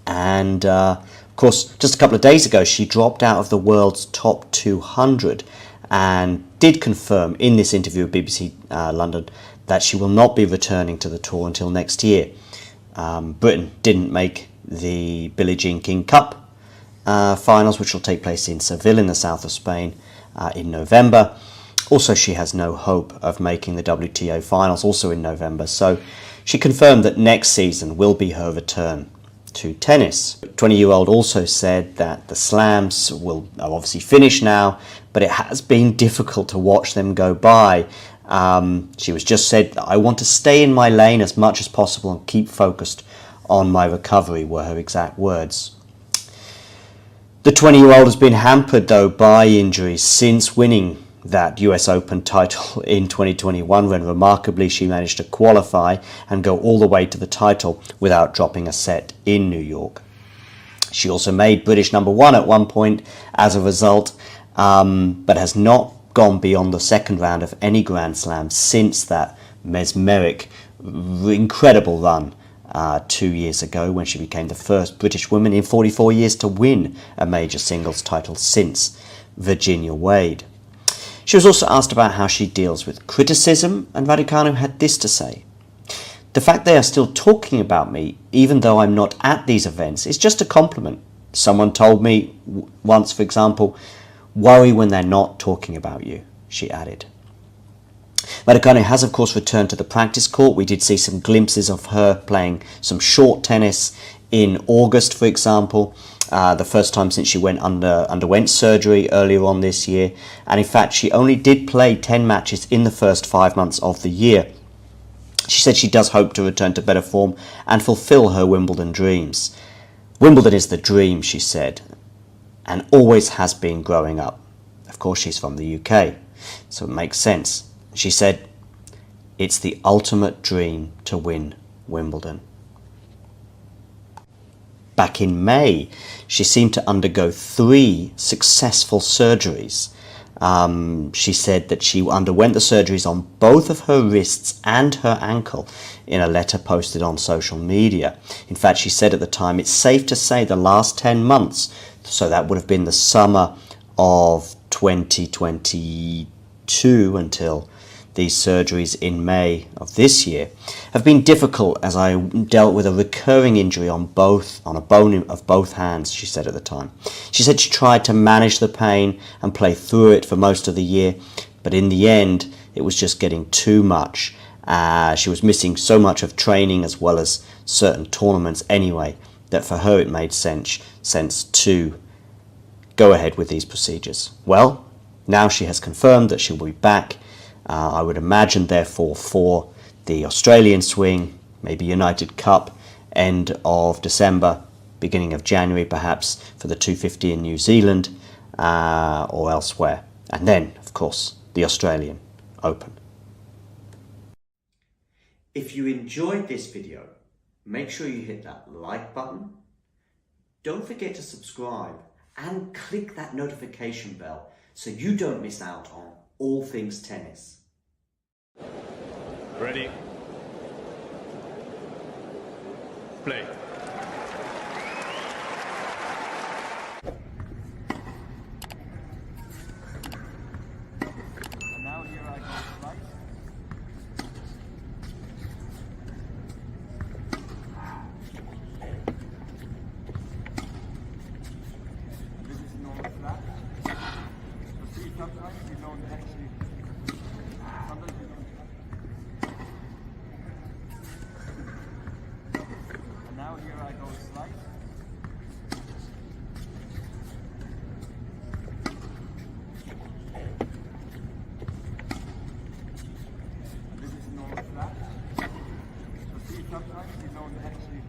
And, of course, just a couple of days ago, she dropped out of the world's top 200 and did confirm in this interview with BBC London that she will not be returning to the tour until next year. Britain didn't make the Billie Jean King Cup finals, which will take place in Seville in the south of Spain in November. Also, she has no hope of making the WTA finals, also in November. So she confirmed that next season will be her return to tennis. 20-year-old also said that the slams are obviously finished now, but it has been difficult to watch them go by. She was just said, "I want to stay in my lane as much as possible and keep focused on my recovery," were her exact words. The 20-year-old has been hampered though by injuries since winning that US Open title in 2021, when remarkably she managed to qualify and go all the way to the title without dropping a set in New York. She also made British #1 at one point as a result, but has not gone beyond the second round of any Grand Slam since that mesmeric, incredible run 2 years ago, when she became the first British woman in 44 years to win a major singles title since Virginia Wade. She was also asked about how she deals with criticism, and Raducanu had this to say: "The fact they are still talking about me, even though I'm not at these events, is just a compliment. Someone told me once, for example, 'Worry when they're not talking about you,'" she added. Raducanu has, of course, returned to the practice court. We did see some glimpses of her playing some short tennis in August, for example, the first time since she underwent surgery earlier on this year. And in fact, she only did play 10 matches in the first 5 months of the year. She said she does hope to return to better form and fulfill her Wimbledon dreams. "Wimbledon is the dream," she said, "and always has been growing up." Of course, she's from the UK, so it makes sense. She said, "It's the ultimate dream to win Wimbledon." Back in May, she seemed to undergo 3 successful surgeries. She said that she underwent the surgeries on both of her wrists and her ankle in a letter posted on social media. In fact, she said at the time, "It's safe to say the last 10 months, so that would have been the summer of 2022 until these surgeries in May of this year, have been difficult as I dealt with a recurring injury on a bone of both hands," she said at the time. She said she tried to manage the pain and play through it for most of the year, but in the end it was just getting too much. She was missing so much of training as well as certain tournaments anyway, that for her it made sense to go ahead with these procedures. Well, now she has confirmed that she'll be back. I would imagine, therefore, for the Australian swing, maybe United Cup, end of December, beginning of January, perhaps, for the 250 in New Zealand or elsewhere. And then, of course, the Australian Open. If you enjoyed this video, make sure you hit that like button. Don't forget to subscribe and click that notification bell so you don't miss out on all things tennis. Ready? Play. you don't actually. Sometimes you don't. And now here I go slice. And this is normal flat. So see, sometimes you don't actually.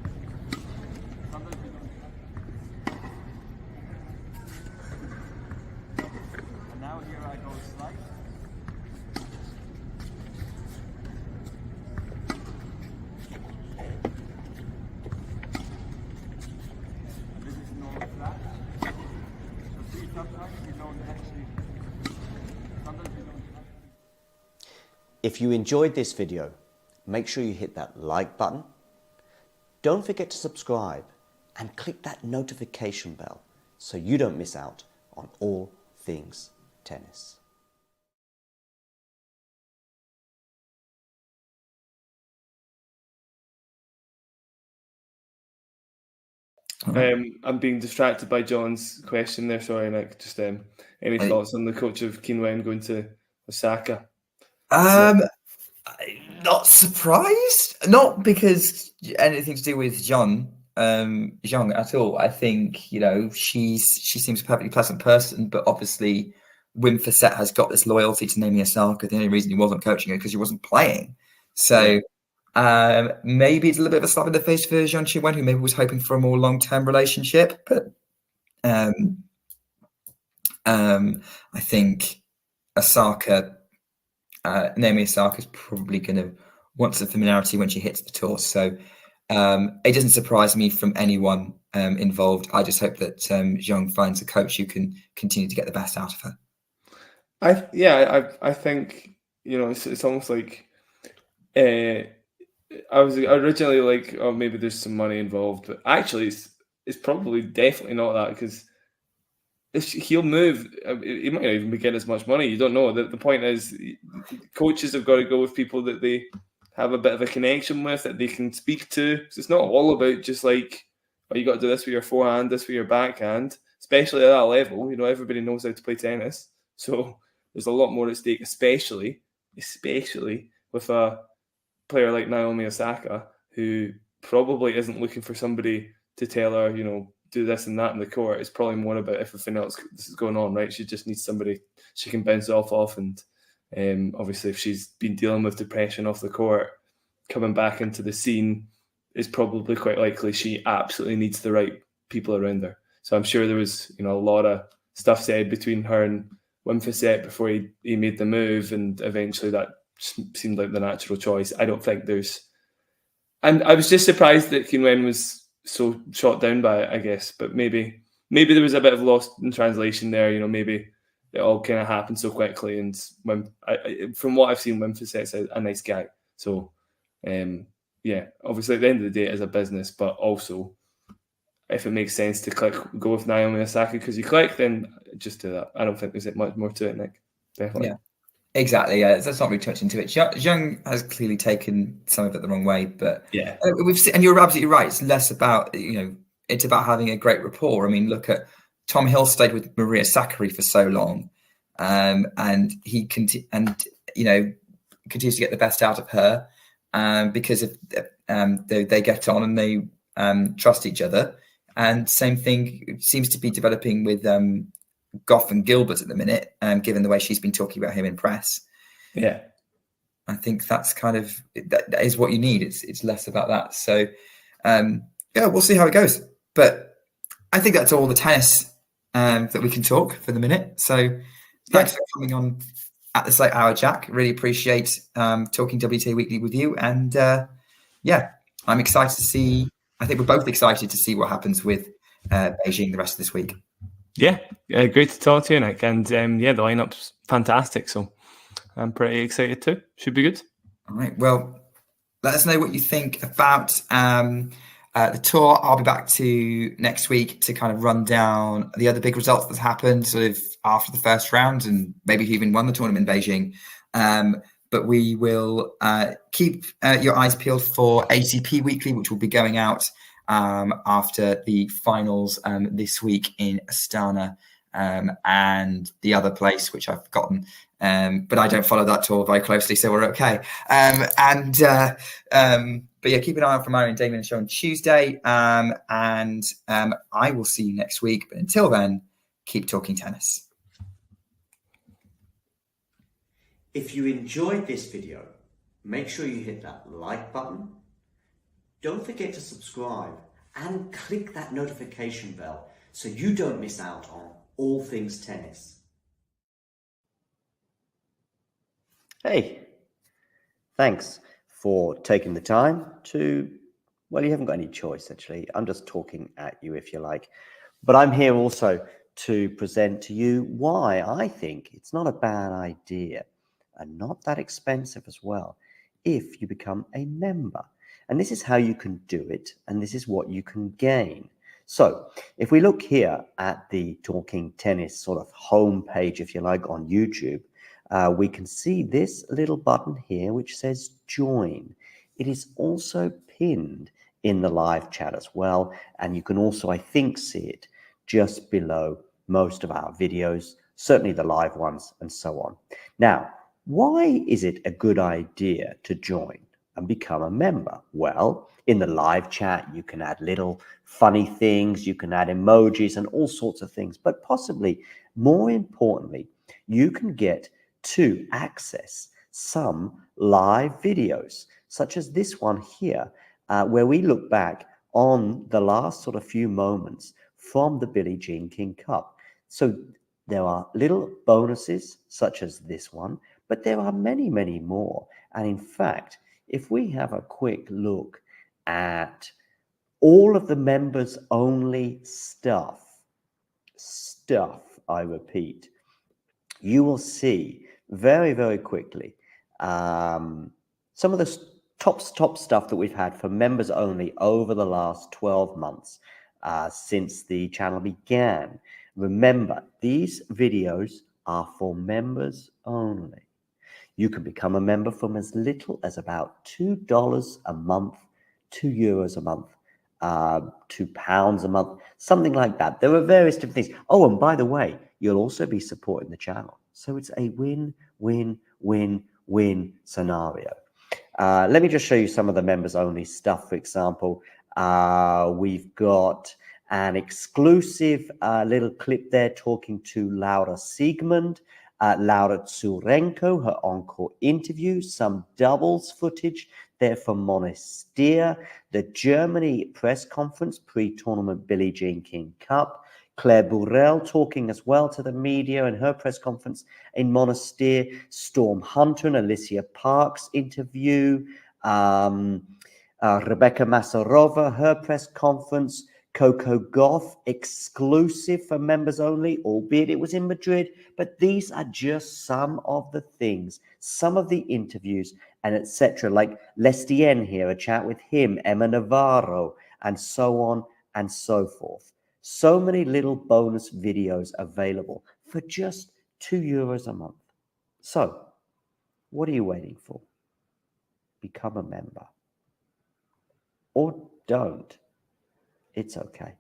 Sometimes you don't. And now here I go slice. And this is normal flat. So see, sometimes you don't actually. Sometimes you don't. If you enjoyed this video, make sure you hit that like button. Don't forget to subscribe and click that notification bell so you don't miss out on all things tennis. I'm being distracted by John's question there. Sorry, Nick. Just any thoughts on the coach of Qinwen going to Osaka? I'm not surprised. Not because anything to do with Zhang at all. I think, you know, she seems a perfectly pleasant person, but obviously Wim Fissette has got this loyalty to Naomi Osaka. The only reason he wasn't coaching her because he wasn't playing. So maybe it's a little bit of a slap in the face for Zhang Qinwen, who maybe was hoping for a more long-term relationship. But I think Naomi Osaka is probably going to want some familiarity when she hits the tour. So it doesn't surprise me from anyone involved. I just hope that Zhang finds a coach who can continue to get the best out of her. I think, you know, it's almost like I was originally like, oh, maybe there's some money involved, but actually it's probably definitely not that, because he'll move. He might not even be getting as much money. You don't know. The point is, coaches have got to go with people that they have a bit of a connection with, that they can speak to. So it's not all about just like, oh, you got to do this with your forehand, this with your backhand, especially at that level. You know, everybody knows how to play tennis. So there's a lot more at stake, especially with a player like Naomi Osaka, who probably isn't looking for somebody to tell her, you know, do this and that in the court. It's probably more about everything else this is going on, right? She just needs somebody she can bounce off. And obviously, if she's been dealing with depression off the court, coming back into the scene is probably quite likely she absolutely needs the right people around her. So I'm sure there was, you know, a lot of stuff said between her and Wim Fissette before he made the move, and eventually that seemed like the natural choice. I don't think there's... And I was just surprised that Qinwen was so shot down by it, I guess. But maybe there was a bit of lost in translation there. You know, maybe it all kind of happened so quickly. And from what I've seen, Wim Fissette's a nice guy. So, obviously at the end of the day, it is a business. But also, if it makes sense to go with Naomi Osaka because you click, then just do that. I don't think there's much more to it, Nick. Definitely. Yeah. Exactly. Yeah, let's not really touch into it. Zhang has clearly taken some of it the wrong way, but we've seen, and you're absolutely right. It's less about, you know, it's about having a great rapport. I mean, look at Tom Hill stayed with Maria Sakkari for so long, and he continues to get the best out of her because of they get on and they trust each other. And same thing seems to be developing with Goff and Gilbert at the minute, given the way she's been talking about him in press. Yeah, I think that's kind of that is what you need. It's less about that. So we'll see how it goes. But I think that's all the tennis that we can talk for the minute. So thanks for coming on at this late hour, Jack. Really appreciate talking WTA Weekly with you. And I'm excited to see. I think we're both excited to see what happens with Beijing the rest of this week. Yeah, great to talk to you, Nick. And the lineup's fantastic. So I'm pretty excited too. Should be good. All right. Well, let us know what you think about the tour. I'll be back to next week to kind of run down the other big results that's happened sort of after the first round and maybe who even won the tournament in Beijing. But we will keep your eyes peeled for ATP Weekly, which will be going out after the finals this week in Astana and the other place, which I've forgotten, but I don't follow that tour very closely, so we're okay. But yeah, keep an eye out for Marion Damien show on Tuesday, and I will see you next week. But until then, keep talking tennis. If you enjoyed this video, make sure you hit that like button. Don't forget to subscribe and click that notification bell so you don't miss out on all things tennis. Hey, thanks for taking the time to, well, you haven't got any choice actually. I'm just talking at you if you like. But I'm here also to present to you why I think it's not a bad idea and not that expensive as well if you become a member. And this is how you can do it, and this is what you can gain. So if we look here at the Talking Tennis sort of home page, if you like, on YouTube, we can see this little button here which says join. It is also pinned in the live chat as well, and you can also, I think, see it just below most of our videos, certainly the live ones and so on. Now, why is it a good idea to join and become a member? Well, in the live chat, you can add little funny things, you can add emojis and all sorts of things, but possibly more importantly, you can get to access some live videos, such as this one here, where we look back on the last sort of few moments from the Billie Jean King Cup. So there are little bonuses such as this one, but there are many, many more. And in fact, if we have a quick look at all of the members only stuff, I repeat, you will see very, very quickly some of the top stuff that we've had for members only over the last 12 months since the channel began. Remember, these videos are for members only. You can become a member from as little as about $2 a month, €2 a month, £2 a month, something like that. There are various different things. Oh, and by the way, you'll also be supporting the channel. So it's a win-win-win-win scenario. Let me just show you some of the members only stuff. For example, we've got an exclusive little clip there talking to Laura Siegmund, Laura Tsurenko, her encore interview, some doubles footage there from Monastir, the Germany press conference pre-tournament Billie Jean King Cup, Claire Burrell talking as well to the media in her press conference in Monastir, Storm Hunter and Alicia Parks interview, Rebecca Masarova, her press conference, Coco Gauff exclusive for members only, albeit it was in Madrid, but these are just some of the things, some of the interviews and etc. Like Lestien here, a chat with him, Emma Navarro, and so on and so forth. So many little bonus videos available for just €2 a month. So, what are you waiting for? Become a member. Or don't. It's okay.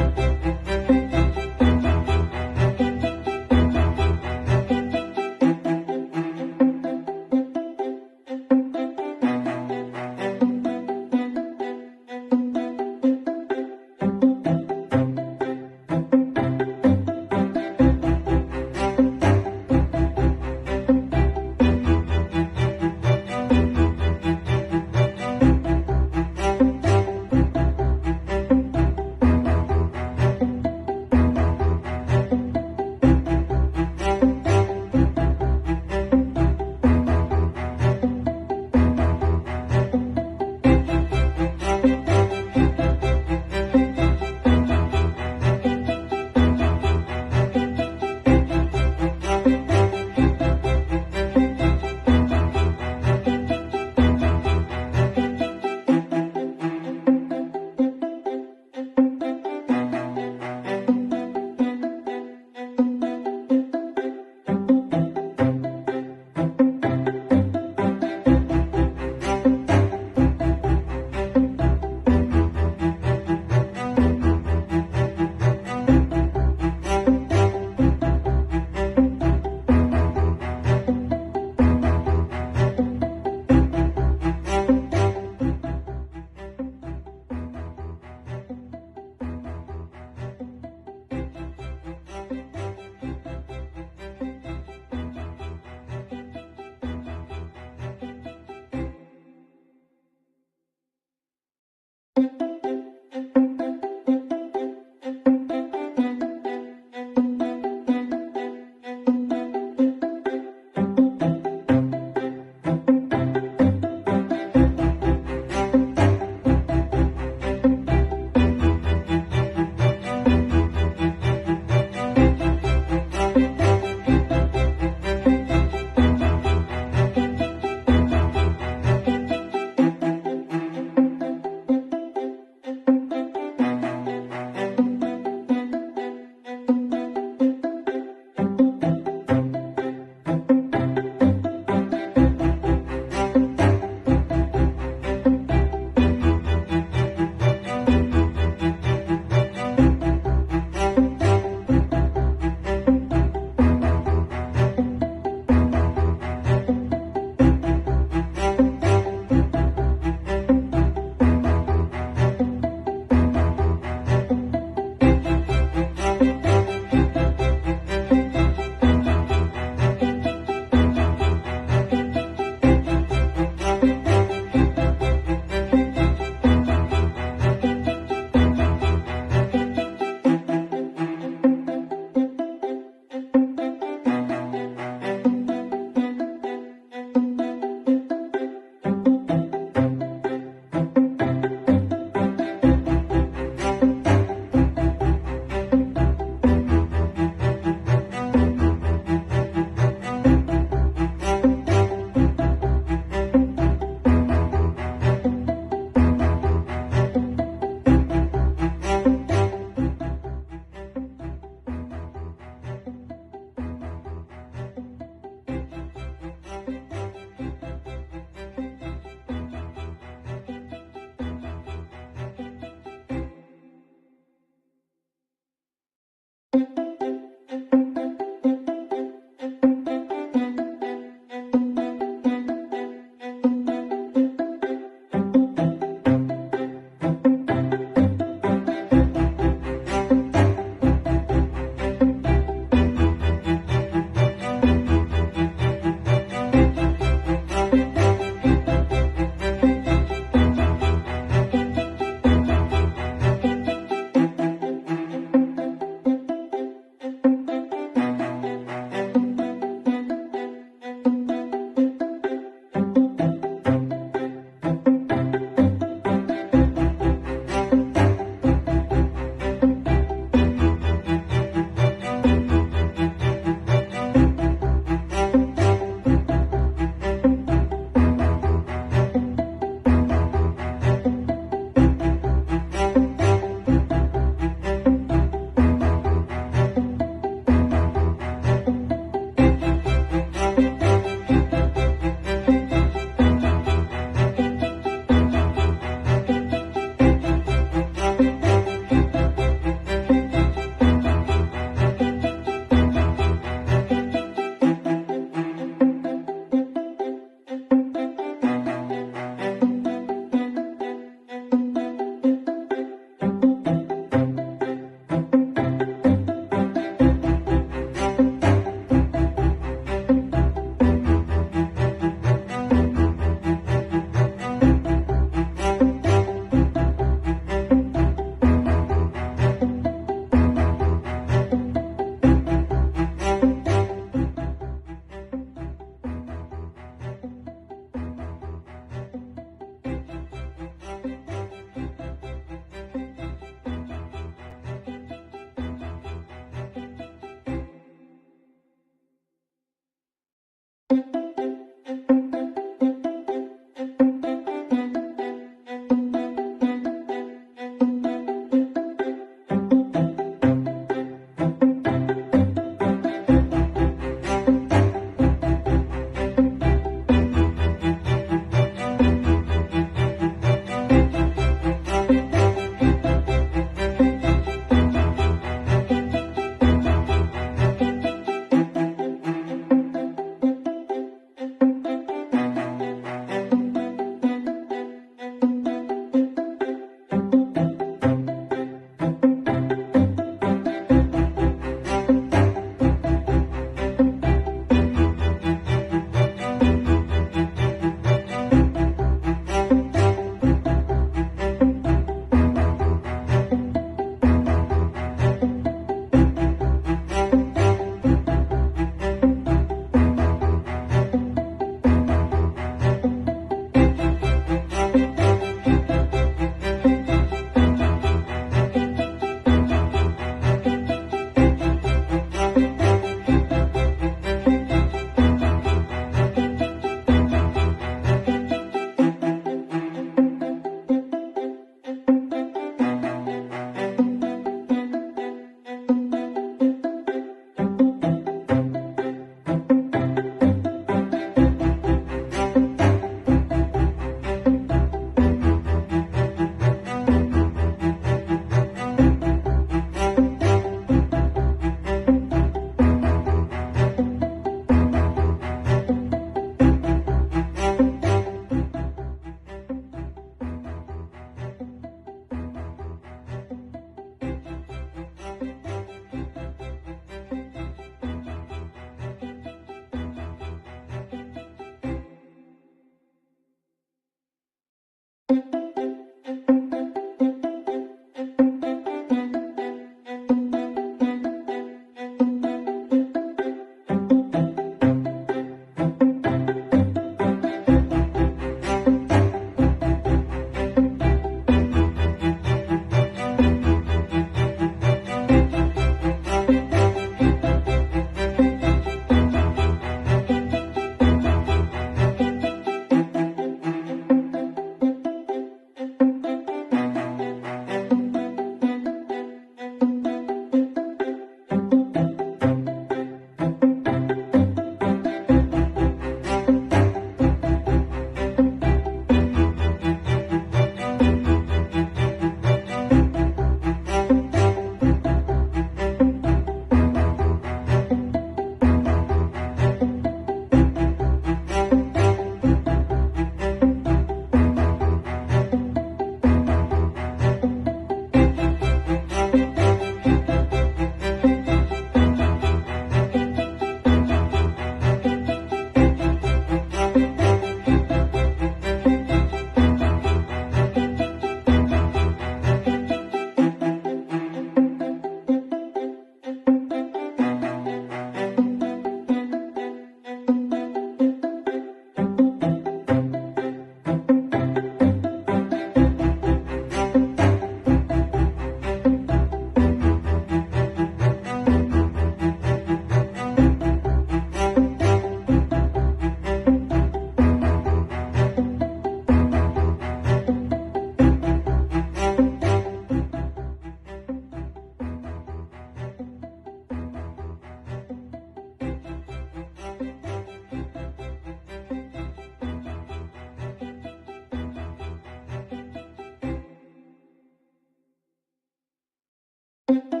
you